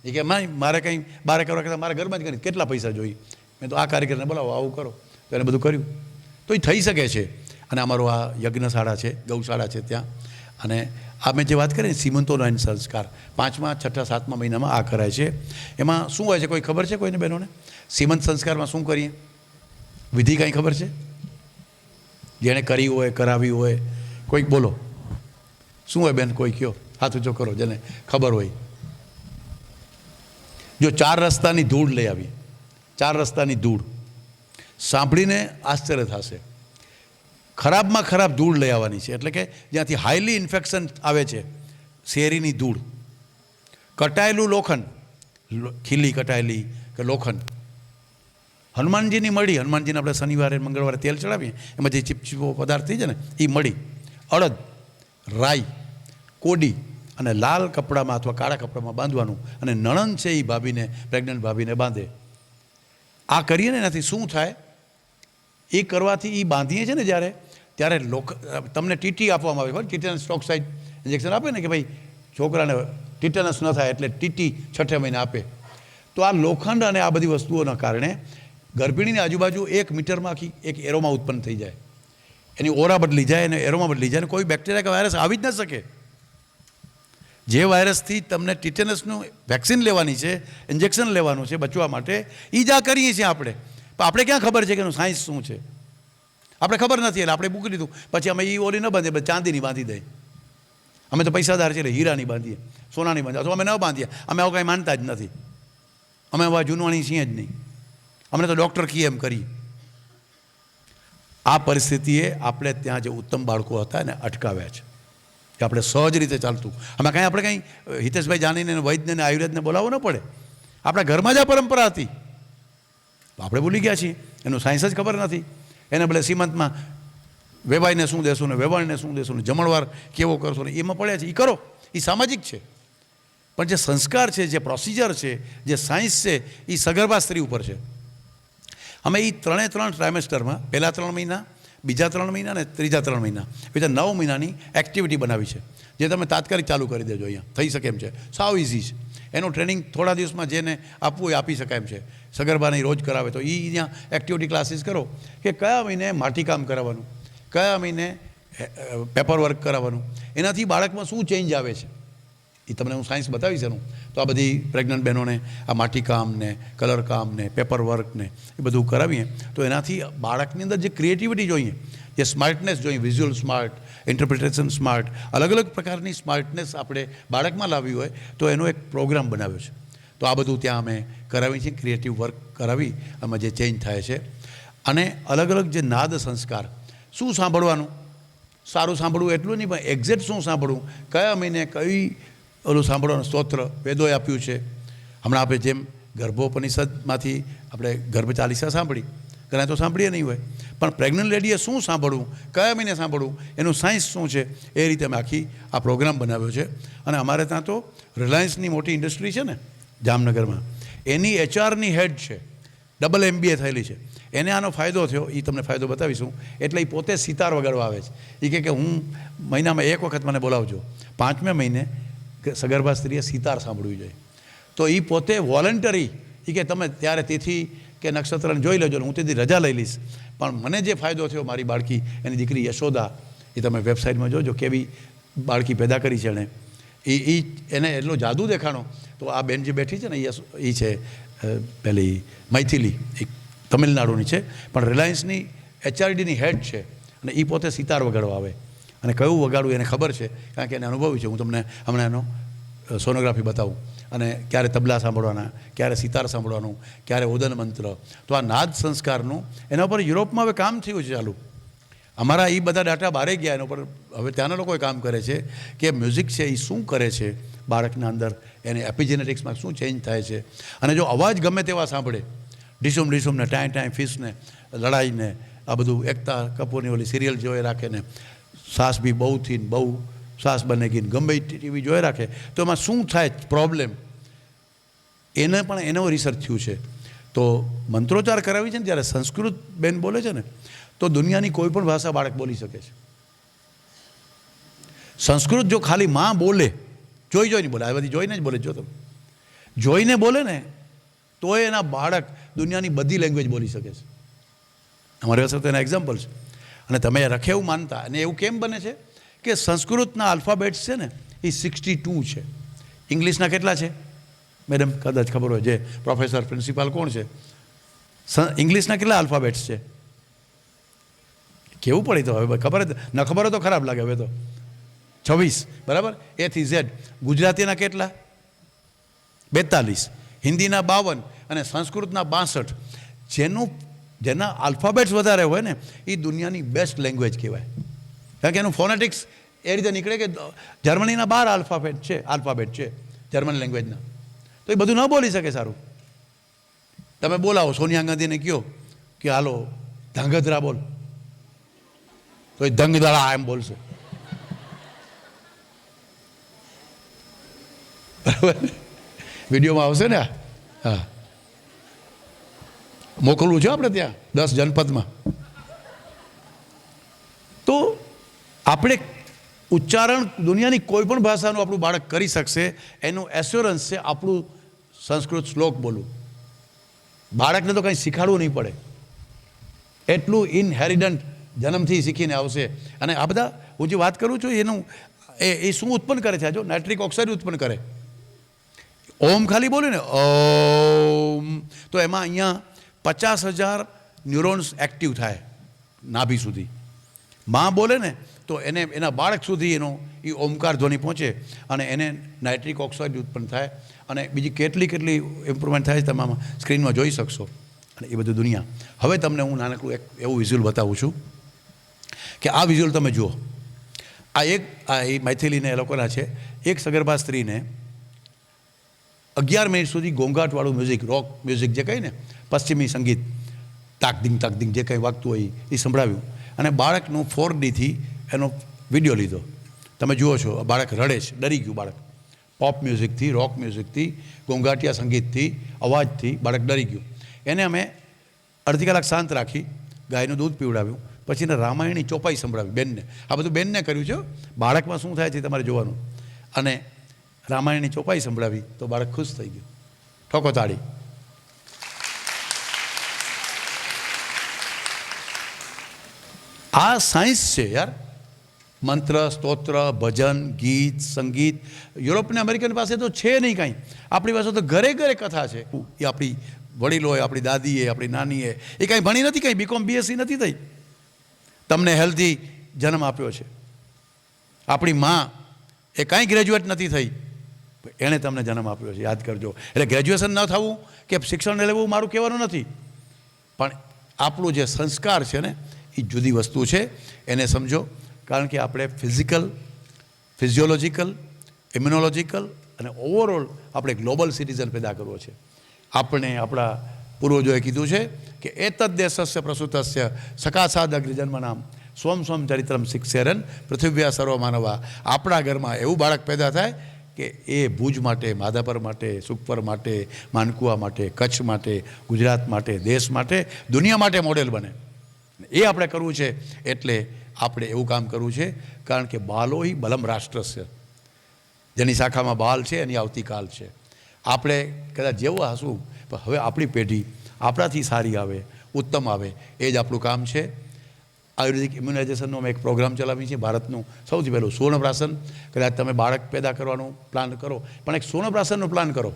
એ કે મારે કંઈ બહાર કરવા કરતાં મારા ઘરમાં જ કરી, કેટલા પૈસા જોઈએ. મેં તો આ કારીગરને બોલાવો, આવું કરો. તો એને બધું કર્યું. તો એ થઈ શકે છે. અને અમારું આ યજ્ઞશાળા છે, ગૌશાળા છે ત્યાં. અને આ મેં જે વાત કરી ને, સીમંતોનો સંસ્કાર 5મા, 6ઠા, 7મા મહિનામાં આ કરાય છે. એમાં શું હોય છે કોઈ ખબર છે કોઈને બહેનોને? સીમંત સંસ્કારમાં શું કરીએ? વિધિ કાંઈ ખબર છે? જેણે કરી હોય, કરાવી હોય, કોઈક બોલો. શું હોય બેન? કોઈ કયો, હાથ ઊંચો કરો જેને ખબર હોય. જો 4 રસ્તાની ધૂળ લઈ આવી, 4 રસ્તાની ધૂળ, સાંભળીને આશ્ચર્ય થશે. ખરાબમાં ખરાબ ધૂળ લઈ આવવાની છે, એટલે કે જ્યાંથી હાઈલી ઇન્ફેક્શન આવે છે. શેરીની ધૂળ, કટાયેલું લોખંડ, ખીલી કટાયેલી કે લોખંડ, હનુમાનજીની મળી, હનુમાનજીને આપણે શનિવારે મંગળવારે તેલ ચડાવીએ, એમાં જે ચીપચીપો પદાર્થ થઈ જાય ને એ મળી, અડદ, રાઈ, કોડી, અને લાલ કપડામાં અથવા કાળા કપડામાં બાંધવાનું. અને નણંદ છે એ ભાભીને, પ્રેગ્નન્ટ ભાભીને બાંધે. આ કરીએ ને એનાથી શું થાય? એ કરવાથી એ બાંધીએ છે ને જ્યારે, ત્યારે તમને ટીટી આપવામાં આવે, બરાબર? ટીટેનસ ટોક્સાઇડ ઇન્જેક્શન આપે ને કે ભાઈ છોકરાને ટીટેનસ ન થાય, એટલે ટીટી 6ઠે મહિને આપે. તો આ લોખંડ અને આ બધી વસ્તુઓના કારણે ગર્ભિણીની આજુબાજુ 1 મીટરમાં આખી એક એરોમા ઉત્પન્ન થઈ જાય. એની ઓરા બદલી જાય અને એરોમા બદલી જાય અને કોઈ બેક્ટેરિયા કે વાયરસ આવી જ ન શકે. જે વાયરસથી તમને ટીટેનસનું વેક્સિન લેવાની છે, ઇન્જેક્શન લેવાનું છે બચવા માટે, એ જ આ કરીએ છીએ આપણે. પણ આપણે ક્યાં ખબર છે કે એનું સાયન્સ શું છે? આપણે ખબર નથી એટલે આપણે મૂકી દીધું. પછી અમે એ ઓલી ન બાંધીએ, ચાંદીની બાંધી દઈએ. અમે તો પૈસાદાર છીએ એટલે હીરાની બાંધીએ, સોનાની બાંધીએ, અથવા અમે ન બાંધીએ. અમે આવું કાંઈ માનતા જ નથી. અમે આવા જૂનવાણી છીએ જ નહીં. અમને તો ડૉક્ટર કીએ એમ કરીએ. આ પરિસ્થિતિએ આપણે ત્યાં જે ઉત્તમ બાળકો હતા એને અટકાવ્યા છે કે આપણે સહજ રીતે ચાલતું. આપણે કંઈ હિતેશભાઈ જાનીને વૈદ્યને આયુર્વેદને બોલાવવું ન પડે. આપણા ઘરમાં જ આ પરંપરા હતી. આપણે ભૂલી ગયા છીએ. એનું સાયન્સ જ ખબર નથી. એને ભલે સીમંતમાં વેવાઈને શું દેશું ને વેવાણને શું દેશું ને જમણવાર કેવો કરશો ને એમાં પડ્યા છે. એ કરો, એ સામાજિક છે. પણ જે સંસ્કાર છે, જે પ્રોસિજર છે, જે સાયન્સ છે, એ સગર્ભા સ્ત્રી ઉપર છે. અમે એ 3 ટ્રાઇમેસ્ટરમાં પહેલા 3 મહિના, બીજા 3 મહિના અને ત્રીજા 3 મહિના એટલે 9 મહિનાની એક્ટિવિટી બનાવી છે, જે તમે તાત્કાલિક ચાલુ કરી દેજો. અહીંયા થઈ શકે એમ છે, સાવ ઇઝી છે. એનું ટ્રેનિંગ થોડા દિવસમાં જેને આપવું હોય આપી શકાય એમ છે. સગર્ભાને રોજ કરાવે તો એ અહીંયા એક્ટિવિટી ક્લાસીસ કરો કે કયા મહિને માટીકામ કરાવવાનું, કયા મહિને પેપર વર્ક કરાવવાનું, એનાથી બાળકમાં શું ચેન્જ આવે છે એ તમને હું સાયન્સ બતાવીશ એનું. તો આ બધી પ્રેગ્નન્ટ બહેનોને આ માટીકામ ને કલર કામ ને પેપર વર્ક ને એ બધું કરાવીએ તો એનાથી બાળકની અંદર જે ક્રિએટિવિટી જોઈએ, જે સ્માર્ટનેસ જોઈએ, વિઝ્યુઅલ સ્માર્ટ, ઇન્ટરપ્રિટેશન સ્માર્ટ, અલગ અલગ પ્રકારની સ્માર્ટનેસ આપણે બાળકમાં લાવવી હોય તો એનો એક પ્રોગ્રામ બનાવ્યો છે. તો આ બધું ત્યાં અમે કરાવીએ છીએ. ક્રિએટિવ વર્ક કરાવી આમાં જે ચેન્જ થાય છે. અને અલગ અલગ જે નાદ સંસ્કાર, શું સાંભળવાનું, સારું સાંભળવું એટલું નહીં, પણ એક્ઝેક્ટ શું સાંભળવું, કયા મહિને કઈ ઓલું સાંભળવાનું સ્તોત્ર વેદોએ આપ્યું છે. હમણાં આપણે જેમ ગર્ભોપનિષદમાંથી આપણે ગર્ભ ચાલીસા સાંભળી, ઘણા તો સાંભળીએ નહીં હોય, પણ પ્રેગ્નન્ટ લેડીએ શું સાંભળવું, કયા મહિને સાંભળવું, એનું સાયન્સ શું છે, એ રીતે અમે આખી આ પ્રોગ્રામ બનાવ્યો છે. અને અમારે ત્યાં તો રિલાયન્સની મોટી ઇન્ડસ્ટ્રી છે ને જામનગરમાં, એની HRની હેડ છે, ડબલ MBA થયેલી છે. એને આનો ફાયદો થયો, એ તમને ફાયદો બતાવીશું. એટલે એ પોતે સિતાર વગાડવા આવે છે. એ કે હું મહિનામાં 1 વખત મને બોલાવજો, 5મે મહિને સગર્ભા સ્ત્રીએ સિતાર સાંભળવી જોઈએ. તો એ પોતે વોલન્ટરી, એ કે તમે ત્યારે તિથિ કે નક્ષત્રને જોઈ લેજો, હું તેથી રજા લઈ લઈશ. પણ મને જે ફાયદો થયો, મારી બાળકી, એની દીકરી યશોદા, એ તમે વેબસાઇટમાં જોજો કેવી બાળકી પેદા કરી છે એણે. એને એટલો જાદુ દેખાણો. તો આ બેન જે બેઠી છે ને એ છે પેલી મૈથિલી, એક તમિલનાડુની છે, પણ રિલાયન્સની HRDની હેડ છે. અને એ પોતે સિતાર વગાડવા આવે. અને કયું વગાડવું એને ખબર છે, કારણ કે એને અનુભવ્યું છે. હું તમને હમણાં એનો સોનોગ્રાફી બતાવું. અને ક્યારે તબલા સાંભળવાના, ક્યારે સિતાર સાંભળવાનું, ક્યારે ઉદન મંત્ર. તો આ નાદ સંસ્કારનું એના પર યુરોપમાં હવે કામ થયું છે ચાલુ. અમારા એ બધા ડાટા બહાર ગયા એના ઉપર. હવે ત્યાંના લોકોએ કામ કરે છે કે મ્યુઝિક છે એ શું કરે છે બાળકના અંદર, એને એપિજેનેટિક્સમાં શું ચેન્જ થાય છે. અને જો અવાજ ગમે તેવા સાંભળે, ડીસુમ ડીસુમને, ટાઈ ટાઈ ફીસને, લડાઈને, આ બધું એકતા કપૂરની ઓલી સિરિયલ જોઈ રાખે ને, સાસ બી બહુ થી બહુ સાસ બને ગઈ, ગમે ટીવી જોઈ રાખે, તો એમાં શું થાય પ્રોબ્લેમ, એને પણ એનો રિસર્ચ થયું છે. તો મંત્રોચ્ચાર કરાવી છે ને જ્યારે સંસ્કૃત બેન બોલે છે ને, તો દુનિયાની કોઈ પણ ભાષા બાળક બોલી શકે છે. સંસ્કૃત જો ખાલી માં બોલે, જોઈને બોલે, આ બધી જોઈને જ બોલે, જો તમે જોઈને બોલે ને તો એના બાળક દુનિયાની બધી લેંગ્વેજ બોલી શકે છે. અમારી પાસે તો એના એક્ઝામ્પલ છે. અને તમે રખે એવું માનતા, અને એવું કેમ બને છે કે સંસ્કૃતના આલ્ફાબેટ્સ છે ને એ 62 છે. ઇંગ્લિશના કેટલા છે મેડમ? કદાચ ખબર હોય, જે પ્રોફેસર પ્રિન્સિપાલ કોણ છે, ઇંગ્લિશના કેટલા આલ્ફાબેટ્સ છે? કેવું પડે તો હવે ખબર જ ન ખબર હોય તો ખરાબ લાગે. હવે તો 26, બરાબર, A થી Z. ગુજરાતીના કેટલા? 42, હિન્દીના 52 અને સંસ્કૃતના 62. જેના આલ્ફાબેટ્સ વધારે હોય ને એ દુનિયાની બેસ્ટ લેંગ્વેજ કહેવાય. કારણ કે એનું ફોનેટિક્સ એ રીતે નીકળે કે જર્મનીના 12 આલ્ફાબેટ છે જર્મન લેંગ્વેજના. તો એ બધું ન બોલી શકે સારું. તમે બોલાવો સોનિયા ગાંધીને કહો કે હાલો ધાંગધ્રા બોલ, તો એ ધંગધડા એમ બોલશે. બરાબર, વિડીયોમાં આવશે ને. હા, મોકલવું છે આપણે ત્યાં 10 જનપદમાં. તો આપણે ઉચ્ચારણ દુનિયાની કોઈ પણ ભાષાનું આપણું બાળક કરી શકશે, એનું એશ્યોરન્સ છે આપણું સંસ્કૃત શ્લોક બોલવું. બાળકને તો કંઈ શીખાડવું નહીં પડે, એટલું ઇનહેરિડન્ટ જન્મથી શીખીને આવશે. અને આ બધા હું જે વાત કરું છું એનું એ શું ઉત્પન્ન કરે છે? જો નાઇટ્રિક ઓક્સાઇડ ઉત્પન્ન કરે. ઓમ ખાલી બોલે ને ઓમ, તો એમાં અહીંયા 50,000 ન્યુરોન્સ એક્ટિવ થાય નાભી સુધી. માં બોલે ને તો એને એના બાળક સુધી એનો એ ઓમકાર ધ્વનિ પહોંચે અને એને નાઇટ્રિક ઓક્સાઇડ ઉત્પન્ન થાય. અને બીજી કેટલી ઇમ્પ્રુવમેન્ટ થાય છે તમે આમાં સ્ક્રીનમાં જોઈ શકશો. અને એ બધું દુનિયા. હવે તમને હું નાનકડું એક એવું વિઝ્યુઅલ બતાવું છું કે આ વિઝ્યુઅલ તમે જુઓ. આ એ મૈથિલીને એ લોકોના છે. એક સગર્ભા સ્ત્રીને 11 મિનિટ સુધી ઘોંઘાટવાળું મ્યુઝિક, રોક મ્યુઝિક જે કહે ને, પશ્ચિમી સંગીત, તાકદિંગ જે કંઈ વાગતું હોય એ સંભળાવ્યું. અને બાળકનું 4Dથી એનો વિડીયો લીધો. તમે જુઓ છો બાળક રડે છે, ડરી ગયું બાળક. પોપ મ્યુઝિકથી, રોક મ્યુઝિકથી, ઘોંઘાટિયા સંગીતથી, અવાજથી બાળક ડરી ગયું. એને અમે અડધી કલાક શાંત રાખી, ગાયનું દૂધ પીવડાવ્યું, પછી એને રામાયણની ચોપાઈ સંભળાવી બેનને. આ બધું બેનને કર્યું છે. બાળકમાં શું થાય છે તમારે જોવાનું. અને રામાયણની ચોપાઈ સંભળાવી તો બાળક ખુશ થઈ ગયું. ઠોકો તાળી. આ સાયન્સ છે યાર. મંત્ર, સ્તોત્ર, ભજન, ગીત, સંગીત યુરોપ અને અમેરિકન પાસે તો છે નહીં કાંઈ. આપણી પાસે તો ઘરે ઘરે કથા છે. એ આપણી વડીલોએ, આપણી દાદીએ, આપણી નાનીએ એ કાંઈ ભણી નથી, કાંઈ BCom BSc નથી થઈ. તમને હેલ્ધી જન્મ આપ્યો છે. આપણી માં એ કાંઈ ગ્રેજ્યુએટ નથી થઈ, એણે તમને જન્મ આપ્યો છે. યાદ કરજો. એટલે ગ્રેજ્યુએશન ન થવું કે શિક્ષણ લેવું મારું કહેવાનું નથી, પણ આપણું જે સંસ્કાર છે ને એ જુદી વસ્તુ છે. એને સમજો. કારણ કે આપણે ફિઝિયોલોજીકલ, ઇમ્યુનોલોજીકલ અને ઓવરઓલ આપણે ગ્લોબલ સિટીઝન પેદા કરવો છે. આપણે આપણા પૂર્વજોએ કીધું છે કે એતદ્દેશસ્ય પ્રસૂતસ્ય સકાશાદ અગ્નિજન્મનામ સ્વમ ચરિત્રમ શિક્ષેરન પૃથિવ્યા સર્વ માનવા. આપણા ઘરમાં એવું બાળક પેદા થાય કે એ ભુજ માટે, માધાપર માટે, સુખપર માટે, માનકુવા માટે, કચ્છ માટે, ગુજરાત માટે, દેશ માટે, દુનિયા માટે મોડેલ બને. એ આપણે કરવું છે. એટલે આપણે એવું કામ કરવું છે. કારણ કે બાલો હિ બલમ રાષ્ટ્રસ્ય. જેની શાખામાં બાલ છે એની આવતીકાલ છે. આપણે કદાચ જેવું હશું પણ હવે આપણી પેઢી આપણાથી સારી આવે, ઉત્તમ આવે, એ જ આપણું કામ છે. આયુર્વેદિક ઇમ્યુનાઇઝેશનનો અમે એક પ્રોગ્રામ ચલાવીએ છીએ. ભારતનું સૌથી પહેલું સુવર્ણપ્રાશન. કદાચ તમે બાળક પેદા કરવાનું પ્લાન કરો, પણ એક સુવર્ણપ્રાશનનો પ્લાન કરો.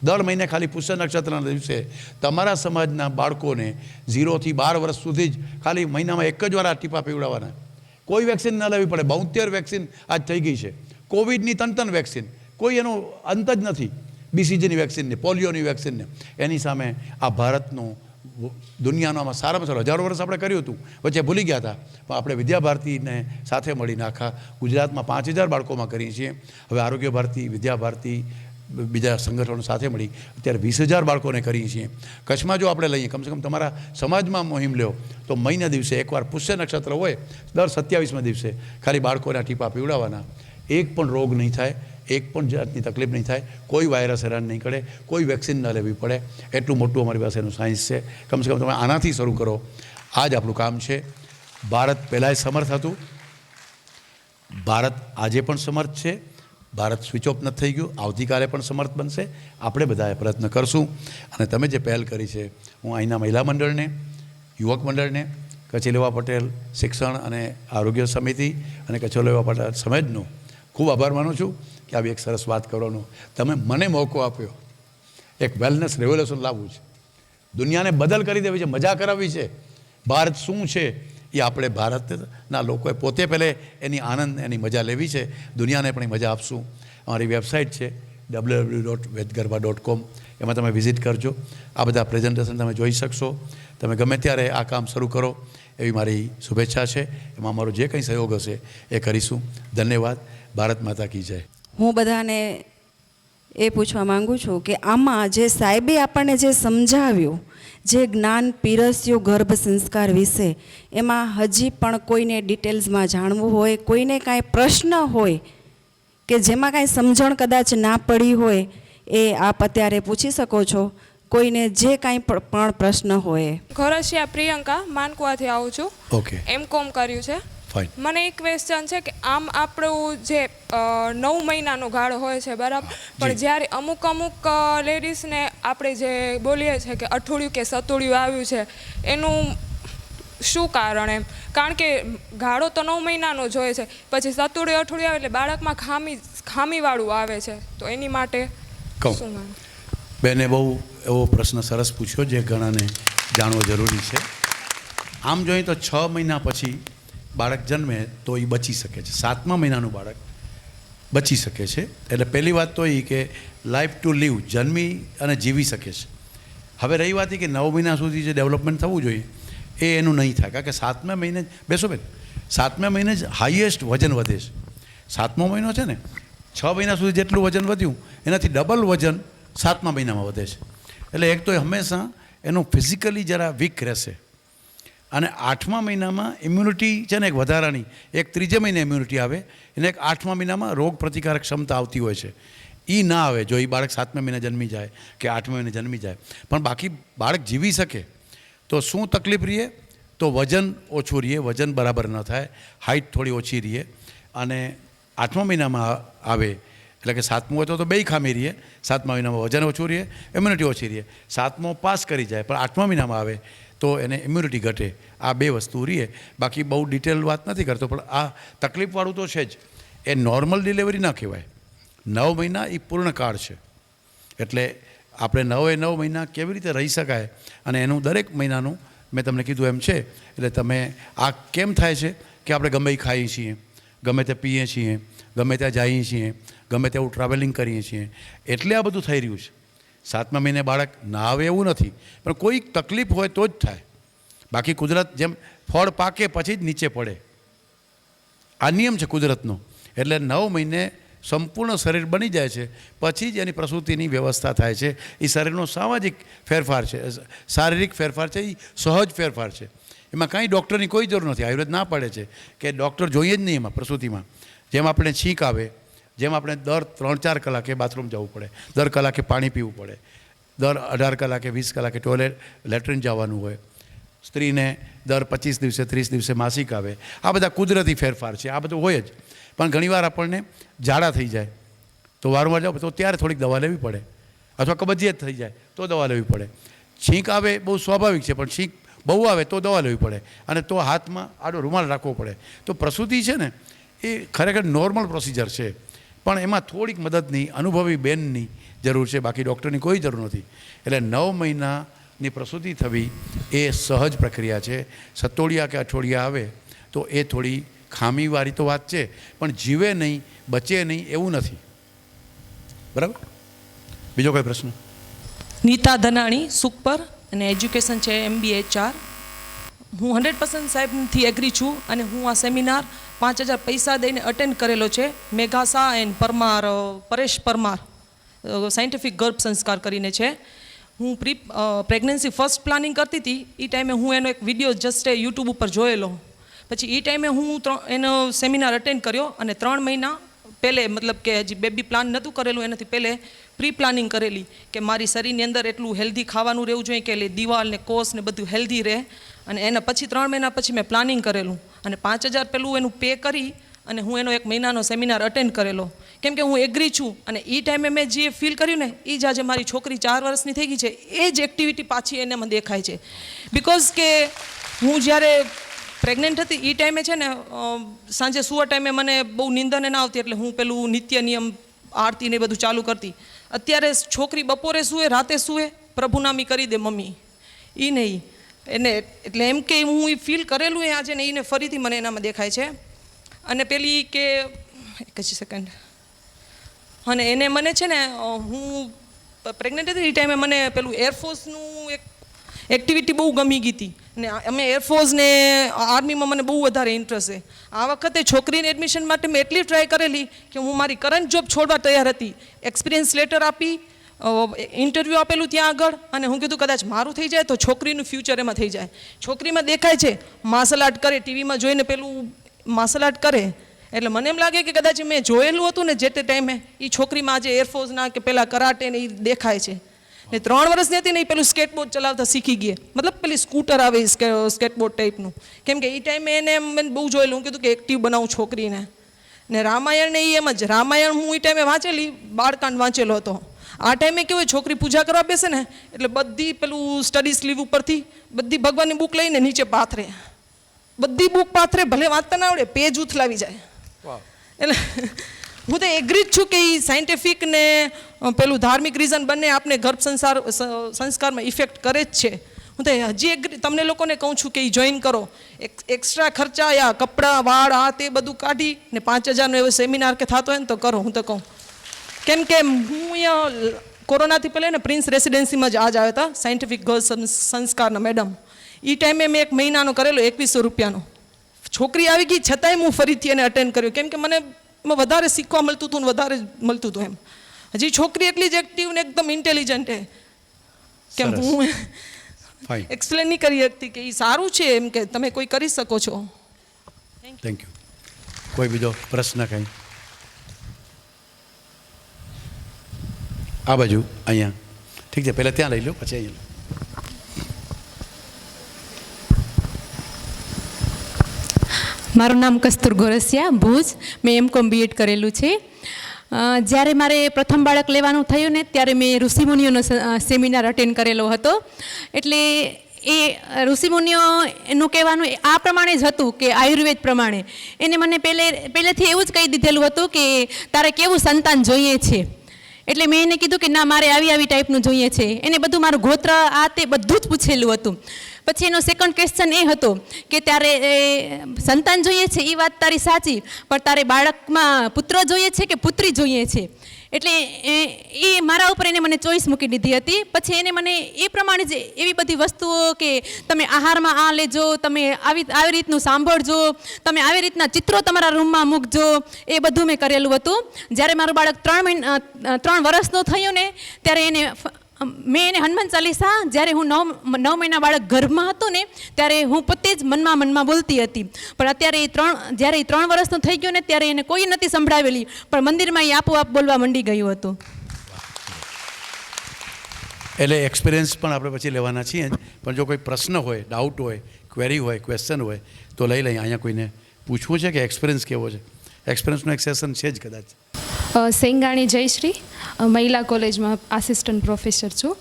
દર મહિને ખાલી પુષ્ય નક્ષત્રના દિવસે તમારા સમાજના બાળકોને 0 થી 12 વર્ષ સુધી જ ખાલી મહિનામાં એક જ વાર આ ટીપા પીવડાવવાના. કોઈ વેક્સિન ન લેવી પડે. 72 વેક્સિન આજ થઈ ગઈ છે. કોવિડની તન વેક્સિન, કોઈ એનો અંત જ નથી. BCGની વેક્સિનને, પોલિયોની વેક્સિનને. એની સામે આ ભારતનું દુનિયાનો આમાં સારામાં સારું 1000 વર્ષ આપણે કર્યું હતું, વચ્ચે ભૂલી ગયા હતા. પણ આપણે વિદ્યા ભારતીને સાથે મળીને આખા ગુજરાતમાં 5000 બાળકોમાં કરીએ છીએ. હવે આરોગ્ય ભારતી, વિદ્યા ભારતી, બીજા સંગઠનો સાથે મળી અત્યારે 20,000 બાળકોને કરીએ છીએ. કચ્છમાં જો આપણે લઈએ, કમસે કમ તમારા સમાજમાં મોહિમ લ્યો તો મહિના દિવસે એકવાર પુષ્ય નક્ષત્ર હોય, દર 27મા દિવસે ખાલી બાળકોના ટીપા પીવડાવવાના. એક પણ રોગ નહીં થાય, એક પણ જાતની તકલીફ નહીં થાય, કોઈ વાયરસ હેરાન નહીં કરે, કોઈ વેક્સિન ન લેવી પડે. એટલું મોટું અમારી પાસે એનું સાયન્સ છે. કમસે કમ તમે આનાથી શરૂ કરો. આ જ આપણું કામ છે. ભારત પહેલાંય સમર્થ હતું, ભારત આજે પણ સમર્થ છે. ભારત સ્વિચ ઓફ નથી થઈ ગયું, આવતીકાલે પણ સમર્થ બનશે. આપણે બધાએ પ્રયત્ન કરશું. અને તમે જે પહેલ કરી છે, હું અહીંના મહિલા મંડળને, યુવક મંડળને, કચેલેવા પટેલ શિક્ષણ અને આરોગ્ય સમિતિ અને કચેલેવા પટેલ સમાજનો ખૂબ આભાર માનું છું કે આવી એક સરસ વાત કરવાનો તમે મને મોકો આપ્યો. એક વેલનેસ રેવોલ્યુશન લાવવું છે, દુનિયાને બદલ કરી દેવી છે, મજા કરાવવી છે. ભારત શું છે એ આપણે ભારતના લોકોએ પોતે પહેલે એની આનંદ, એની મજા લેવી છે. દુનિયાને પણ એ મજા આપશું. અમારી વેબસાઇટ છે www.vedgarba.com. એમાં તમે વિઝિટ કરજો. આ બધા પ્રેઝન્ટેશન તમે જોઈ શકશો. તમે ગમે ત્યારે આ કામ શરૂ કરો એવી મારી શુભેચ્છા છે. એમાં અમારો જે કંઈ સહયોગ હશે એ કરીશું. ધન્યવાદ. ભારત માતા કી જય. હું બધાને એ પૂછવા માંગુ છું કે આમાં જે સાહેબે આપણને જે સમજાવ્યું, જે જ્ઞાન પીરસ્યું ગર્ભ સંસ્કાર વિશે, એમાં હજી પણ કોઈને ડિટેલ્સમાં જાણવું હોય, કોઈને કાંઈ પ્રશ્ન હોય કે જેમાં કાંઈ સમજણ કદાચ ના પડી હોય, એ આપ અત્યારે પૂછી શકો છો. કોઈને જે કાંઈ પણ પ્રશ્ન હોય. ઘરસિયા પ્રિયંકા, માનકુવાથી આવું છું. ઓકે, M.Com કર્યું છે. ફાઇન. મને એક ક્વેશ્ચન છે કે આમ આપણું જે 9 મહિનાનો ગાળો હોય છે, બરાબર, પણ જ્યારે અમુક લેડીઝને આપણે જે બોલીએ છીએ કે અઠોડિયું કે સતોડિયું આવ્યું છે, એનું શું કારણ એમ? કારણ કે ગાળો તો 9 મહિનાનો જ હોય છે, પછી સતુડી અઠોડિયું આવે એટલે બાળકમાં ખામીવાળું આવે છે, તો એની માટે કહું શું માનું? બેને બહુ એવો પ્રશ્ન સરસ પૂછ્યો જે ઘણાને જાણવો જરૂરી છે. આમ જોઈએ તો 6 મહિના પછી બાળક જન્મે તો એ બચી શકે છે. 7મા મહિનાનું બાળક બચી શકે છે. એટલે પહેલી વાત તો એ કે લાઈફ ટુ લીવ, જન્મી અને જીવી શકે છે. હવે રહી વાત એ કે 9 મહિના સુધી જે ડેવલપમેન્ટ થવું જોઈએ એ એનું નહીં થાય, કારણ કે 7મા મહિને બેસો બેન 7મા મહિને જ હાઈએસ્ટ વજન વધે છે. 7મો મહિનો છે ને, 6 મહિના સુધી જેટલું વજન વધ્યું એનાથી ડબલ વજન 7મા મહિનામાં વધે છે. એટલે એક તો એ હંમેશા એનું ફિઝિકલી જરા વીક રહેશે. અને 8મા મહિનામાં ઇમ્યુનિટી છે ને એક વધારાની, એક 3જે મહિને ઇમ્યુનિટી આવે, એને એક 8મા મહિનામાં રોગ પ્રતિકારક ક્ષમતા આવતી હોય છે. એ ના આવે જો એ બાળક 7મા મહિને જન્મી જાય કે 8મા મહિને જન્મી જાય. પણ બાકી બાળક જીવી શકે તો શું તકલીફ રહીએ? તો વજન ઓછું રહીએ, વજન બરાબર ન થાય, હાઇટ થોડી ઓછી રહીએ. અને 8મા મહિનામાં આવે એટલે કે 7મું હોય તો બે ખામી રહીએ. 7મા મહિનામાં વજન ઓછું રહીએ, ઇમ્યુનિટી ઓછી રહીએ. 7મો પાસ કરી જાય પણ 8મા મહિનામાં આવે તો એને ઇમ્યુનિટી ઘટે. આ બે વસ્તુ રહીએ. બાકી બહુ ડિટેલ વાત નથી કરતો, પણ આ તકલીફવાળું તો છે જ. એ નોર્મલ ડિલિવરી ના કહેવાય. 9 મહિના એ પૂર્ણકાળ છે. એટલે આપણે 9 મહિના કેવી રીતે રહી શકાય અને એનું દરેક મહિનાનું મેં તમને કીધું એમ છે. એટલે તમે આ કેમ થાય છે કે આપણે ગમે એ ખાઈએ છીએ, ગમે તે પીએ છીએ, ગમે ત્યાં જઈએ છીએ, ગમે તેવું ટ્રાવેલિંગ કરીએ છીએ, એટલે આ બધું થઈ રહ્યું છે. 7મા મહિને બાળક ના આવે એવું નથી, પણ કોઈ તકલીફ હોય તો જ થાય. બાકી કુદરત જેમ ફળ પાકે પછી જ નીચે પડે, આ નિયમ છે કુદરતનો. એટલે 9 મહિને સંપૂર્ણ શરીર બની જાય છે, પછી જ એની પ્રસૂતિની વ્યવસ્થા થાય છે. એ શરીરનો સામાજિક ફેરફાર છે, શારીરિક ફેરફાર છે, એ સહજ ફેરફાર છે. એમાં કાંઈ ડૉક્ટરની કોઈ જરૂર નથી. આયુર્વેદ ના પાડે છે કે ડૉક્ટર જોઈએ જ નહીં એમાં પ્રસૂતિમાં. જેમ આપણે છીંક આવે, જેમ આપણે દર 3-4 કલાકે બાથરૂમ જવું પડે, દર કલાકે પાણી પીવું પડે, દર 18 કલાકે 20 કલાકે ટોયલેટ લેટ્રિન જવાનું હોય, સ્ત્રીને દર 25 દિવસે 30 દિવસે માસિક આવે, આ બધા કુદરતી ફેરફાર છે. આ બધું હોય જ. પણ ઘણીવાર આપણને ઝાડા થઈ જાય તો વારંવાર જાઓ તો ત્યારે થોડીક દવા લેવી પડે, અથવા કબજિયાત થઈ જાય તો દવા લેવી પડે. છીંક આવે બહુ સ્વાભાવિક છે, પણ છીંક બહુ આવે તો દવા લેવી પડે, અને તો હાથમાં આડો રૂમાલ રાખવો પડે. તો પ્રસૂતિ છે ને એ ખરેખર નોર્મલ પ્રોસિજર છે, પણ એમાં થોડીક મદદની, અનુભવી બેનની જરૂર છે, બાકી ડૉક્ટરની કોઈ જરૂર નથી. એટલે 9 મહિનાની પ્રસૂતિ થવી એ સહજ પ્રક્રિયા છે. સતોડિયા કે અઠોડિયા આવે તો એ થોડી ખામીવાળી તો વાત છે, પણ જીવે નહીં, બચે નહીં એવું નથી. બરાબર? બીજો કોઈ પ્રશ્ન? નીતા ધનાણી, સુખપર, અને એજ્યુકેશન છે MBA 4. હું 100% સાહેબથી એગ્રી છું, અને હું આ સેમિનાર 5000 પૈસા દઈને અટેન્ડ કરેલો છે. મેઘા શાહ એન્ડ પરમાર, પરેશ પરમાર, સાયન્ટિફિક ગર્ભ સંસ્કાર કરીને છે. હું પ્રેગ્નન્સી ફર્સ્ટ પ્લાનિંગ કરતી હતી એ ટાઈમે હું એનો એક વિડીયો જસ્ટ યુટ્યુબ ઉપર જોયેલો. પછી એ ટાઈમે હું એનો સેમિનાર અટેન્ડ કર્યો, અને 3 મહિના પહેલે, મતલબ કે હજી બેબી પ્લાન નહોતું કરેલું એનાથી પહેલે પ્રી પ્લાનિંગ કરેલી કે મારી શરીરની અંદર એટલું હેલ્ધી ખાવાનું રહેવું જોઈએ કે દિવાલ ને કોષ ને બધું હેલ્ધી રહે. અને એના પછી 3 મહિના પછી મેં પ્લાનિંગ કરેલું, અને 5000 પેલું એનું પે કરી અને હું એનો 1 મહિનાનો સેમિનાર અટેન્ડ કરેલો. કેમ કે હું એગ્રી છું, અને એ ટાઈમે મેં જે ફીલ કર્યું ને એ જ આજે મારી છોકરી 4 વર્ષની થઈ ગઈ છે એ જ એક્ટિવિટી પાછી એનામાં દેખાય છે. બિકોઝ કે હું જ્યારે પ્રેગ્નન્ટ હતી એ ટાઈમે છે ને સાંજે સુવા ટાઈમે મને બહુ નિંદને ના આવતી, એટલે હું પેલું નિત્ય નિયમ આરતી ને બધું ચાલુ કરતી. અત્યારે છોકરી બપોરે સૂવે, રાતે સૂવે, પ્રભુનામી કરી દે મમ્મી, એ નહીં એને. એટલે એમ કે હું એ ફીલ કરેલું એ આજે ને એને ફરીથી મને એનામાં દેખાય છે. અને પેલી કે એક જ સેકન્ડ, અને એને મને છે ને હું પ્રેગ્નન્ટ હતી એ ટાઈમે મને પેલું એરફોર્સનું એક એક્ટિવિટી બહુ ગમી ગઈ હતી, ને અમે એરફોર્સ ને આર્મીમાં મને બહુ વધારે ઇન્ટરેસ્ટ છે. આ વખતે છોકરીને એડમિશન માટે મેં એટલી ટ્રાય કરેલી કે હું મારી કરંટ જોબ છોડવા તૈયાર હતી. એક્સપિરિયન્સ લેટર આપી, ઇન્ટરવ્યૂ આપેલું ત્યાં આગળ, અને હું કીધું કદાચ મારું થઈ જાય તો છોકરીનું ફ્યુચર એમાં થઈ જાય. છોકરીમાં દેખાય છે માર્શલ આર્ટ કરે, ટીવીમાં જોઈને પેલું માર્શલ આર્ટ કરે, એટલે મને એમ લાગે કે કદાચ મેં જોયેલું હતું ને જે તે ટાઈમે એ છોકરીમાં આજે એરફોર્સના કે પેલા કરાટે ને એ દેખાય છે. ને 3 વર્ષની હતી ને એ પેલું સ્કેટબોર્ડ ચલાવતા શીખી ગઈ, મતલબ પેલી સ્કૂટર આવે સ્કેટબોર્ડ ટાઈપનું. કેમ કે એ ટાઈમે એને મેં બહુ જોયેલું, હું કીધું કે એક્ટિવ બનાવું છોકરીને. ને રામાયણ ને એ એમ જ, રામાયણ હું એ ટાઈમે વાંચેલી, બાળકાંડ વાંચેલો હતો. આ ટાઈમે કેવું છોકરી પૂજા કરવા બેસે ને એટલે બધી પેલું સ્ટડી સ્લીવ ઉપરથી બધી ભગવાનની બુક લઈને નીચે પાથરે, બધી બુક પાથરે, ભલે વાંચતા ના આવડે, પેજ ઉથલાવી જાય. એટલે હું તો એગ્રી જ છું કે એ સાયન્ટિફિક ને પેલું ધાર્મિક રીઝન બંને આપણે ગર્ભ સંસ્કારમાં ઇફેક્ટ કરે જ છે. હું તો હજી એગ્રી તમને લોકોને કહું છું કે એ જોઈન કરો. એક્સ્ટ્રા ખર્ચા યા કપડાં વાળ આ તે બધું કાઢી ને 5,000નો એવો સેમિનાર કે થતો હોય ને તો કરો. હું તો કહું કેમ કે હું અહીંયા કોરોનાથી પહેલાં ને પ્રિન્સ રેસિડેન્સીમાં જ આજ આવ્યા હતા, સાયન્ટિફિક ગર્લ્સ સંસ્કારના મેડમ. એ ટાઈમે મેં 1 મહિનાનો કરેલો 2100 રૂપિયાનો. છોકરી આવી ગઈ છતાંય હું ફરીથી એને અટેન્ડ કર્યો કેમ કે મને એમાં વધારે શીખવા મળતું હતું ને વધારે મળતું હતું એમ. હજી છોકરી એટલી જ એક્ટિવ ને એકદમ ઇન્ટેલિજન્ટ હે કેમ હું એક્સપ્લેન નહીં કરી શકતી કે એ સારું છે એમ કે તમે કોઈ કરી શકો છો. Thank you. કોઈ બીજો પ્રશ્ન કંઈ? આ બાજુ અહીંયા ઠીક છે, પહેલાં ત્યાં લઈ લો પછી અહીંયા. મારું નામ કસ્તુર ગોરસિયા, ભુજ. મેં એમ.કોમ બીએડ કરેલું છે. જ્યારે મારે પ્રથમ બાળક લેવાનું થયું ને ત્યારે મેં ઋષિમુનિઓનો સેમિનાર અટેન્ડ કરેલો હતો. એટલે એ ઋષિમુનિઓ એનું કહેવાનું આ પ્રમાણે જ હતું કે આયુર્વેદ પ્રમાણે એને મને પહેલેથી એવું જ કહી દીધેલું હતું કે તારે કેવું સંતાન જોઈએ છે. એટલે મેં એને કીધું કે ના મારે આવી ટાઈપનું જોઈએ છે. એને બધું મારું ગોત્ર આ તે બધું જ પૂછેલું હતું. પછી એનો સેકન્ડ ક્વેશ્ચન એ હતો કે તારે સંતાન જોઈએ છે એ વાત તારી સાચી, પણ તારે બાળકમાં પુત્ર જોઈએ છે કે પુત્રી જોઈએ છે. એટલે એ મારા ઉપર એને મને ચોઈસ મૂકી દીધી હતી. પછી એને મને એ પ્રમાણે જ એવી બધી વસ્તુઓ કે તમે આહારમાં આ લેજો, તમે આવી રીતનું સાંભળજો, તમે આવી રીતના ચિત્રો તમારા રૂમમાં મૂકજો, એ બધું મેં કરેલું હતું. જ્યારે મારું બાળક 3 વર્ષનું થયું ને ત્યારે એને મેં એને હનુમાન ચાલીસા જ્યારે હું 9 મહિના બાળક ગર્ભમાં હતું ને ત્યારે હું પોતે જ મનમાં બોલતી હતી. પણ અત્યારે જ્યારે 3 વર્ષનું થઈ ગયું ને ત્યારે એને કોઈ નથી સંભળાવેલી, પણ મંદિરમાં એ આપોઆપ બોલવા મંડી ગયું હતું. એટલે એક્સપિરિયન્સ પણ આપણે પછી લેવાના છીએ, પણ જો કોઈ પ્રશ્ન હોય, ડાઉટ હોય, ક્વેરી હોય, ક્વેશ્ચન હોય તો લઈ લઈએ. અહીંયા કોઈને પૂછવું છે કે એક્સપિરિયન્સ કેવો છે? એક્સપિરિયન્સનું એક સેશન છે જ કદાચ. સેંગાણી જયશ્રી, મહિલા કોલેજમાં આસિસ્ટન્ટ પ્રોફેસર છું.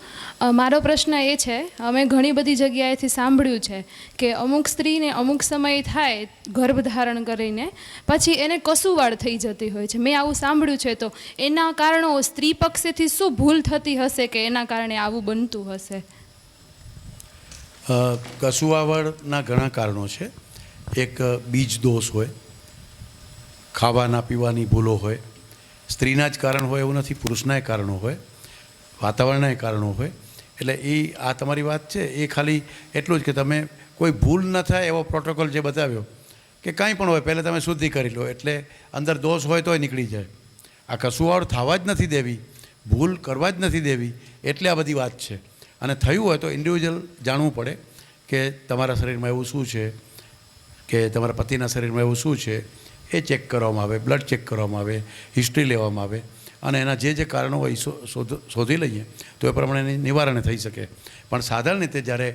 મારો પ્રશ્ન એ છે, અમે ઘણી બધી જગ્યાએથી સાંભળ્યું છે કે અમુક સ્ત્રીને અમુક સમય થાય ગર્ભધારણ કરીને પછી એને કસુવાડ થઈ જતી હોય છે. મેં આવું સાંભળ્યું છે. તો એના કારણો સ્ત્રી પક્ષેથી શું ભૂલ થતી હશે કે એના કારણે આવું બનતું હશે? કસુવાવડના ઘણા કારણો છે. એક બીજ દોષ હોય, ખાવાના પીવાની ભૂલો હોય, સ્ત્રીના જ કારણ હોય એવું નથી, પુરુષનાય કારણો હોય, વાતાવરણના કારણો હોય. એટલે આ તમારી વાત છે એ ખાલી એટલું જ કે તમે કોઈ ભૂલ ન થાય એવો પ્રોટોકોલ જે બતાવ્યો કે કાંઈ પણ હોય પહેલાં તમે શુદ્ધિ કરી લો એટલે અંદર દોષ હોય તોય નીકળી જાય. આ કસુવાડ થવા જ નથી દેવી, ભૂલ કરવા જ નથી દેવી, એટલે આ બધી વાત છે. અને થયું હોય તો ઇન્ડિવિજ્યુઅલ જાણવું પડે કે તમારા શરીરમાં એવું શું છે, કે તમારા પતિના શરીરમાં એવું શું છે, એ ચેક કરવામાં આવે, બ્લડ ચેક કરવામાં આવે, હિસ્ટ્રી લેવામાં આવે અને એના જે કારણો હોય શોધી લઈએ તો એ પ્રમાણે નિવારણ થઈ શકે. પણ સાધારણ રીતે જ્યારે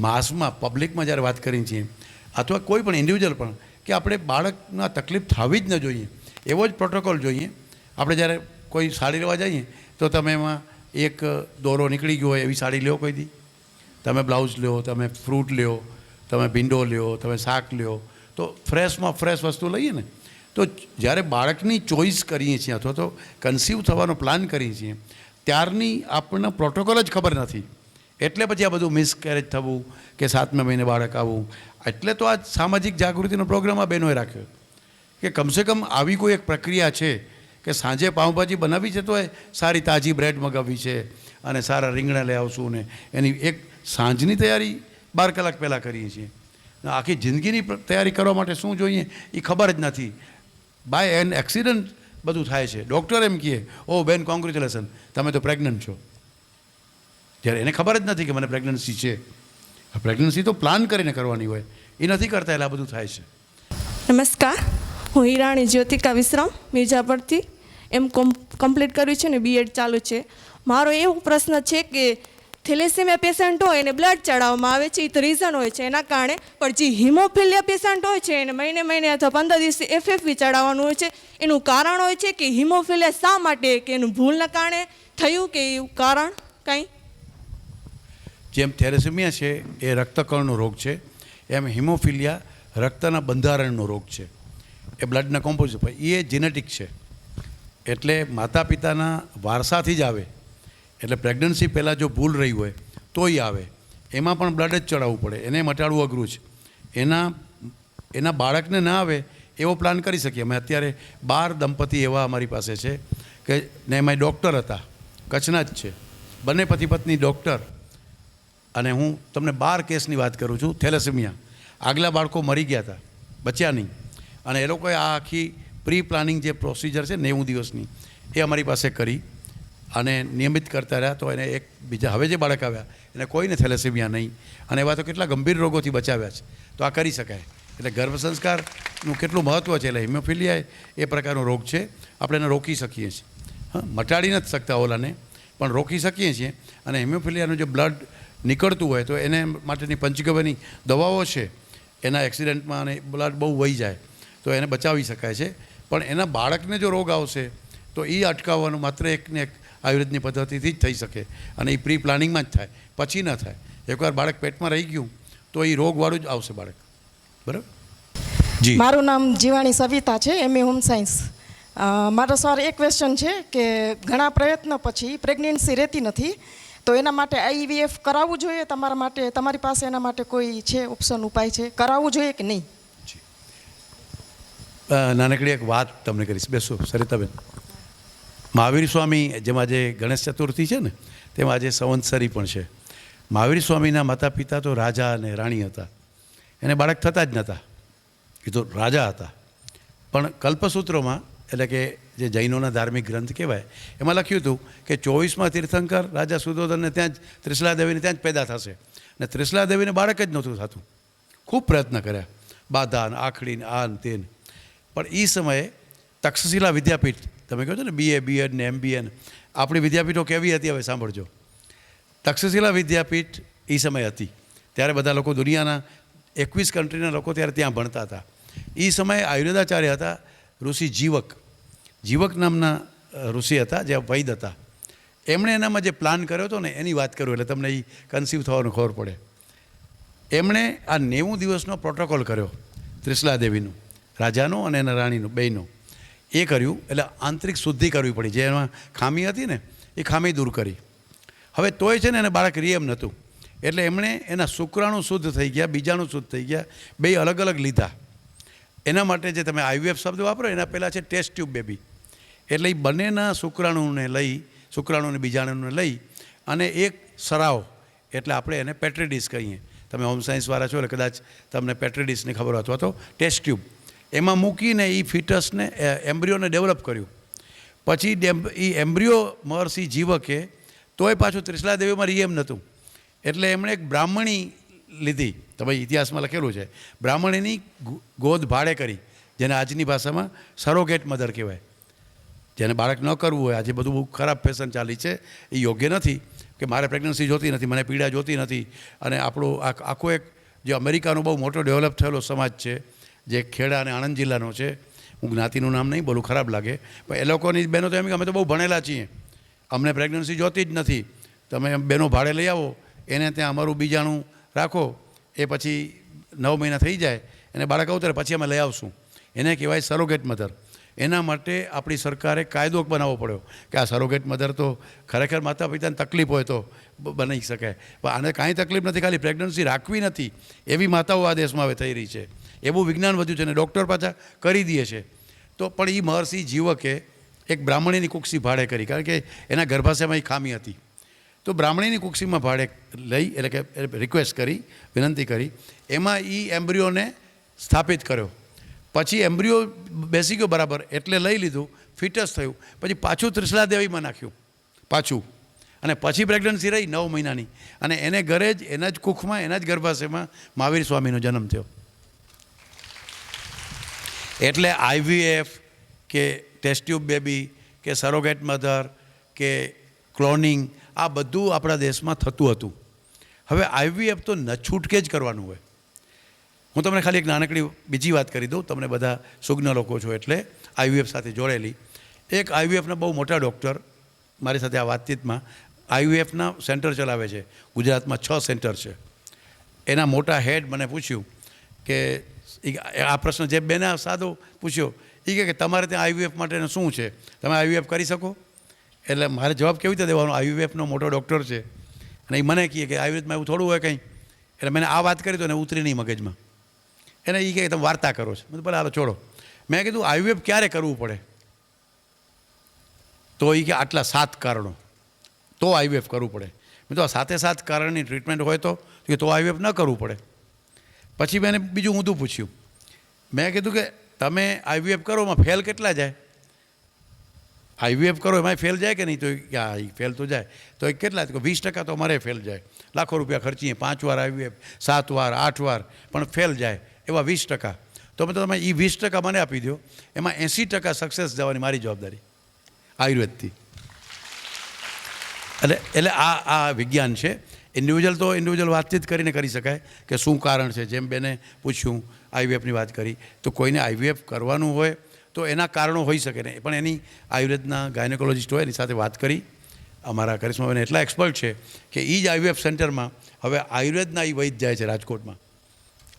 માસમાં પબ્લિકમાં જ્યારે વાત કરીએ છીએ અથવા કોઈ પણ ઇન્ડિવિજ્યુઅલ પણ કે આપણે બાળકના તકલીફ થવી જ ન જોઈએ એવો જ પ્રોટોકોલ જોઈએ. આપણે જ્યારે કોઈ સાડી લેવા જઈએ તો તમે એમાં એક દોરો નીકળી ગયો હોય એવી સાડી લ્યો કોઈ દી? તમે બ્લાઉઝ લ્યો, તમે ફ્રૂટ લ્યો, તમે ભીંડો લ્યો, તમે શાક લ્યો, તો ફ્રેશમાં ફ્રેશ વસ્તુ લઈએ ને. તો જ્યારે બાળકની ચોઈસ કરીએ છીએ અથવા તો કન્સીવ થવાનો પ્લાન કરીએ છીએ ત્યારની આપણને પ્રોટોકોલ જ ખબર નથી. એટલે પછી આ બધું મિસકેરેજ થવું કે 7મા મહિને બાળક આવવું. એટલે તો આ સામાજિક જાગૃતિનો પ્રોગ્રામ આ બહેનોએ રાખ્યો કે કમસે કમ આવી કોઈ એક પ્રક્રિયા છે કે સાંજે પાઉંભાજી બનાવી છે તો એ સારી તાજી બ્રેડ મગાવવી છે અને સારા રીંગણા લઈ આવશું ને એની એક સાંજની તૈયારી 12 કલાક પહેલાં કરીએ છીએ. આખી જિંદગીની તૈયારી કરવા માટે શું જોઈએ એ ખબર જ નથી. બાય એન એક્સિડન્ટ બધું થાય છે. ડૉક્ટર એમ કહે ઓ બેન કોંગ્રેચ્યુલેશન તમે તો પ્રેગ્નન્ટ છો, જ્યારે એને ખબર જ નથી કે મને પ્રેગ્નન્સી છે. પ્રેગ્નન્સી તો પ્લાન કરીને કરવાની હોય, એ નથી કરતા એટલે આ બધું થાય છે. નમસ્કાર, હું હિરાણી જ્યોતિકા વિશ્રામ મિર્જાપરથી એમ.કોમ કમ્પ્લીટ કર્યું છે ને બીએડ ચાલુ છે. મારો એવો પ્રશ્ન છે કે થેલેસેમિયા પેશન્ટ હોય એને બ્લડ ચડાવવામાં આવે છે, એ તો રીઝન હોય છે એના કારણે, પણ જે હિમોફિલિયા પેશન્ટ હોય છે એને મહિને અથવા 15 દિવસે FFP ચડાવવાનું હોય છે. એનું કારણ હોય છે કે હિમોફિલિયા શા માટે, કે એનું ભૂલના કારણે થયું કે એવું કારણ કંઈ? જેમ થેલેસેમિયા છે એ રક્તકણનો રોગ છે, એમ હિમોફિલિયા રક્તના બંધારણનો રોગ છે, એ બ્લડના કોમ્પોઝિટ એ જેનેટિક છે. એટલે માતા પિતાના વારસાથી જ આવે. એટલે પ્રેગ્નન્સી પહેલાં જો ભૂલ રહી હોય તોય આવે. એમાં પણ બ્લડ જ ચડાવવું પડે, એને મટાડવું અઘરું છે. એના બાળકને ના આવે એવો પ્લાન કરી શકીએ. અમે અત્યારે 12 દંપતી એવા અમારી પાસે છે કે ને એમાં ડૉક્ટર હતા, કચ્છના જ છે, બંને પતિ પત્ની ડૉક્ટર. અને હું તમને 12 કેસની વાત કરું છું. થેલેસેમિયા, આગલા બાળકો મરી ગયા હતા, બચ્યા નહીં. અને એ લોકોએ આ આખી પ્રી પ્લાનિંગ જે પ્રોસિજર છે 90 દિવસની એ અમારી પાસે કરી અને નિયમિત કરતા રહ્યા. તો એને એક બીજા હવે જે બાળક આવ્યા એને કોઈને થેલેસેમિયા નહીં, અને એવા તો કેટલા ગંભીર રોગોથી બચાવ્યા છે. તો આ કરી શકાય. એટલે ગર્ભ સંસ્કારનું કેટલું મહત્ત્વ છે. એટલે હિમોફિલિયા એ પ્રકારનો રોગ છે, આપણે એને રોકી શકીએ છીએ. હા, મટાડી નથી શકતા ઓલાને, પણ રોકી શકીએ છીએ. અને હિમોફિલિયાનું જે બ્લડ નીકળતું હોય તો એને માટેની પંચગવ્યની દવાઓ છે. એના એક્સિડન્ટમાં અને બ્લડ બહુ વહી જાય તો એને બચાવી શકાય છે. પણ એના બાળકને જો રોગ આવશે તો એ અટકાવવાનું માત્ર એકને એક આયુર્વેદની પદ્ધતિથી જ થઈ શકે. અને એ પ્રી પ્લાનિંગમાં જ થાય, પછી ન થાય. એકવાર બાળક પેટમાં રહી ગયું તો એ રોગવાળું જ આવશે બાળક. બરાબર? જી, મારું નામ જીવાણી સવિતા છે, MA હોમ સાયન્સ. મારો સર એક ક્વેશ્ચન છે કે ઘણા પ્રયત્ન પછી પ્રેગ્નન્સી રહેતી નથી, તો એના માટે IVF કરાવવું જોઈએ તમારા માટે? તમારી પાસે એના માટે કોઈ છે ઓપ્શન, ઉપાય છે? કરાવવું જોઈએ કે નહીં? નાનકડી એક વાત તમને કરીશ. બેસો સરિતાબેન. મહાવીર સ્વામી, જેમાં જે ગણેશ ચતુર્થી છે ને તેમાં આજે સંવત્સરી પણ છે. મહાવીર સ્વામીના માતા પિતા તો રાજા અને રાણી હતા. એને બાળક થતા જ નહોતા, એ તો રાજા હતા. પણ કલ્પસૂત્રોમાં, એટલે કે જે જૈનોના ધાર્મિક ગ્રંથ કહેવાય, એમાં લખ્યું હતું કે 24માં તીર્થંકર રાજા સુધોધનને ત્યાં જ ત્રિશલા દેવીને ત્યાં જ પેદા થશે. અને ત્રિશલા દેવીને બાળક જ નહોતું થતું. ખૂબ પ્રયત્ન કર્યા, બાધા ને આખડીને આ ને તેને. પણ એ સમયે તક્ષશિલા વિદ્યાપીઠ, તમે કહો છો ને BA BEd ને MBA, આપણી વિદ્યાપીઠો કેવી હતી હવે સાંભળજો. તક્ષશિલા વિદ્યાપીઠ એ સમય હતી. ત્યારે બધા લોકો, દુનિયાના 21 કન્ટ્રીના લોકો ત્યારે ત્યાં ભણતા હતા. એ સમયે આયુર્વેદાચાર્ય હતા ઋષિ જીવક નામના ઋષિ હતા, જે વૈદ હતા. એમણે એનામાં જે પ્લાન કર્યો હતો ને એની વાત કરું એટલે તમને એ કન્સીવ થવાનું ખબર પડે. એમણે આ 90 દિવસનો પ્રોટોકોલ કર્યો ત્રિશલા દેવીનું, રાજાનો અને એના રાણીનો બેયનો. એ કર્યું એટલે આંતરિક શુદ્ધિ કરવી પડી. જે એમાં ખામી હતી ને એ ખામી દૂર કરી. હવે તોય છે ને એને બાળક એમ નહોતું. એટલે એમણે એના શુક્રાણુ શુદ્ધ થઈ ગયા, બીજાણુ શુદ્ધ થઈ ગયા, બે અલગ અલગ લીધા. એના માટે જે તમે IVF શબ્દ વાપરો એના પહેલાં છે ટેસ્ટ ટ્યુબ બેબી. એટલે એ બંનેના શુક્રાણુને બીજાણુને લઈ અને એક સરાવ, એટલે આપણે એને પેટ્રી કહીએ. તમે હોમ સાયન્સવાળા છો એટલે કદાચ તમને પેટ્રી ખબર હોય, અથવા તો ટેસ્ટ ટ્યુબ, એમાં મૂકીને એ ફિટસને એમ્બ્રિયોને ડેવલપ કર્યું. પછી એ એમ્બ્રિયો મહર્ષિ જીવકે, તોય પાછું ત્રિશલા દેવીમાં એમ નહોતું. એટલે એમણે એક બ્રાહ્મણી લીધી. તમે ઇતિહાસમાં લખેલું છે, બ્રાહ્મણીની ગોદ ભાડે કરી, જેને આજની ભાષામાં સરોગેટ મધર કહેવાય. જેને બાળક ન કરવું હોય, આજે બધું બહુ ખરાબ ફેશન ચાલી છે, એ યોગ્ય નથી. કે મારે પ્રેગ્નન્સી જોતી નથી, મને પીડા જોતી નથી. અને આપણો આખો એક જે અમેરિકાનો બહુ મોટો ડેવલપ થયેલો સમાજ છે, જે ખેડા અને આણંદ જિલ્લાનો છે, હું જ્ઞાતિનું નામ નહીં બોલું, ખરાબ લાગે, પણ એ લોકોની બહેનો તો એમ કે અમે તો બહુ ભણેલા છીએ, અમને પ્રેગ્નન્સી જોતી જ નથી, તમે બહેનો ભાડે લઈ આવો, એને ત્યાં અમારું બીજાણું રાખો, એ પછી 9 મહિના થઈ જાય, એને બાળક અવતરે પછી અમે લઈ આવશું. એને કહેવાય સરોગેટ મધર. એના માટે આપણી સરકારે કાયદો બનાવવો પડ્યો કે આ સરોગેટ મધર તો ખરેખર માતા પિતાને તકલીફ હોય તો બની શકે, પણ આને કાંઈ તકલીફ નથી, ખાલી પ્રેગ્નન્સી રાખવી નથી, એવી માતાઓ આ દેશમાં હવે થઈ રહી છે. એવું વિજ્ઞાન વધ્યું છે અને ડૉક્ટર પાછા કરી દે છે. તો પણ એ મહર્ષિ જીવકે એક બ્રાહ્મણીની કુક્ષી ભાડે કરી, કારણ કે એના ગર્ભાશયમાં એ ખામી હતી. તો બ્રાહ્મણીની કુક્ષીમાં ભાડે લઈ, એટલે કે રિક્વેસ્ટ કરી, વિનંતી કરી, એમાં એ એમ્બ્રિયોને સ્થાપિત કર્યો. પછી એમ્બ્રિયો બેસી ગયો બરાબર, એટલે લઈ લીધું, ફિટસ થયું, પછી પાછું ત્રિશલા દેવીમાં નાખ્યું પાછું, અને પછી પ્રેગ્નન્સી રહી 9 મહિનાની. અને એને ઘરે જ, એના જ કુખમાં, એના જ ગર્ભાશયમાં મહાવીર સ્વામીનો જન્મ થયો. એટલે IVF કે ટેસ્ટ ટ્યુબ બેબી કે સરોગેટ મધર કે ક્લોનિંગ, આ બધું આપણા દેશમાં થતું હતું. હવે IVF તો ન છૂટકે જ કરવાનું હોય. હું તમને ખાલી એક નાનકડી બીજી વાત કરી દઉં, તમને બધા સુજ્ઞ લોકો છો એટલે IVF સાથે જોડેલી. એક IVFના બહુ મોટા ડૉક્ટર મારી સાથે આ વાતચીતમાં IVFના સેન્ટર ચલાવે છે. ગુજરાતમાં 6 સેન્ટર છે. એના મોટા હેડ મને પૂછ્યું કે આ પ્રશ્ન જે બેને સાદો પૂછ્યો એ કહે કે તમારે ત્યાં આઈવીએફ માટેનું શું છે, તમે આઈવીએફ કરી શકો? એટલે મારે જવાબ કેવી રીતે દેવાનો? આઈવીએફનો મોટો ડૉક્ટર છે અને એ મને કહે કે આયુર્વેદમાં એવું થોડું હોય કંઈ. એટલે મેં આ વાત કરી તો એને ઉતરી નહીં મગજમાં. એને એ કહે તમે વાર્તા કરો છો. મેં ભલે હાલો છોડો. મેં કીધું આઈવીએફ ક્યારે કરવું પડે? તો એ કે આટલા 7 કારણો તો આઈવીએફ કરવું પડે. મેં તો આ 7 કારણની ટ્રીટમેન્ટ હોય તો આઈવીએફ ન કરવું પડે. પછી મેં એને બીજું ઊંધું પૂછ્યું. મેં કીધું કે તમે આઈવીએફ કરો એમાં ફેલ કેટલા જાય? આઈવીએફ કરો એમાં ફેલ જાય કે નહીં? તો કે હા એ ફેલ તો જાય. તો એ કેટલા? તો 20% તો અમારે ફેલ જાય. લાખો રૂપિયા ખર્ચીએ 5 વાર આઈવીએફ, 7 વાર, 8 વાર, પણ ફેલ જાય એવા 20%. તો તમે એ 20% મને આપી દો, એમાં 80% સક્સેસ જવાની મારી જવાબદારી આયુર્વેદથી. એટલે આ વિજ્ઞાન છે. ઇન્ડિવિજ્યુઅલ વાતચીત કરીને કરી શકાય કે શું કારણ છે. જેમ બેને પૂછ્યું આઈવીએફની વાત કરી, તો કોઈને આઈવીએફ કરવાનું હોય તો એના કારણો હોઈ શકે ને, પણ એની આયુર્વેદના ગાયનેકોલોજીસ્ટ હોય એની સાથે વાત કરી. અમારા કરિશ્માબેન એટલા એક્સપર્ટ છે કે એ જ આઈવીએફ સેન્ટરમાં હવે આયુર્વેદના એ વૈદ જાય છે રાજકોટમાં,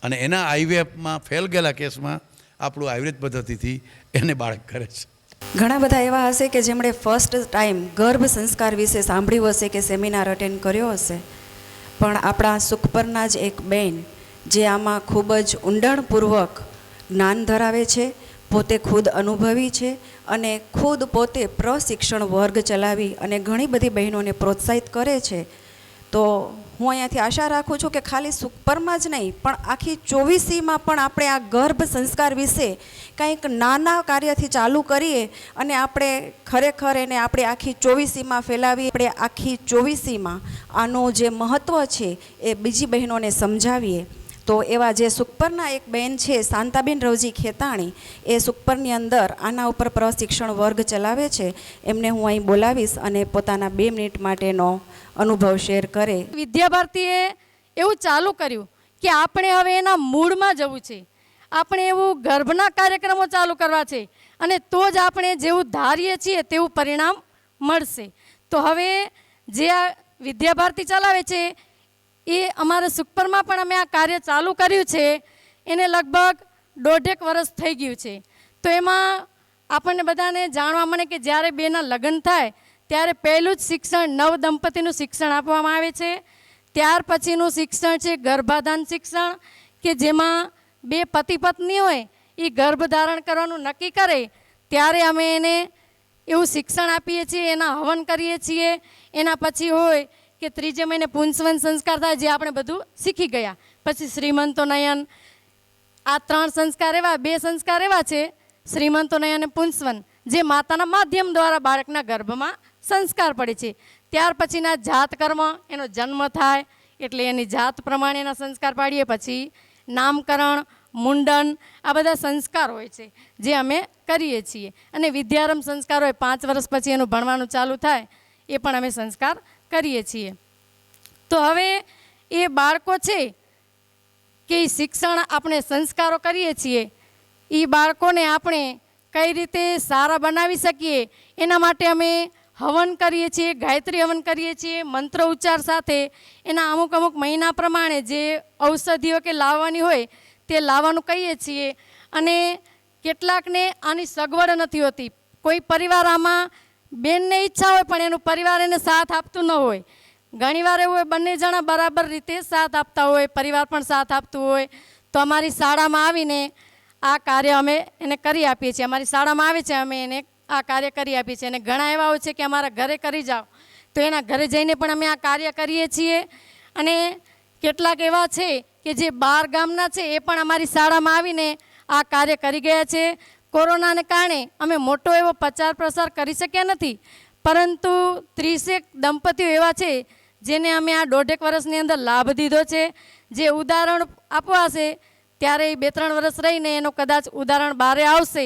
અને એના આઈવીએફમાં ફેલ ગયેલા કેસમાં આપણું આયુર્વેદ પદ્ધતિથી એને બાળક કરે છે. ઘણા બધા એવા હશે કે જેમણે ફર્સ્ટ ટાઈમ ગર્ભ સંસ્કાર વિશે સાંભળ્યું હશે કે સેમિનાર અટેન્ડ કર્યો હશે, પણ આપણા સુખપરના જ એક બેન જે આમાં ખૂબ જ ઊંડાણપૂર્વક જ્ઞાન ધરાવે છે, પોતે ખુદ અનુભવી છે અને ખુદ પોતે પ્રશિક્ષણ વર્ગ ચલાવી અને ઘણી બધી બહેનોને પ્રોત્સાહિત કરે છે. તો હું અહીંયાથી આશા રાખું છું કે ખાલી સુખપરમાં જ નહીં પણ આખી 24સીમાં પણ આપણે આ ગર્ભ સંસ્કાર વિશે કંઈક નાના કાર્યથી ચાલુ કરીએ અને આપણે ખરેખર એને આપણે આખી 24સીમાં ફેલાવી, આપણે આખી 24સીમાં આનું જે મહત્ત્વ છે એ બીજી બહેનોને સમજાવીએ. તો એવા જે સુખપરના એક બેન છે શાંતાબેન રવજી ખેતાણી, એ સુખપરની અંદર આના ઉપર પ્રશિક્ષણ વર્ગ ચલાવે છે. એમને હું અહીં બોલાવીશ અને પોતાના 2 મિનિટ માટેનો અનુભવ શેર કરે. વિદ્યાભારતીએ એવું ચાલુ કર્યું કે આપણે હવે એના મૂળમાં જવું છે. આપણે એવું ગર્ભના કાર્યક્રમો ચાલુ કરવા છે અને તો જ આપણે જેવું ધારીએ છીએ તેવું પરિણામ મળશે. તો હવે જે આ વિદ્યાભારતી ચલાવે છે એ અમારા સુખપરમાં પણ અમે આ કાર્ય ચાલુ કર્યું છે. એને લગભગ 1.5 વર્ષ થઈ ગયું છે. તો એમાં આપણને બધાને જાણવા મળે કે જ્યારે બેના લગ્ન થાય ત્યારે પહેલું જ શિક્ષણ નવદંપતિનું શિક્ષણ આપવામાં આવે છે. ત્યાર પછીનું શિક્ષણ છે ગર્ભાધાન શિક્ષણ, કે જેમાં 2 પતિ પત્ની હોય એ ગર્ભધારણ કરવાનું નક્કી કરે ત્યારે અમે એને એવું શિક્ષણ આપીએ છીએ, એના હવન કરીએ છીએ. એના પછી હોય કે 3 મહિને પુંસવન સંસ્કાર થાય, જે આપણે બધું શીખી ગયા. પછી શ્રીમંતોનયન. આ 3 સંસ્કાર એવા, 2 સંસ્કાર એવા છે શ્રીમંતોનયન અને પુંસવન, જે માતાના માધ્યમ દ્વારા બાળકના ગર્ભમાં સંસ્કાર પડે છે. ત્યાર પછીના જાત કર્મ, એનો જન્મ થાય એટલે એની જાત પ્રમાણે એના સંસ્કાર પાડીએ. પછી નામકરણ, મુંડન, આ બધા સંસ્કાર હોય છે જે અમે કરીએ છીએ. અને વિદ્યારંભ સંસ્કાર હોય, 5 વર્ષ પછી એનું ભણવાનું ચાલુ થાય, એ પણ અમે સંસ્કાર કરીએ છીએ. તો હવે એ બાળકો છે કે શિક્ષણ આપણે સંસ્કારો કરીએ છીએ, એ બાળકોને આપણે કઈ રીતે સારા બનાવી શકીએ એના માટે અમે હવન કરીએ છીએ, ગાયત્રી હવન કરીએ છીએ, મંત્ર ઉચ્ચાર સાથે. એના અમુક મહિના પ્રમાણે જે ઔષધિઓ કે લાવવાની હોય તે લાવવાનું કહીએ છીએ. અને કેટલાકને આની સગવડ નથી હોતી. કોઈ પરિવાર આમાં બેનને ઈચ્છા હોય પણ એનું પરિવાર એને સાથ આપતું ન હોય. ઘણીવાર એવું હોય બંને જણા બરાબર રીતે સાથ આપતા હોય, પરિવાર પણ સાથ આપતું હોય, તો અમારી શાળામાં આવીને આ કાર્ય અમે એને કરી આપીએ છીએ. અમારી શાળામાં આવે છે, અમે એને આ કાર્ય કરી આપીએ છીએ. અને ઘણા એવા હોય છે કે અમારા ઘરે કરી જાઓ, તો એના ઘરે જઈને પણ અમે આ કાર્ય કરીએ છીએ. અને કેટલાક એવા છે કે જે 12 ગામના છે, એ પણ અમારી શાળામાં આવીને આ કાર્ય કરી ગયા છે. કોરોનાને કારણે અમે મોટો એવો પ્રચાર પ્રસાર કરી શક્યા નથી, પરંતુ 30 દંપતીઓ એવા છે જેને અમે આ 1.5 વર્ષની અંદર લાભ દીધો છે. જે ઉદાહરણ આપવા હશે ત્યારે 2-3 વર્ષ રહીને એનો કદાચ ઉદાહરણ બહાર આવશે.